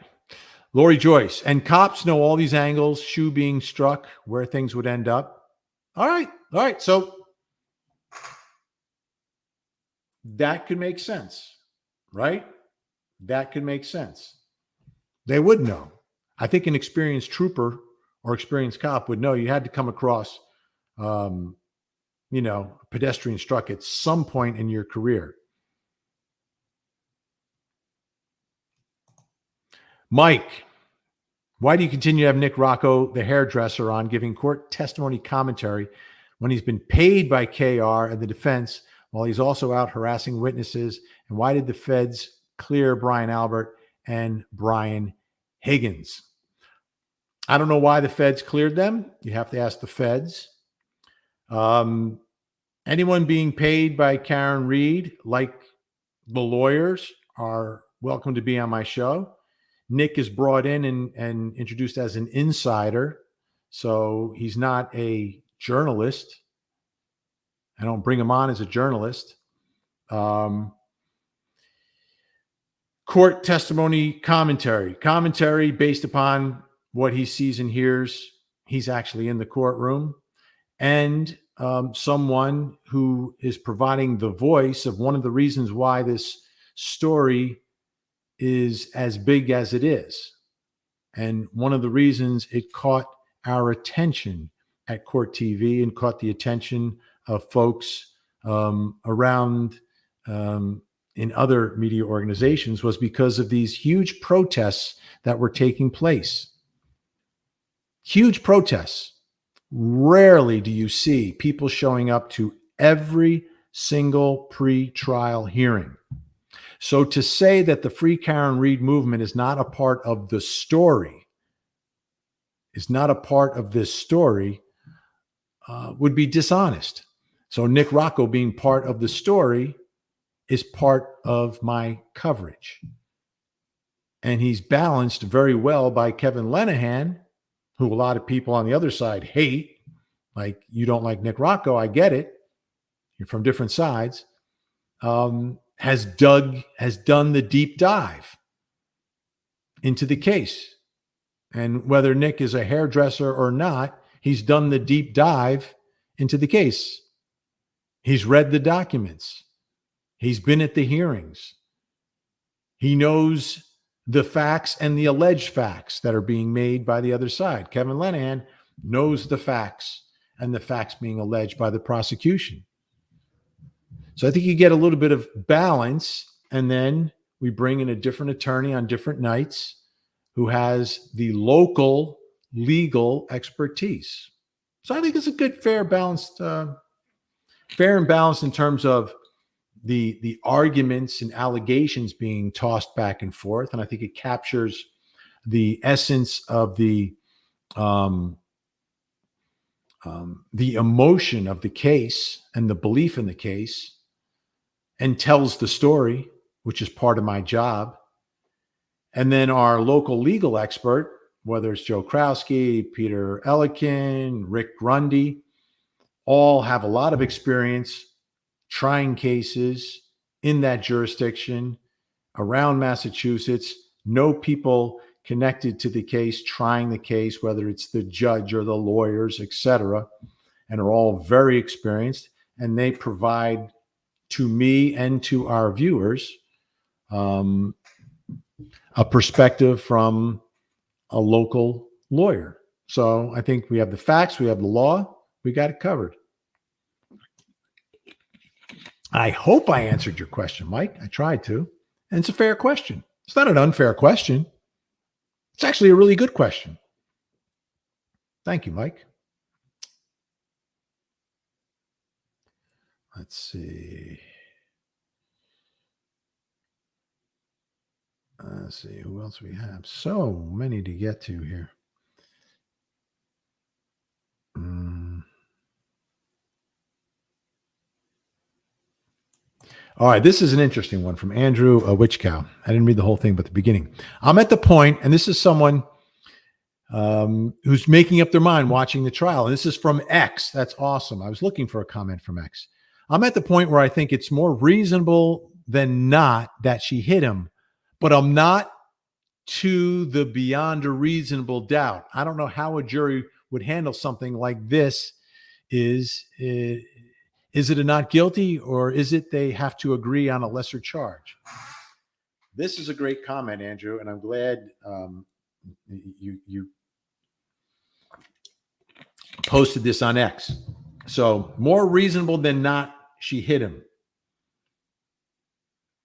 Lori Joyce, and cops know all these angles, shoe being struck, where things would end up. All right. So that could make sense, right? That could make sense. They would know. I think an experienced trooper or experienced cop would know you had to come across, a pedestrian struck at some point in your career. Mike, Why do you continue to have Nick Rocco, the hairdresser, on giving court testimony commentary when he's been paid by KR and the defense while he's also out harassing witnesses? And why did the feds clear Brian Albert and Brian Higgins? I don't know why the feds cleared them. You have to ask the feds. Anyone being paid by Karen Read, like the lawyers, are welcome to be on my show. Nick is brought in and introduced as an insider, so he's not a journalist. I don't bring him on as a journalist. Court testimony commentary based upon what he sees and hears. He's actually in the courtroom, and someone who is providing the voice of one of the reasons why this story is as big as it is. And one of the reasons it caught our attention at Court TV and caught the attention of folks around in other media organizations was because of these huge protests that were taking place. Huge protests. Rarely do you see people showing up to every single pre-trial hearing. So to say that the Free Karen Read movement is not a part of the story, would be dishonest. So Nick Rocco being part of the story is part of my coverage. And he's balanced very well by Kevin Lenahan, who a lot of people on the other side hate. Like, you don't like Nick Rocco, I get it. You're from different sides. Has done the deep dive into the case. And whether Nick is a hairdresser or not, he's done the deep dive into the case. He's read the documents. He's been at the hearings. He knows the facts and the alleged facts that are being made by the other side. Kevin Lenahan knows the facts and the facts being alleged by the prosecution. So I think you get a little bit of balance, and then we bring in a different attorney on different nights who has the local legal expertise. So I think it's a good, fair and balanced in terms of the arguments and allegations being tossed back and forth. And I think it captures the essence of the emotion of the case and the belief in the case, and tells the story, which is part of my job. And then our local legal expert, whether it's Joe Krowski, Peter Ellikin, Rick Grundy, all have a lot of experience trying cases in that jurisdiction around Massachusetts, know people connected to the case, trying the case, whether it's the judge or the lawyers, etc., and are all very experienced. And they provide to me and to our viewers a perspective from a local lawyer. So I think we have the facts, we have the law, we got it covered. I hope I answered your question, Mike. I tried to. And it's a fair question. It's not an unfair question. It's actually a really good question. Thank you, Mike. Let's see. Let's see who else we have. So many to get to here. All right, this is an interesting one from Andrew Witchcow. I didn't read the whole thing, but the beginning. I'm at the point, and this is someone who's making up their mind watching the trial. And this is from X. That's awesome. I was looking for a comment from X. I'm at the point where I think it's more reasonable than not that she hit him, but I'm not to the beyond a reasonable doubt. I don't know how a jury would handle something like this. Is it a not guilty, or is it they have to agree on a lesser charge? This is a great comment, Andrew, and I'm glad you posted this on X. So more reasonable than not, she hit him.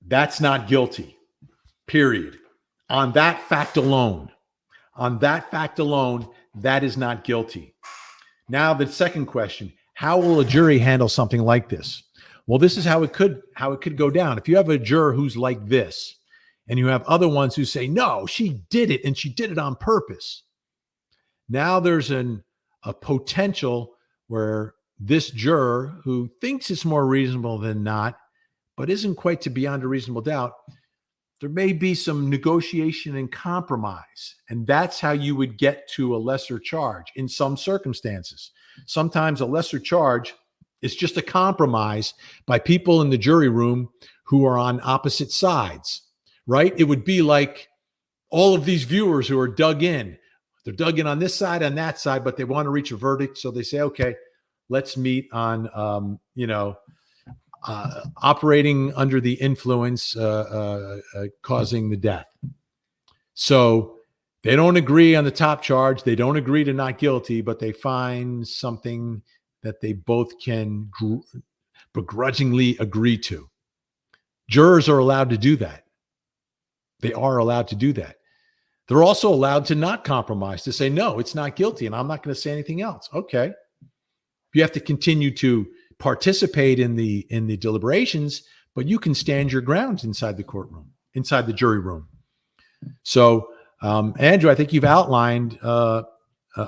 That's not guilty, period. On that fact alone. On that fact alone, that is not guilty. Now, the second question, how will a jury handle something like this? Well, this is how it could go down. If you have a juror who's like this, and you have other ones who say, no, she did it and she did it on purpose. Now there's a potential where this juror who thinks it's more reasonable than not, but isn't quite to beyond a reasonable doubt, there may be some negotiation and compromise. And that's how you would get to a lesser charge in some circumstances. Sometimes a lesser charge is just a compromise by people in the jury room who are on opposite sides, right? It would be like all of these viewers who are dug in. They're dug in on this side, on that side, but they want to reach a verdict. So they say, okay, let's meet on, operating under the influence, causing the death. So they don't agree on the top charge. They don't agree to not guilty, but they find something that they both can begrudgingly agree to. Jurors are allowed to do that. They are allowed to do that. They're also allowed to not compromise, to say, no, it's not guilty, and I'm not going to say anything else. Okay. You have to continue to participate in the deliberations, but you can stand your ground inside the courtroom, inside the jury room. So, Andrew, I think you've outlined a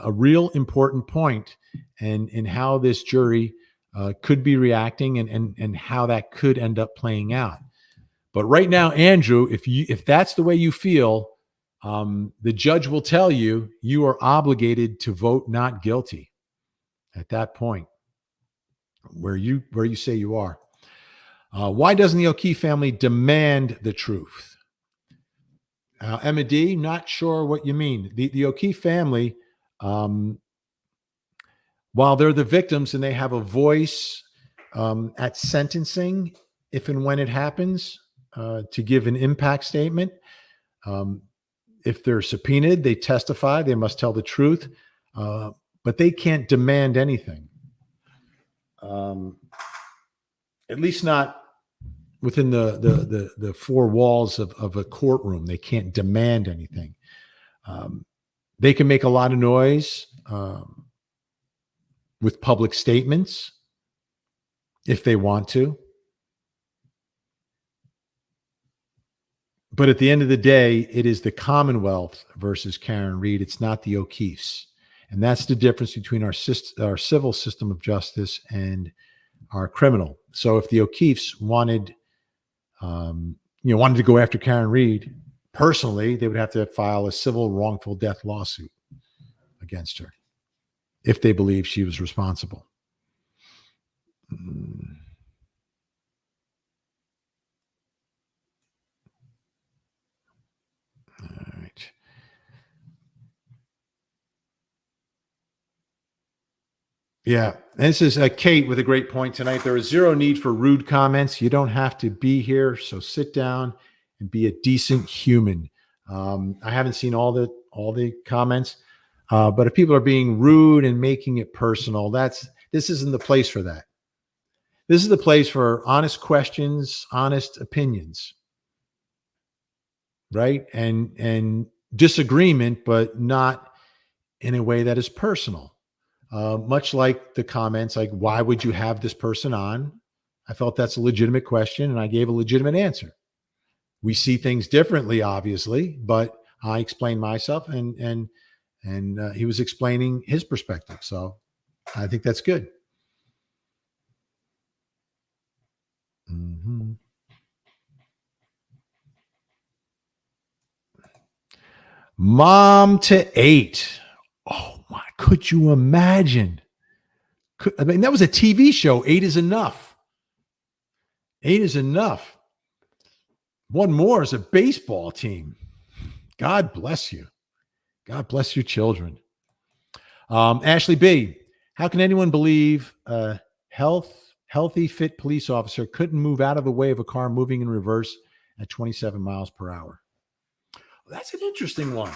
real important point in how this jury could be reacting and how that could end up playing out. But right now, Andrew, if that's the way you feel, the judge will tell you you are obligated to vote not guilty at that point, where you say you are. Why doesn't the O'Keefe family demand the truth? Emma D, not sure what you mean. The O'Keefe family, while they're the victims and they have a voice at sentencing, if and when it happens, to give an impact statement. If they're subpoenaed, they testify, they must tell the truth, but they can't demand anything. At least not within the four walls of a courtroom. They can't demand anything. They can make a lot of noise with public statements if they want to. But at the end of the day, it is the Commonwealth versus Karen Read. It's not the O'Keefes. And that's the difference between our civil system of justice and our criminal. So if the O'Keefes wanted to go after Karen Read personally, they would have to file a civil wrongful death lawsuit against her if they believe she was responsible. All right. Yeah. And this is Kate with a great point tonight. There is zero need for rude comments. You don't have to be here. So sit down and be a decent human. I haven't seen all the comments, but if people are being rude and making it personal, this isn't the place for that. This is the place for honest questions, honest opinions, right? And disagreement, but not in a way that is personal. Much like the comments, like, why would you have this person on? I felt that's a legitimate question, and I gave a legitimate answer. We see things differently, obviously, but I explained myself, and he was explaining his perspective. So I think that's good. Mm-hmm. Mom to 8. Oh my, could you imagine? That was a TV show. 8 is enough. 8 is enough. One more is a baseball team. God bless you. God bless your children. Ashley B, how can anyone believe a healthy, fit police officer couldn't move out of the way of a car moving in reverse at 27 miles per hour? Well, that's an interesting one.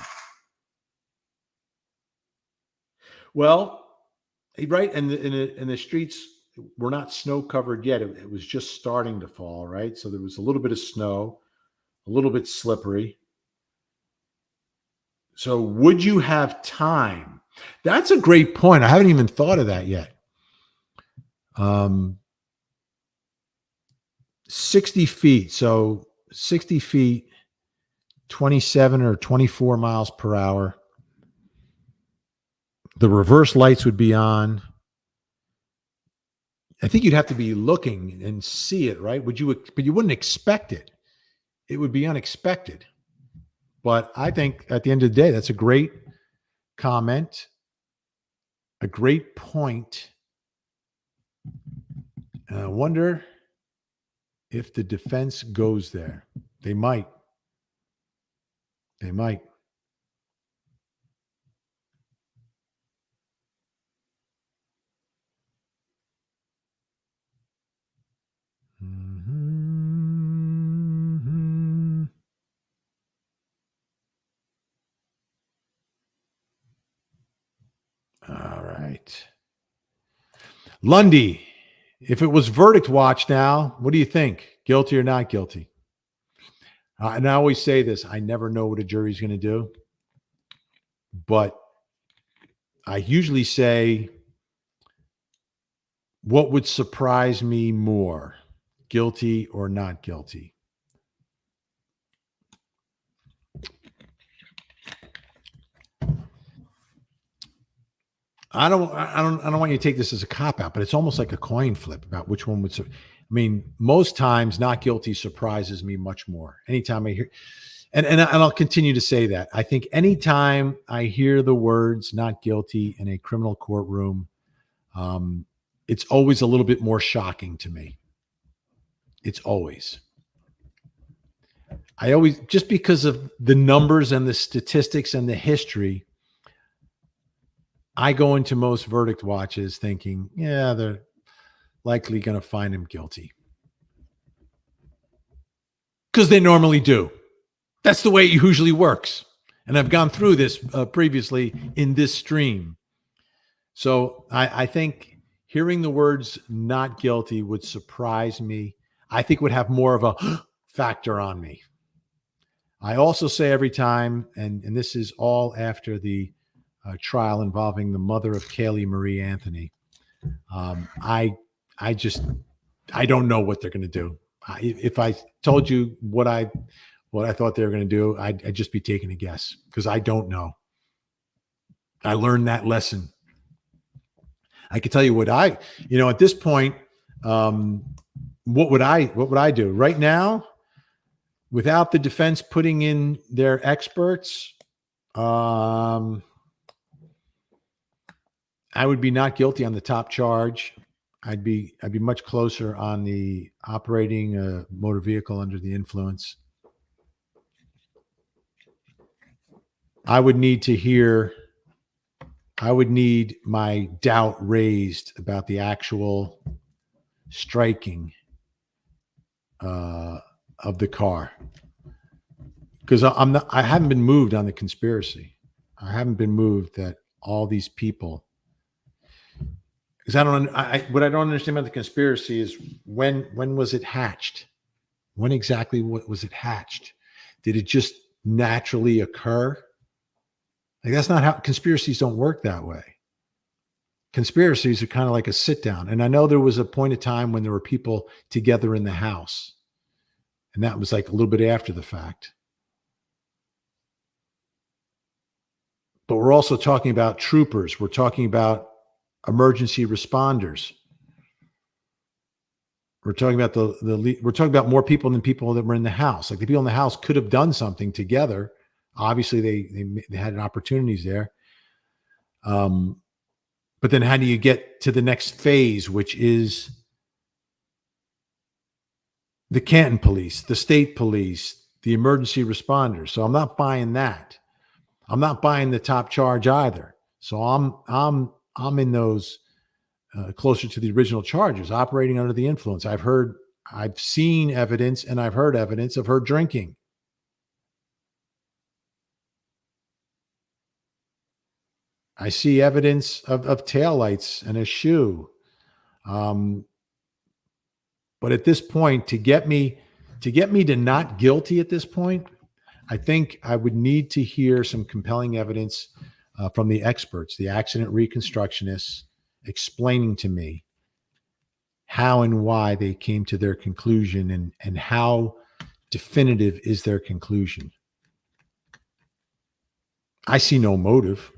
Well, right, and the streets were not snow covered yet. It was just starting to fall, right? So there was a little bit of snow, a little bit slippery. So would you have time? That's a great point. I haven't even thought of that yet. 60 feet. So 60 feet, 27 or 24 miles per hour. The reverse lights would be on. I think you'd have to be looking and see it, right? But you wouldn't expect it. It would be unexpected. But I think at the end of the day, that's a great comment, a great point. And I wonder if the defense goes there. They might. They might. Mm-hmm. All right. Lundy, if it was verdict watch now, what do you think? Guilty or not guilty? And I always say this, I never know what a jury's going to do. But I usually say, what would surprise me more, guilty or not guilty? I don't want you to take this as a cop out, but it's almost like a coin flip about which one would. I mean, most times not guilty surprises me much more. Anytime I hear, and I'll continue to say that. I think anytime I hear the words "not guilty" in a criminal courtroom, it's always a little bit more shocking to me. It's always. I always, just because of the numbers and the statistics and the history, I go into most verdict watches thinking, yeah, they're likely going to find him guilty. Because they normally do. That's the way it usually works. And I've gone through this previously in this stream. So I think hearing the words "not guilty" would surprise me. I think would have more of a factor on me. I also say every time, and this is all after the trial involving the mother of Kaylee Marie Anthony. I don't know what they're going to do. If I told you what I thought they were going to do, I'd just be taking a guess because I don't know. I learned that lesson. I can tell you what at this point, what would I do right now without the defense putting in their experts? I would be not guilty on the top charge. I'd be much closer on the operating a motor vehicle under the influence. I would need my doubt raised about the actual striking of the car. Because I haven't been moved on the conspiracy. I haven't been moved that all these people. Because what I don't understand about the conspiracy is when was it hatched? When exactly was it hatched? Did it just naturally occur? Like that's not how conspiracies don't work that way. Conspiracies are kind of like a sit down. And I know there was a point of time when there were people together in the house. And that was like a little bit after the fact. But we're also talking about troopers. We're talking about emergency responders. We're talking about we're talking about more people than people that were in the house. Like the people in the house could have done something together. Obviously, they had opportunities there. But then how do you get to the next phase, which is the Canton police, the state police, the emergency responders? So I'm not buying that. I'm not buying the top charge either. So I'm in those closer to the original charges, operating under the influence. I've seen evidence and I've heard evidence of her drinking. I see evidence of taillights and a shoe. But at this point, to get me to not guilty at this point, I think I would need to hear some compelling evidence from the experts, the accident reconstructionists, explaining to me how and why they came to their conclusion and how definitive is their conclusion. I see no motive.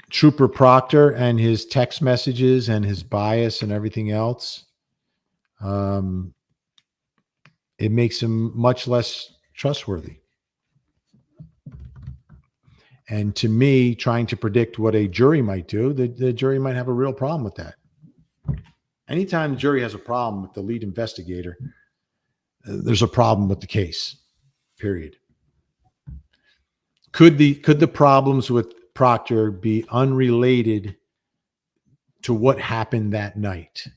Trooper Proctor and his text messages and his bias and everything else, it makes him much less trustworthy. And to me, trying to predict what a jury might do, the jury might have a real problem with that. Anytime the jury has a problem with the lead investigator, there's a problem with the case, period. Could the problems with Proctor be unrelated to what happened that night?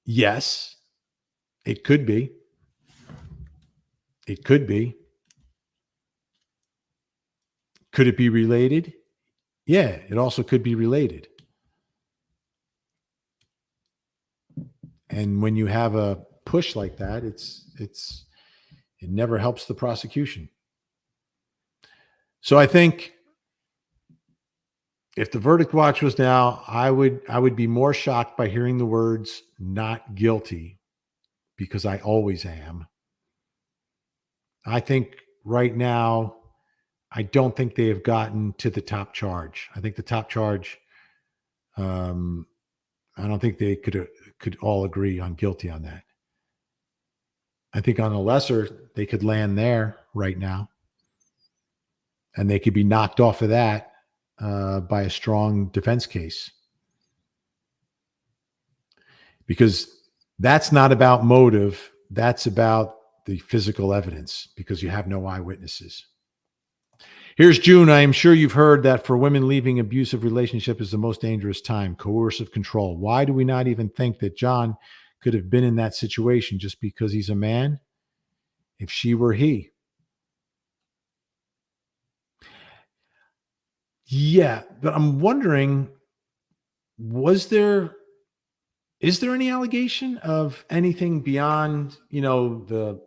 Yes, it could be. It could be. Could it be related? Yeah, it also could be related. And when you have a push like that, it never helps the prosecution. So I think if the verdict watch was now, I would be more shocked by hearing the words "not guilty," because I always am. I think right now, I don't think they have gotten to the top charge. I think the top charge, I don't think they could all agree on guilty on that. I think on a lesser, they could land there right now, and they could be knocked off of that by a strong defense case, because that's not about motive. That's about the physical evidence, because you have no eyewitnesses. Here's June. I am sure you've heard that for women, leaving abusive relationship is the most dangerous time. Coercive control. Why do we not even think that John could have been in that situation just because he's a man? If she were he. Yeah, but I'm wondering, is there any allegation of anything beyond, the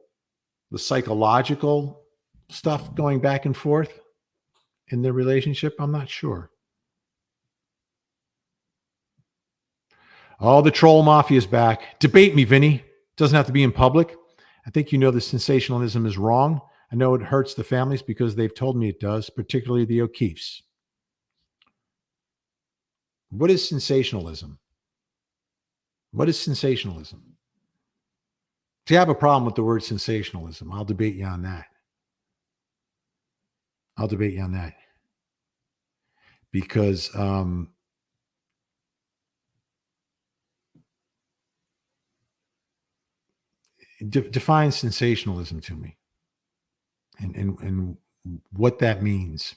psychological stuff going back and forth in their relationship? I'm not sure. Oh, the troll mafia is back. Debate me, Vinny. Doesn't have to be in public. I think the sensationalism is wrong. I know it hurts the families because they've told me it does, particularly the O'Keefes. What is sensationalism? What is sensationalism? See, I have a problem with the word sensationalism. I'll debate you on that. Because define sensationalism to me and what that means.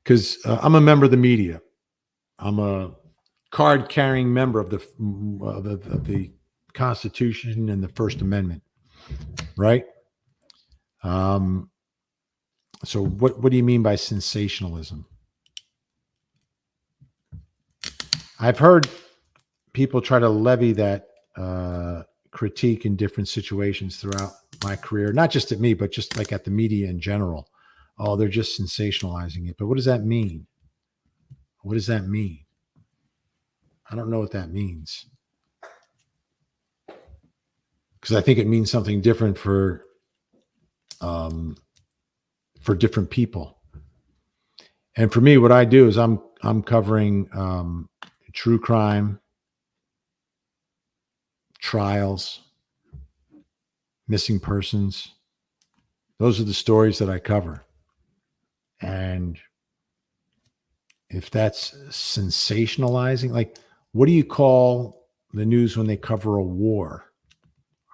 Because I'm a member of the media. I'm a card-carrying member of the Constitution and the First Amendment, right? So what do you mean by sensationalism? I've heard people try to levy that critique in different situations throughout my career, not just at me, but just like at the media in general. Oh, they're just sensationalizing it. But what does that mean? What does that mean? I don't know what that means. Because I think it means something different for different people. And for me, what I do is I'm covering true crime, trials, missing persons. Those are the stories that I cover. And if that's sensationalizing, like, what do you call the news when they cover a war?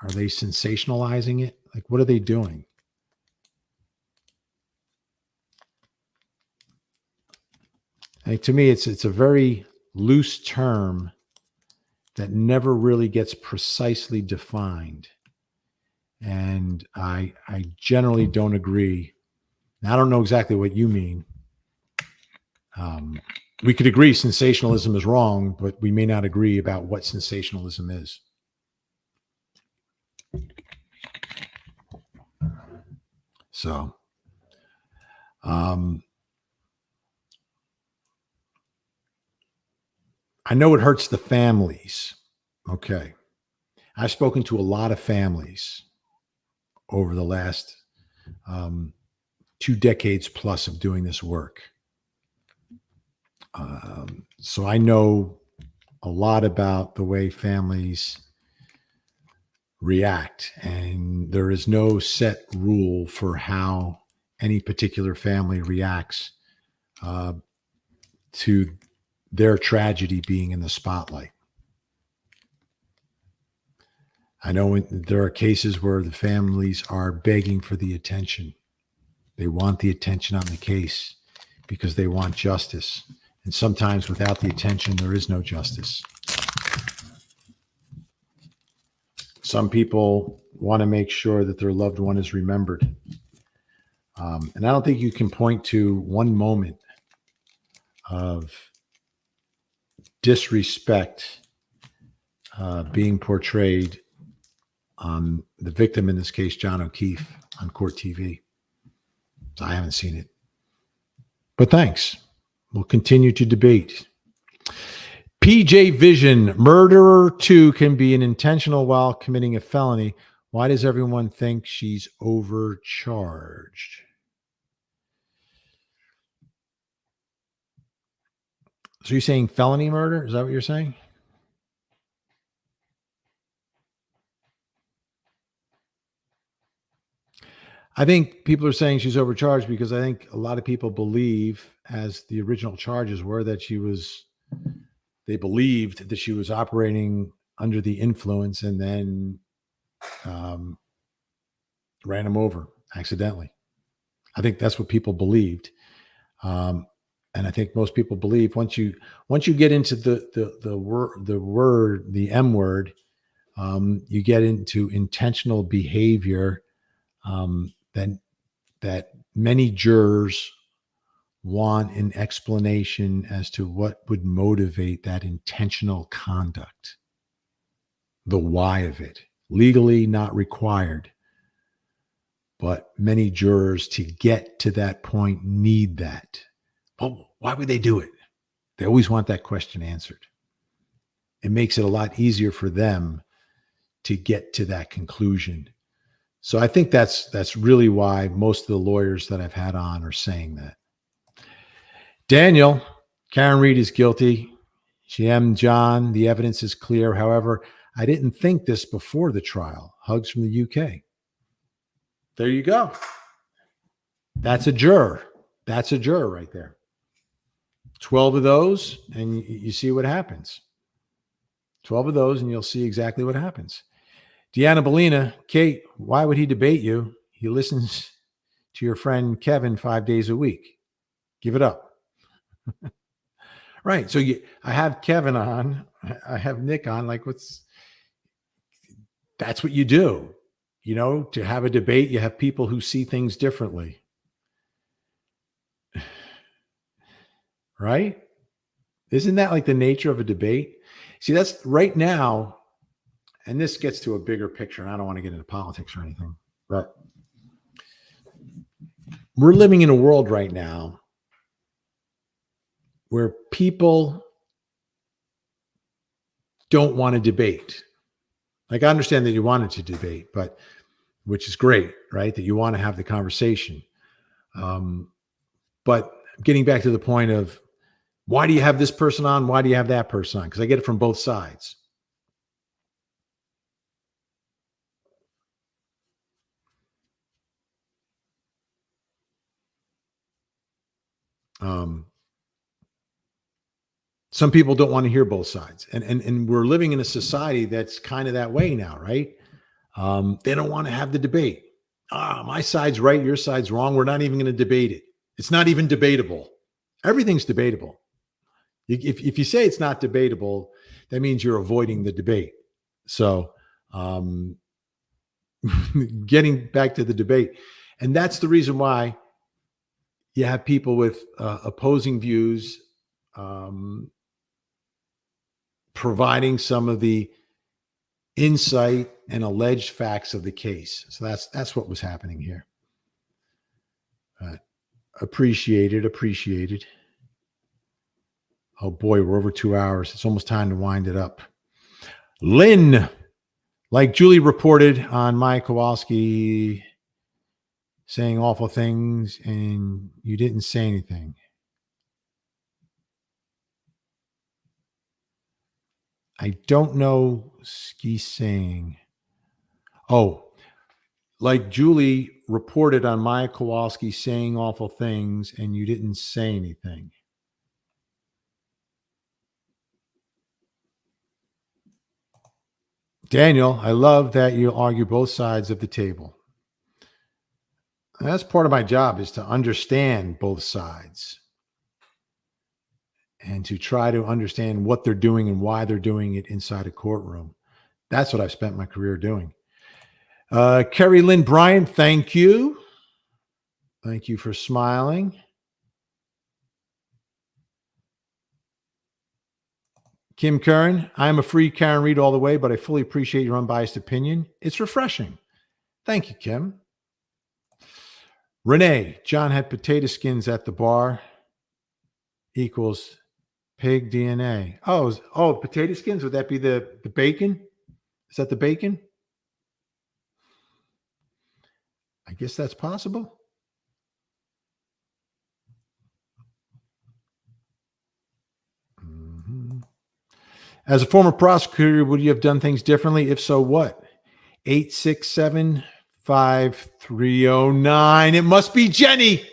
Are they sensationalizing it? Like, what are they doing? Like, to me, it's a very loose term that never really gets precisely defined. And I generally don't agree. Now, I don't know exactly what you mean. We could agree sensationalism is wrong, but we may not agree about what sensationalism is. So, I know it hurts the families. Okay. I've spoken to a lot of families over the last 2 decades plus of doing this work. So I know a lot about the way families react, and there is no set rule for how any particular family reacts to their tragedy being in the spotlight. I know there are cases where the families are begging for the attention. They want the attention on the case because they want justice. And sometimes without the attention, there is no justice. Some people want to make sure that their loved one is remembered. And I don't think you can point to one moment of disrespect being portrayed on the victim, in this case, John O'Keefe, on court TV. I haven't seen it. But thanks. We'll continue to debate. PJ Vision, murderer 2 can be an intentional while committing a felony. Why does everyone think she's overcharged? So you're saying felony murder? Is that what you're saying? I think people are saying she's overcharged because I think a lot of people believe, as the original charges were, that they believed that she was operating under the influence and then ran him over accidentally. I think that's what people believed. And I think most people believe once you get into the M word, you get into intentional behavior that many jurors want an explanation as to what would motivate that intentional conduct, the why of it. Legally not required, but many jurors, to get to that point, need that. Oh, why would they do it? They always want that question answered. It makes it a lot easier for them to get to that conclusion. So I think that's really why most of the lawyers that I've had on are saying that. Daniel, Karen Read is guilty. She M. John. The evidence is clear. However, I didn't think this before the trial. Hugs from the UK. There you go. That's a juror. That's a juror right there. 12 of those, and you see what happens. 12 of those, and you'll see exactly what happens. Deanna Bellina, Kate, why would he debate you? He listens to your friend Kevin 5 days a week. Give it up. Right. So I have Kevin on. I have Nick on. That's what you do. To have a debate, you have people who see things differently. Right? Isn't that like the nature of a debate? See, that's right now. And this gets to a bigger picture, and I don't want to get into politics or anything, but we're living in a world right now where people don't want to debate. Like, I understand that you wanted to debate, but which is great, right? That you want to have the conversation. But getting back to the point of, why do you have this person on? Why do you have that person on? Because I get it from both sides. Some people don't want to hear both sides. And we're living in a society that's kind of that way now, right? They don't want to have the debate. My side's right, your side's wrong. We're not even going to debate it. It's not even debatable. Everything's debatable. If you say it's not debatable, that means you're avoiding the debate. So getting back to the debate. And that's the reason why you have people with opposing views providing some of the insight and alleged facts of the case. So that's what was happening here. Appreciated. Oh boy, we're over 2 hours. It's almost time to wind it up. Lynn, like Julie reported on Maya Kowalski saying awful things and you didn't say anything. I don't know Ski's saying. Oh, like Julie reported on Maya Kowalski saying awful things and you didn't say anything. Daniel, I love that you argue both sides of the table. And that's part of my job, is to understand both sides and to try to understand what they're doing and why they're doing it inside a courtroom. That's what I've spent my career doing. Kerry Lynn Bryant, thank you. Thank you for smiling. Kim Curran, I'm a free Karen Read all the way, but I fully appreciate your unbiased opinion. It's refreshing. Thank you, Kim. Renee, John had potato skins at the bar equals pig DNA. Oh, potato skins? Would that be the bacon? Is that the bacon? I guess that's possible. As a former prosecutor, would you have done things differently? If so, what? 867-5309. It must be Jenny.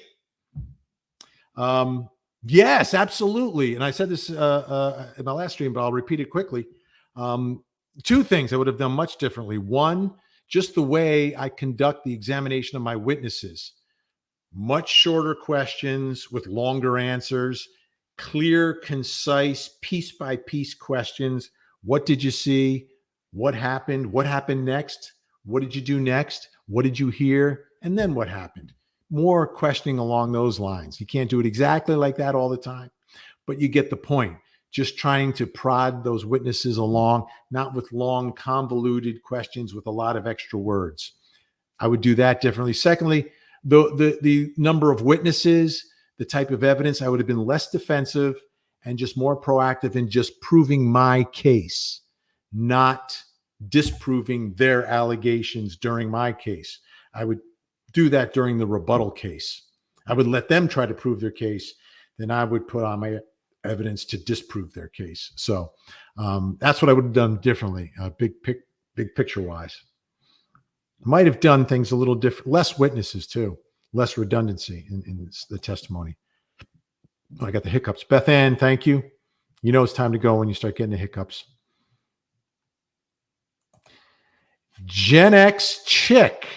Yes, absolutely. And I said this in my last stream, but I'll repeat it quickly. Two things I would have done much differently. One, just the way I conduct the examination of my witnesses. Much shorter questions with longer answers. Clear, concise, piece by piece questions. What did you see? What happened? What happened next? What did you do next? What did you hear? And then what happened? More questioning along those lines. You can't do it exactly like that all the time, but you get the point. Just trying to prod those witnesses along, not with long, convoluted questions with a lot of extra words. I would do that differently. Secondly, the number of witnesses, the type of evidence, I would have been less defensive and just more proactive in just proving my case, not disproving their allegations during my case. I would do that during the rebuttal case. I would let them try to prove their case. Then I would put on my evidence to disprove their case. So that's what I would have done differently, big picture wise. Might have done things a little different, less witnesses too. Less redundancy in the testimony. I got the hiccups. Beth Ann, thank you. You know it's time to go when you start getting the hiccups. Gen X Chick.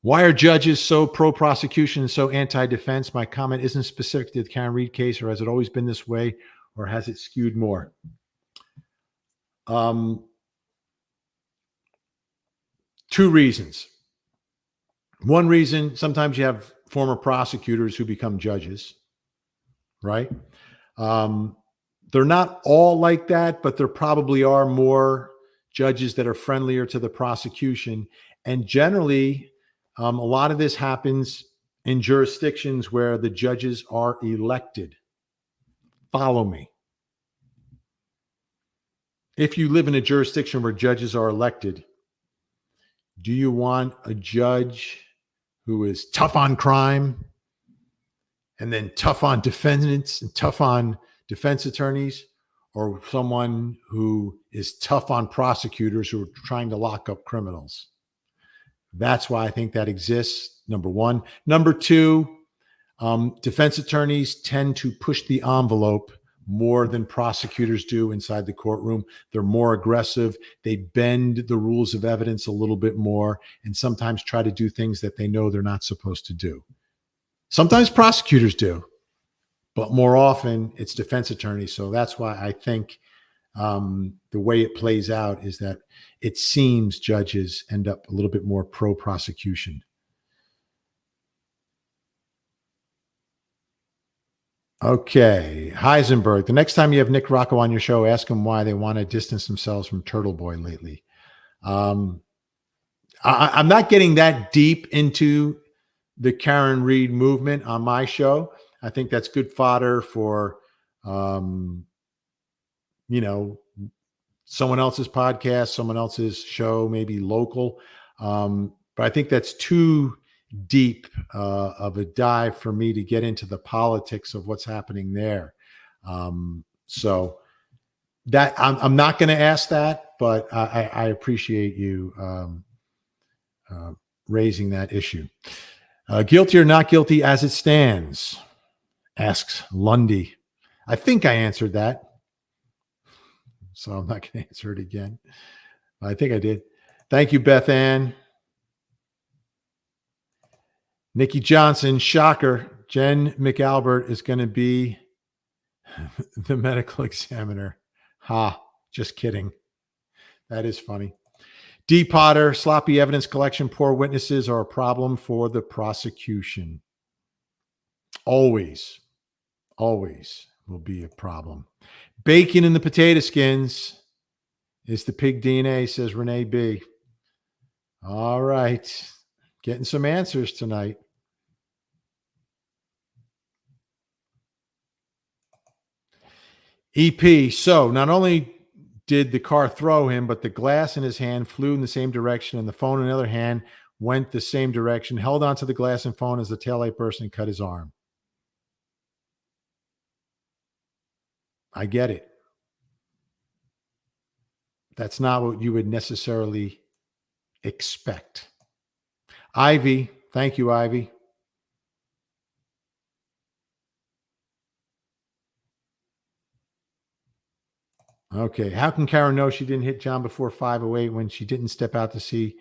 Why are judges so pro-prosecution and so anti-defense? My comment isn't specific to the Karen Read case, or has it always been this way, or has it skewed more? Two reasons. One reason, sometimes you have former prosecutors who become judges, right? They're not all like that, but there probably are more judges that are friendlier to the prosecution. And generally, a lot of this happens in jurisdictions where the judges are elected. Follow me. If you live in a jurisdiction where judges are elected, do you want a judge who is tough on crime and then tough on defendants and tough on defense attorneys, or someone who is tough on prosecutors who are trying to lock up criminals? That's why I think that exists, number one. Number two, defense attorneys tend to push the envelope more than prosecutors do inside the courtroom. They're more aggressive. They bend the rules of evidence a little bit more and sometimes try to do things that they know they're not supposed to do. Sometimes prosecutors do, but more often it's defense attorneys. So that's why I think the way it plays out is that it seems judges end up a little bit more pro-prosecution. Okay. Heisenberg. The next time you have Nick Rocco on your show, ask him why they want to distance themselves from Turtle Boy lately. I'm not getting that deep into the Karen Read movement on my show. I think that's good fodder for, someone else's podcast, someone else's show, maybe local. But I think that's too deep of a dive for me to get into the politics of what's happening there. So that I'm not going to ask that, but I appreciate you raising that issue. Guilty or not guilty as it stands, asks Lundy. I think I answered that, so I'm not going to answer it again. I think I did. Thank you, Beth Ann. Nikki Johnson, shocker. Jen McAlbert is going to be the medical examiner. Ha, just kidding. That is funny. D. Potter, sloppy evidence collection, poor witnesses are a problem for the prosecution. Always will be a problem. Bacon in the potato skins is the pig DNA, says Renee B. All right. Getting some answers tonight. EP. So not only did the car throw him, but the glass in his hand flew in the same direction, and the phone in the other hand went the same direction, held onto the glass and phone as the taillight burst and cut his arm. I get it. That's not what you would necessarily expect. Ivy. Thank you, Ivy. Okay. How can Karen know she didn't hit John before 5:08 when she didn't step out to see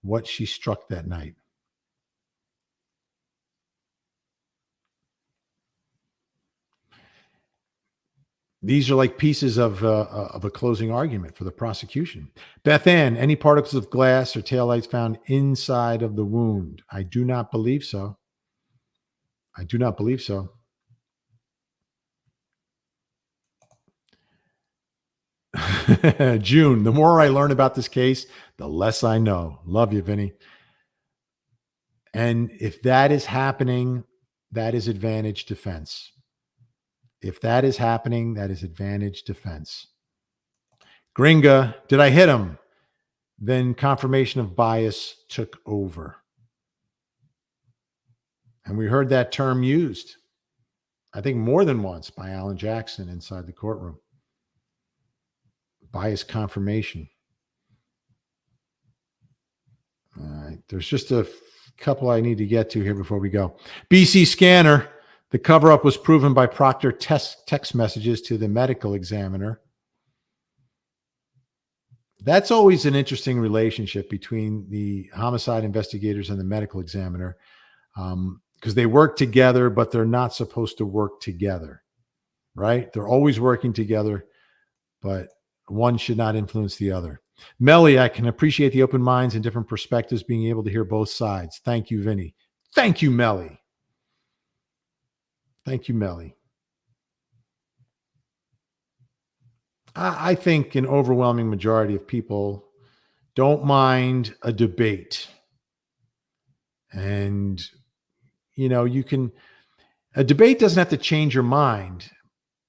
what she struck that night? These are like pieces of a closing argument for the prosecution. Beth Ann, any particles of glass or taillights found inside of the wound? I do not believe so. I do not believe so. June, the more I learn about this case, the less I know. Love you, Vinny. And if that is happening, that is advantage defense. If that is happening, that is advantage defense. Gringa, did I hit him? Then confirmation of bias took over. And we heard that term used, I think more than once, by Alan Jackson inside the courtroom. Bias confirmation. All right. There's just a couple I need to get to here before we go. BC Scanner. The cover-up was proven by Proctor text messages to the medical examiner. That's always an interesting relationship between the homicide investigators and the medical examiner, because they work together, but they're not supposed to work together, right? They're always working together, but one should not influence the other. Melly, I can appreciate the open minds and different perspectives, being able to hear both sides. Thank you, Vinny. Thank you, Melly. Thank you, Melly. I think an overwhelming majority of people don't mind a debate. And, a debate doesn't have to change your mind.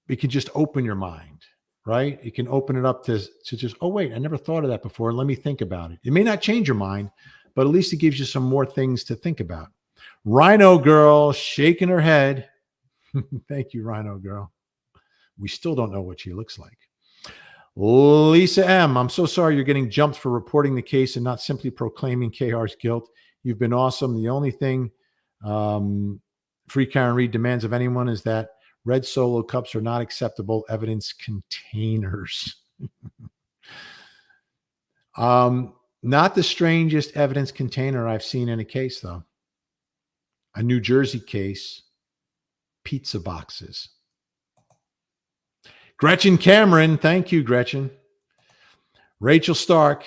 It can just open your mind, right? It can open it up to just, oh, wait, I never thought of that before. Let me think about it. It may not change your mind, but at least it gives you some more things to think about. Rhino Girl shaking her head. Thank you, Rhino Girl. We still don't know what she looks like. Lisa M. I'm so sorry you're getting jumped for reporting the case and not simply proclaiming KR's guilt. You've been awesome. The only thing Free Karen Read demands of anyone is that red Solo cups are not acceptable evidence containers. Not the strangest evidence container I've seen in a case, though. A New Jersey case. Pizza boxes. Gretchen Cameron. Thank you, Gretchen. Rachel Stark.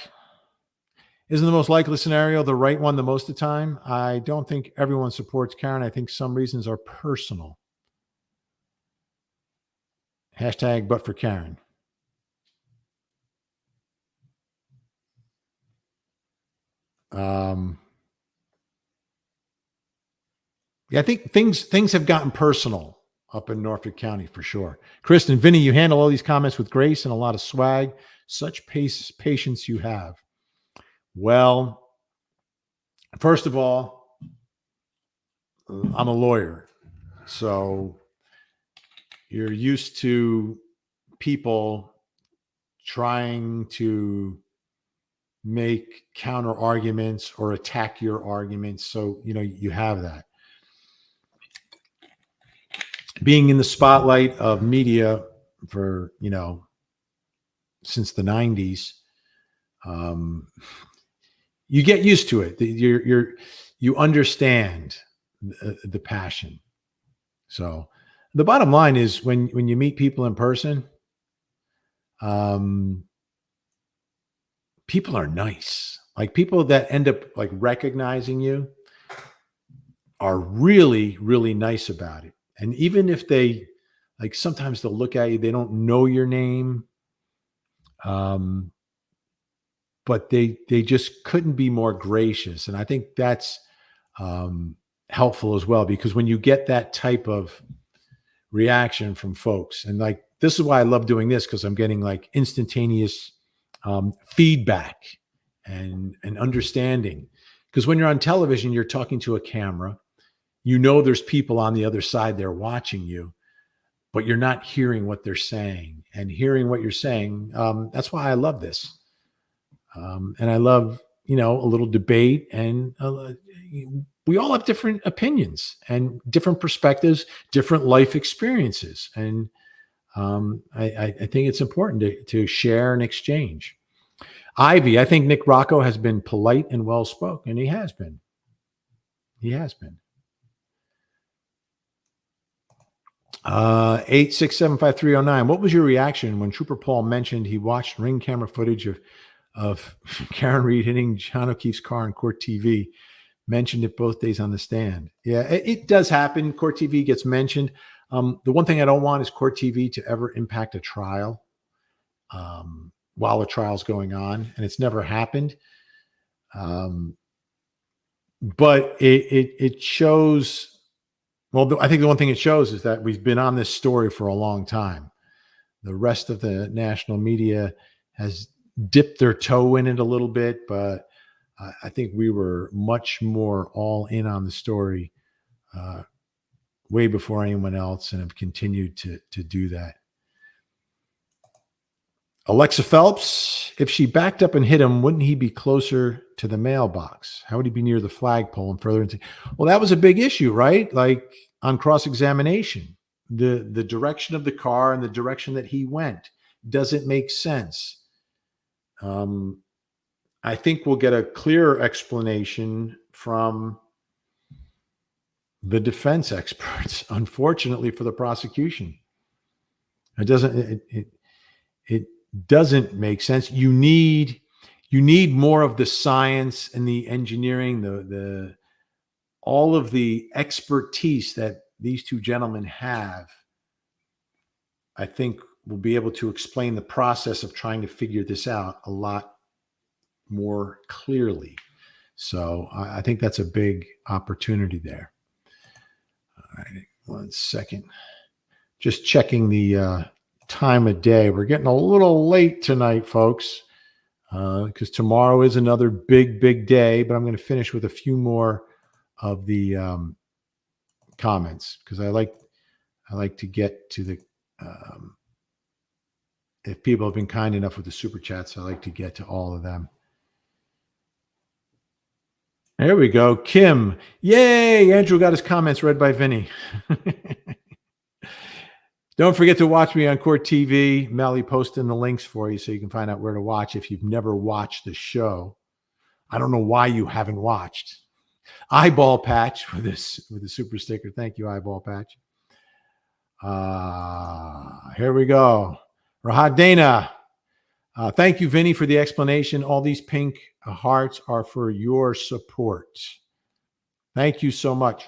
Isn't the most likely scenario the right one the most of the time? I don't think everyone supports Karen. I think some reasons are personal. Hashtag but for Karen. Yeah, I think things have gotten personal up in Norfolk County for sure. Kristen, Vinny, you handle all these comments with grace and a lot of swag. Such patience you have. Well, first of all, I'm a lawyer, so you're used to people trying to make counter arguments or attack your arguments. So, you have that. Being in the spotlight of media for, since the 90s, you get used to it. You understand the passion. So the bottom line is when you meet people in person, people are nice. Like people that end up like recognizing you are really, really nice about it. And even if they like, sometimes they'll look at you, they don't know your name. But they just couldn't be more gracious. And I think that's helpful as well, because when you get that type of reaction from folks, and like, this is why I love doing this, because I'm getting like instantaneous feedback and understanding. Because when you're on television, you're talking to a camera, there's people on the other side there watching you, but you're not hearing what they're saying. And hearing what you're saying, that's why I love this. And I love, a little debate, and we all have different opinions and different perspectives, different life experiences. And I think it's important to share and exchange. Ivy, I think Nick Rocco has been polite and well-spoken. He has been. He has been. 8675309. What was your reaction when Trooper Paul mentioned he watched ring camera footage of Karen Read hitting John O'Keefe's car on Court TV? Mentioned it both days on the stand. Yeah, it does happen. Court TV gets mentioned. The one thing I don't want is Court TV to ever impact a trial while a trial's going on, and it's never happened. But it shows. Well, I think the one thing it shows is that we've been on this story for a long time. The rest of the national media has dipped their toe in it a little bit, but I think we were much more all in on the story way before anyone else, and have continued to do that. Alexa Phelps, if she backed up and hit him, wouldn't he be closer to the mailbox? How would he be near the flagpole and further into? Well, that was a big issue, right? Like on cross-examination, the direction of the car and the direction that he went doesn't make sense. I think we'll get a clearer explanation from the defense experts, unfortunately for the prosecution. It doesn't make sense. You need more of the science and the engineering, the all of the expertise that these two gentlemen have. I think we'll be able to explain the process of trying to figure this out a lot more clearly. So I think that's a big opportunity there. All right, 1 second. Just checking the time of day. We're getting a little late tonight, folks, because tomorrow is another big day, but I'm going to finish with a few more of the comments, because I like to get to the if people have been kind enough with the super chats, I like to get to all of them. There we go. Kim. Yay. Andrew got his comments read by Vinny. Don't forget to watch me on Court TV. Melly posting the links for you so you can find out where to watch if you've never watched the show. I don't know why you haven't watched. Eyeball Patch with the super sticker. Thank you, Eyeball Patch. Here we go. Rahad Dana. Thank you, Vinny, for the explanation. All these pink hearts are for your support. Thank you so much.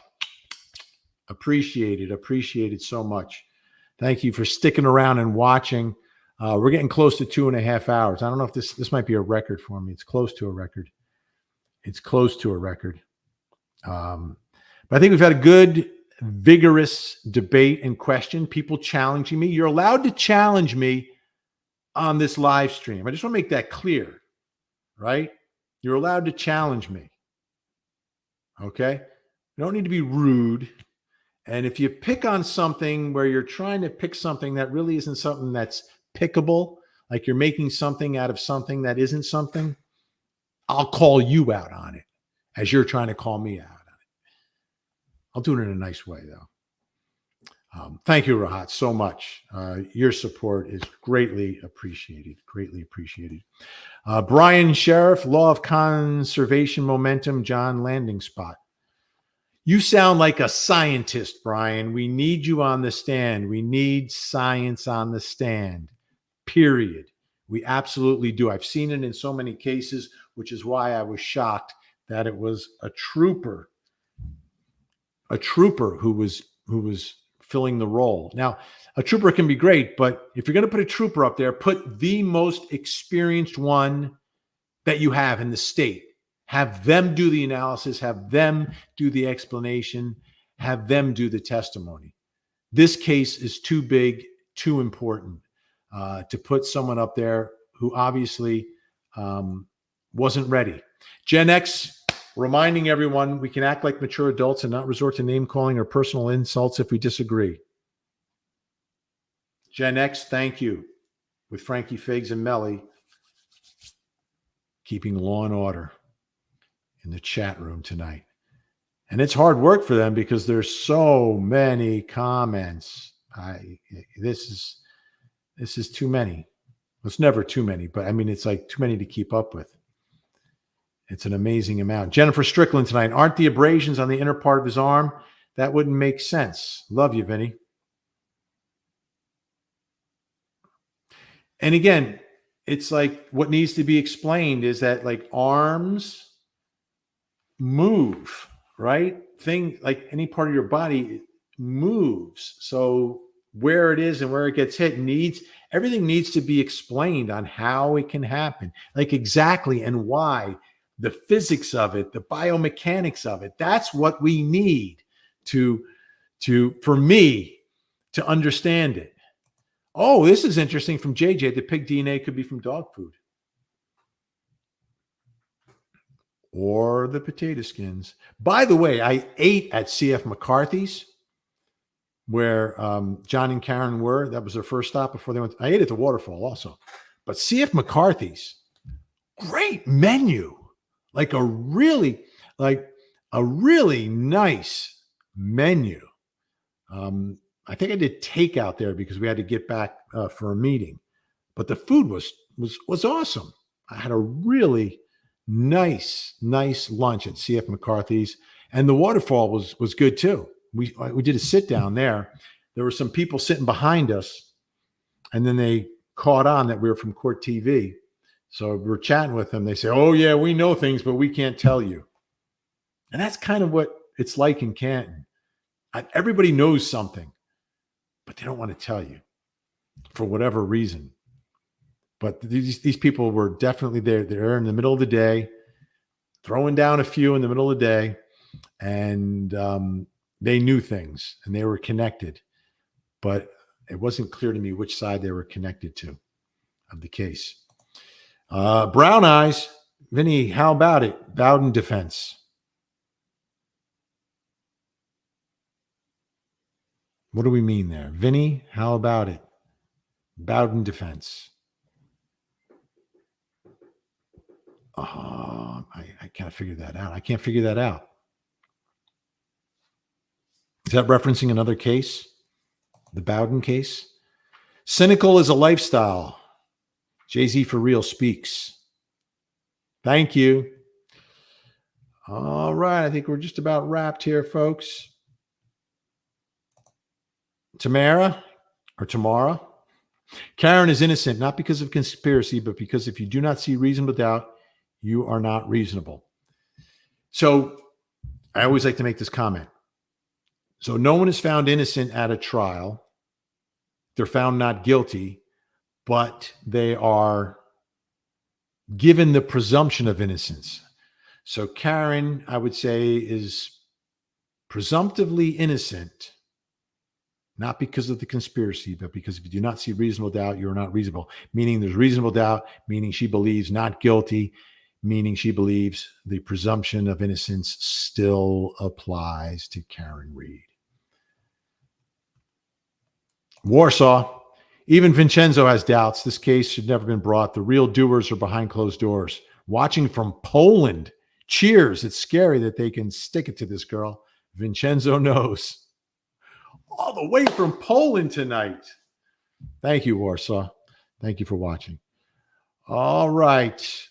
Appreciate it so much. Thank you for sticking around and watching. We're getting close to 2.5 hours. I don't know if this might be a record for me. It's close to a record. It's close to a record. But I think we've had a good, vigorous debate and question. People challenging me. You're allowed to challenge me on this live stream. I just want to make that clear, right? You're allowed to challenge me. Okay? You don't need to be rude. And if you pick on something where you're trying to pick something that really isn't something that's pickable, like you're making something out of something that isn't something, I'll call you out on it as you're trying to call me out on it. I'll do it in a nice way, though. Thank you, Rahat, so much. Your support is greatly appreciated. Greatly appreciated. Brian Sheriff, Law of Conservation Momentum, John Landing Spot. You sound like a scientist, Brian. We need you on the stand. We need science on the stand, period. We absolutely do. I've seen it in so many cases, which is why I was shocked that it was a trooper who was filling the role. Now, a trooper can be great, but if you're going to put a trooper up there, put the most experienced one that you have in the state. Have them do the analysis, have them do the explanation, have them do the testimony. This case is too big, too important to put someone up there who obviously wasn't ready. Gen X, reminding everyone we can act like mature adults and not resort to name calling or personal insults if we disagree. Gen X, thank you. With Frankie Figs and Melly, keeping law and order in the chat room tonight. And it's hard work for them because there's so many comments. This is too many. It's never too many, but I mean, it's like too many to keep up with. It's an amazing amount. Jennifer Strickland tonight. Aren't the abrasions on the inner part of his arm? That wouldn't make sense. Love you, Vinny. And again, it's like what needs to be explained is that like arms move, right? Thing like any part of your body moves. So where it is and where it gets hit everything needs to be explained on how it can happen, like exactly and why, the physics of it, the biomechanics of it. That's what we need for me to understand it. Oh, this is interesting from JJ. The pig DNA could be from dog food. Or the potato skins. By the way, I ate at CF McCarthy's where John and Karen were. That was their first stop before they went. I ate at the Waterfall also. But CF McCarthy's, great menu. Like a really nice menu. I think I did takeout there because we had to get back for a meeting. But the food was awesome. I had a really nice lunch at CF McCarthy's, and the Waterfall was good too. We did a sit down there. There were some people sitting behind us, and then they caught on that we were from Court TV. So we were chatting with them. They say, "Oh yeah, we know things, but we can't tell you." And that's kind of what it's like in Canton. Everybody knows something, but they don't want to tell you for whatever reason. But these people were definitely there. They're in the middle of the day, throwing down a few in the middle of the day, and they knew things and they were connected. But it wasn't clear to me which side they were connected to of the case. Brown Eyes, Vinny, how about it? Bowden defense. What do we mean there? Vinny, how about it? Bowden defense. I can't figure that out. I can't figure that out. Is that referencing another case? The Bowden case? Cynical is a lifestyle. Jay-Z for real speaks. Thank you. All right. I think we're just about wrapped here, folks. Tamara. Karen is innocent, not because of conspiracy, but because if you do not see reasonable doubt, you are not reasonable. So I always like to make this comment. So no one is found innocent at a trial. they're found not guilty, but they are given the presumption of innocence. So Karen, I would say, is presumptively innocent, not because of the conspiracy, but because if you do not see reasonable doubt, you are not reasonable. Meaning there's reasonable doubt, meaning she believes not guilty, meaning she believes the presumption of innocence still applies to Karen Read. Warsaw. Even Vincenzo has doubts. This case should never have been brought. The real doers are behind closed doors. Watching from Poland. Cheers. It's scary that they can stick it to this girl. Vincenzo knows. All the way from Poland tonight. Thank you, Warsaw. Thank you for watching. All right.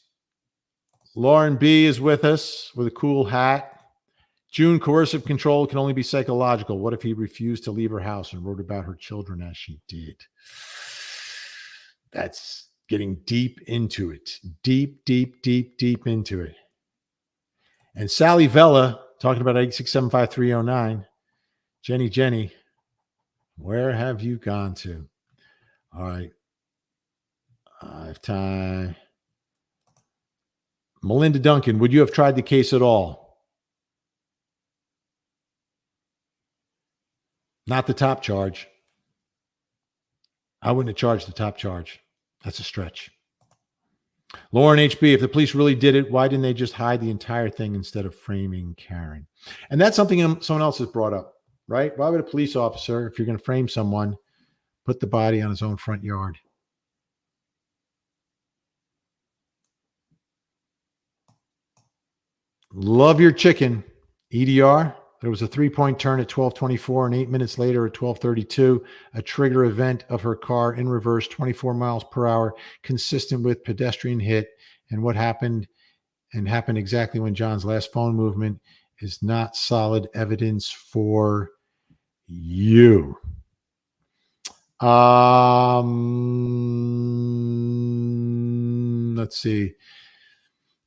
Lauren B. is with us with a cool hat. June, coercive control can only be psychological. What if he refused to leave her house and wrote about her children as she did? That's getting deep into it. Deep into it. And Sally Vella, talking about 8675309. Jenny, where have you gone to? All right. I have time. Melinda Duncan, would you have tried the case at all? Not the top charge. I wouldn't have charged the top charge. That's a stretch. Lauren HB, if the police really did it, why didn't they just hide the entire thing instead of framing Karen? And that's something someone else has brought up, right? Why would a police officer, if you're going to frame someone, put the body on his own front yard? Love your chicken. EDR. There was a 3-point turn at 12:24 and 8 minutes later at 12:32, a trigger event of her car in reverse, 24 miles per hour, consistent with pedestrian hit. And what happened exactly when John's last phone movement is not solid evidence for you. Let's see.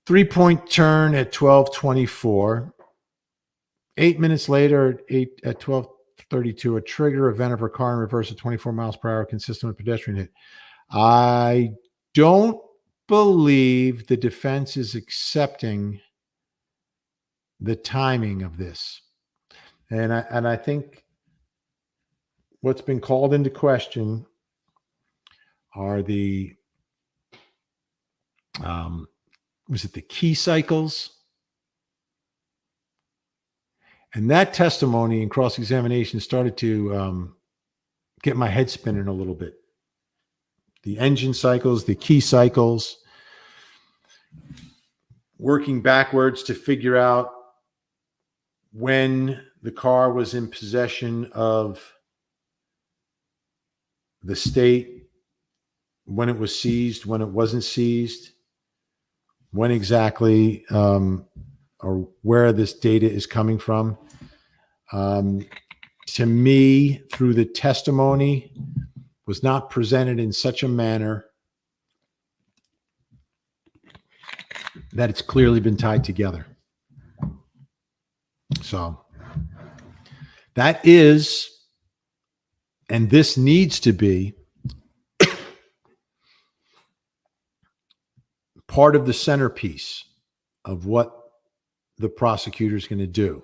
3-point turn at 12:24. 8 minutes later, at 12:32, a trigger event of her car in reverse at 24 miles per hour, consistent with pedestrian hit. I don't believe the defense is accepting the timing of this, and I think what's been called into question are the was it the key cycles? And that testimony and cross-examination started to get my head spinning a little bit. The engine cycles, the key cycles, working backwards to figure out when the car was in possession of the state, when it was seized, when it wasn't seized, when exactly or where this data is coming from. To me, through the testimony, was not presented in such a manner that it's clearly been tied together. So that is, and this needs to be, part of the centerpiece of what the prosecutor is going to do.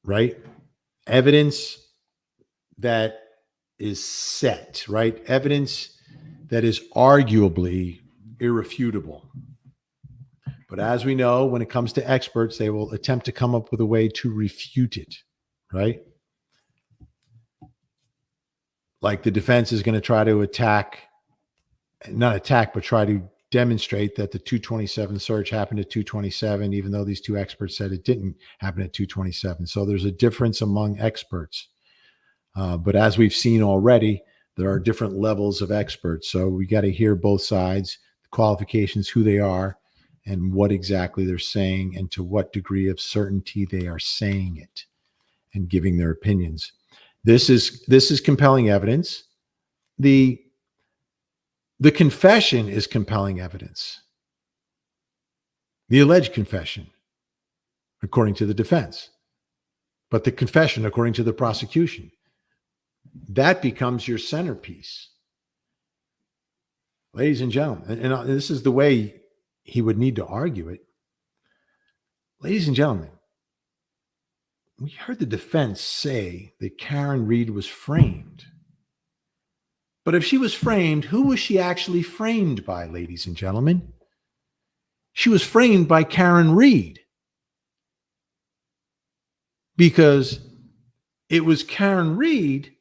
Right? Evidence that is set, right? Evidence that is arguably irrefutable. But as we know, when it comes to experts, they will attempt to come up with a way to refute it, right? Like the defense is going to try to try to demonstrate that the 227 search happened at 227, even though these two experts said it didn't happen at 227. So there's a difference among experts. But as we've seen already, there are different levels of experts. So we got to hear both sides, the qualifications, who they are, and what exactly they're saying, and to what degree of certainty they are saying it and giving their opinions. This is compelling evidence. The confession is compelling evidence. The alleged confession, according to the defense, but the confession, according to the prosecution. That becomes your centerpiece. Ladies and gentlemen, and this is the way he would need to argue it. Ladies and gentlemen, we heard the defense say that Karen Read was framed. But if she was framed, who was she actually framed by, ladies and gentlemen? She was framed by Karen Read. Because it was Karen Read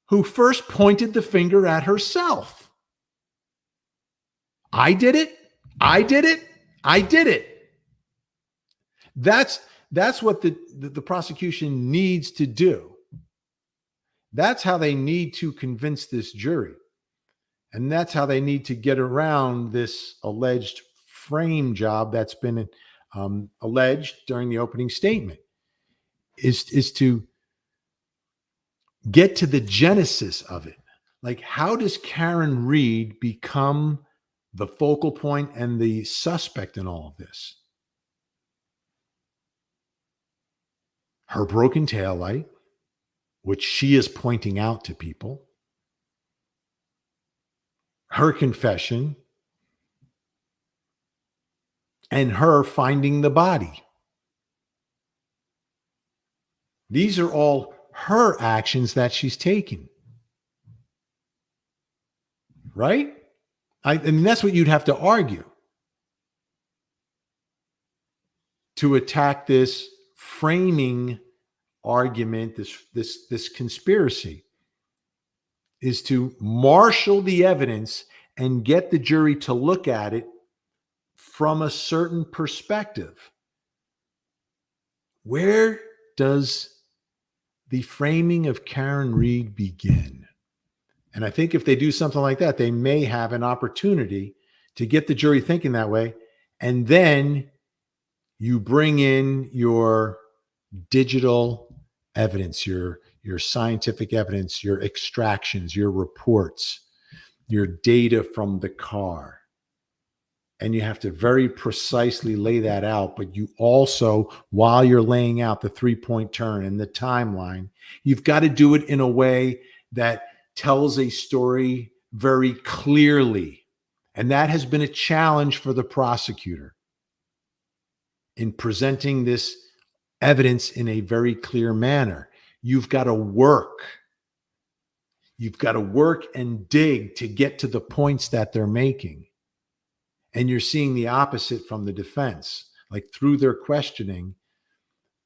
who first pointed the finger at herself. I did it. I did it. I did it. That's what the prosecution needs to do. That's how they need to convince this jury. And that's how they need to get around this alleged frame job that's been alleged during the opening statement, is to get to the genesis of it. Like, how does Karen Read become the focal point and the suspect in all of this? Her broken taillight, which she is pointing out to people, her confession, and her finding the body. These are all her actions that she's taking. Right? I mean, that's what you'd have to argue to attack this framing argument, this conspiracy, is to marshal the evidence and get the jury to look at it from a certain perspective. Where does the framing of Karen Read begin? And I think if they do something like that, they may have an opportunity to get the jury thinking that way. And then you bring in your digital evidence, your scientific evidence, your extractions, your reports, your data from the car. And you have to very precisely lay that out. But you also, while you're laying out the 3-point turn and the timeline, you've got to do it in a way that tells a story very clearly. And that has been a challenge for the prosecutor in presenting this evidence in a very clear manner. You've got to work. You've got to work and dig to get to the points that they're making. And you're seeing the opposite from the defense. Like, through their questioning,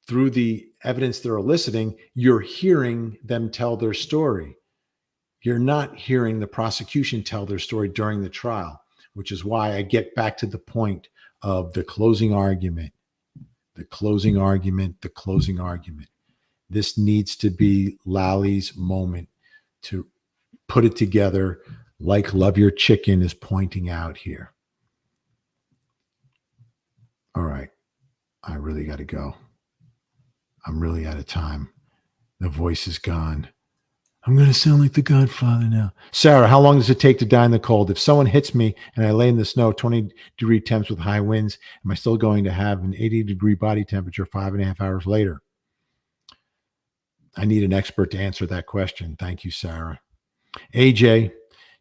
through the evidence they're eliciting, you're hearing them tell their story. You're not hearing the prosecution tell their story during the trial, which is why I get back to the point of the closing argument. The closing argument, the closing argument. This needs to be Lally's moment to put it together like Love Your Chicken is pointing out here. All right. I really got to go. I'm really out of time. The voice is gone. I'm going to sound like the Godfather now. Sarah, how long does it take to die in the cold? If someone hits me and I lay in the snow, 20-degree temps with high winds, am I still going to have an 80-degree body temperature 5.5 hours later? I need an expert to answer that question. Thank you, Sarah. AJ,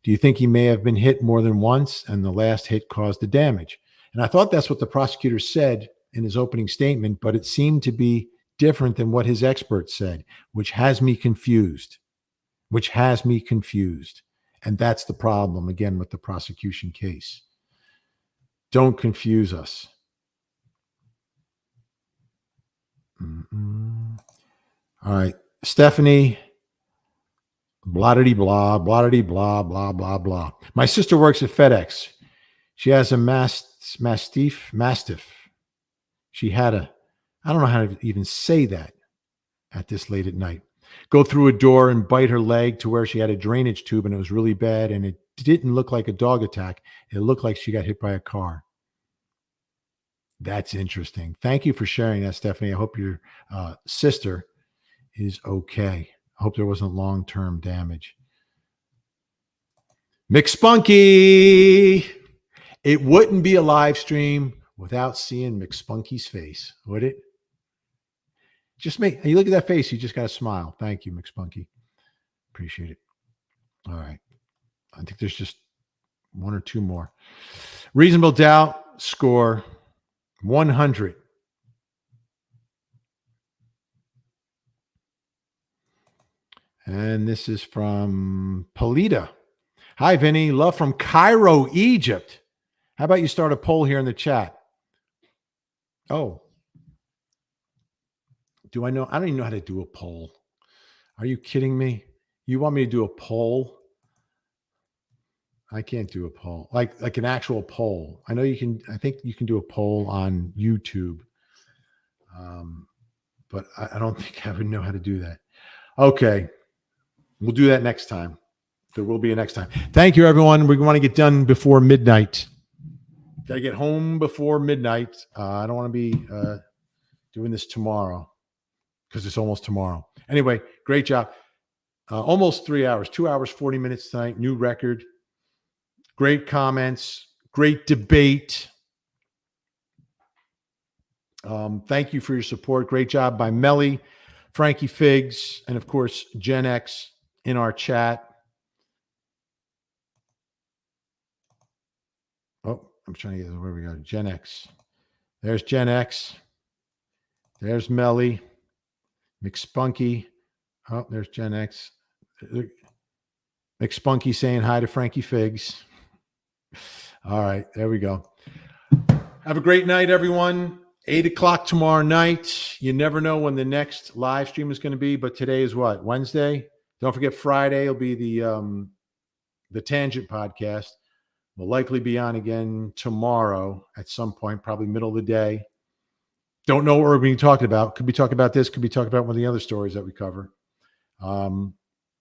do you think he may have been hit more than once and the last hit caused the damage? And I thought that's what the prosecutor said in his opening statement, but it seemed to be different than what his expert said, which has me confused. And that's the problem, again, with the prosecution case. Don't confuse us. All right. Stephanie, blah-diddy-blah, blah-diddy-blah, blah, blah, blah. My sister works at FedEx. She has a mastiff. She had I don't know how to even say that at this late at night. Go through a door and bite her leg to where she had a drainage tube, and it was really bad. And it didn't look like a dog attack. It looked like she got hit by a car. That's interesting. Thank you for sharing that, Stephanie. I hope your sister is okay. I hope there wasn't long-term damage. McSpunky. It wouldn't be a live stream without seeing McSpunky's face, would it? You look at that face, you just got to smile. Thank you, McSpunky. Appreciate it. All right. I think there's just one or two more. Reasonable doubt score 100. And this is from Polita. Hi, Vinny. Love from Cairo, Egypt. How about you start a poll here in the chat? Oh. Do I know? I don't even know how to do a poll. Are you kidding me? You want me to do a poll? I can't do a poll. Like an actual poll. I know you can. I think you can do a poll on YouTube. But I don't think I would know how to do that. Okay. We'll do that next time. There will be a next time. Thank you, everyone. We want to get done before midnight. Got to get home before midnight. I don't want to be doing this tomorrow because it's almost tomorrow. Anyway, great job. Almost 3 hours, 2 hours, 40 minutes tonight. New record. Great comments. Great debate. Thank you for your support. Great job by Melly, Frankie Figs, and of course, Gen X in our chat. Oh, I'm trying to get where we go. Gen X. There's Gen X. There's Melly. McSpunky. Oh, there's Gen X. McSpunky saying hi to Frankie Figs. All right, there we go. Have a great night, everyone. 8 o'clock tomorrow night. You never know when the next live stream is going to be, but today is what? Wednesday? Don't forget Friday will be the Tangent podcast. We'll likely be on again tomorrow at some point, probably middle of the day. Don't know what we're being talking about. Could be talking about this. Could be talking about one of the other stories that we cover.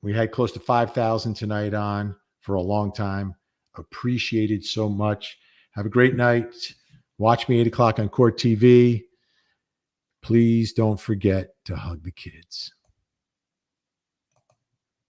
We had close to 5,000 tonight on for a long time. Appreciated so much. Have a great night. Watch me 8 o'clock on Court TV. Please don't forget to hug the kids.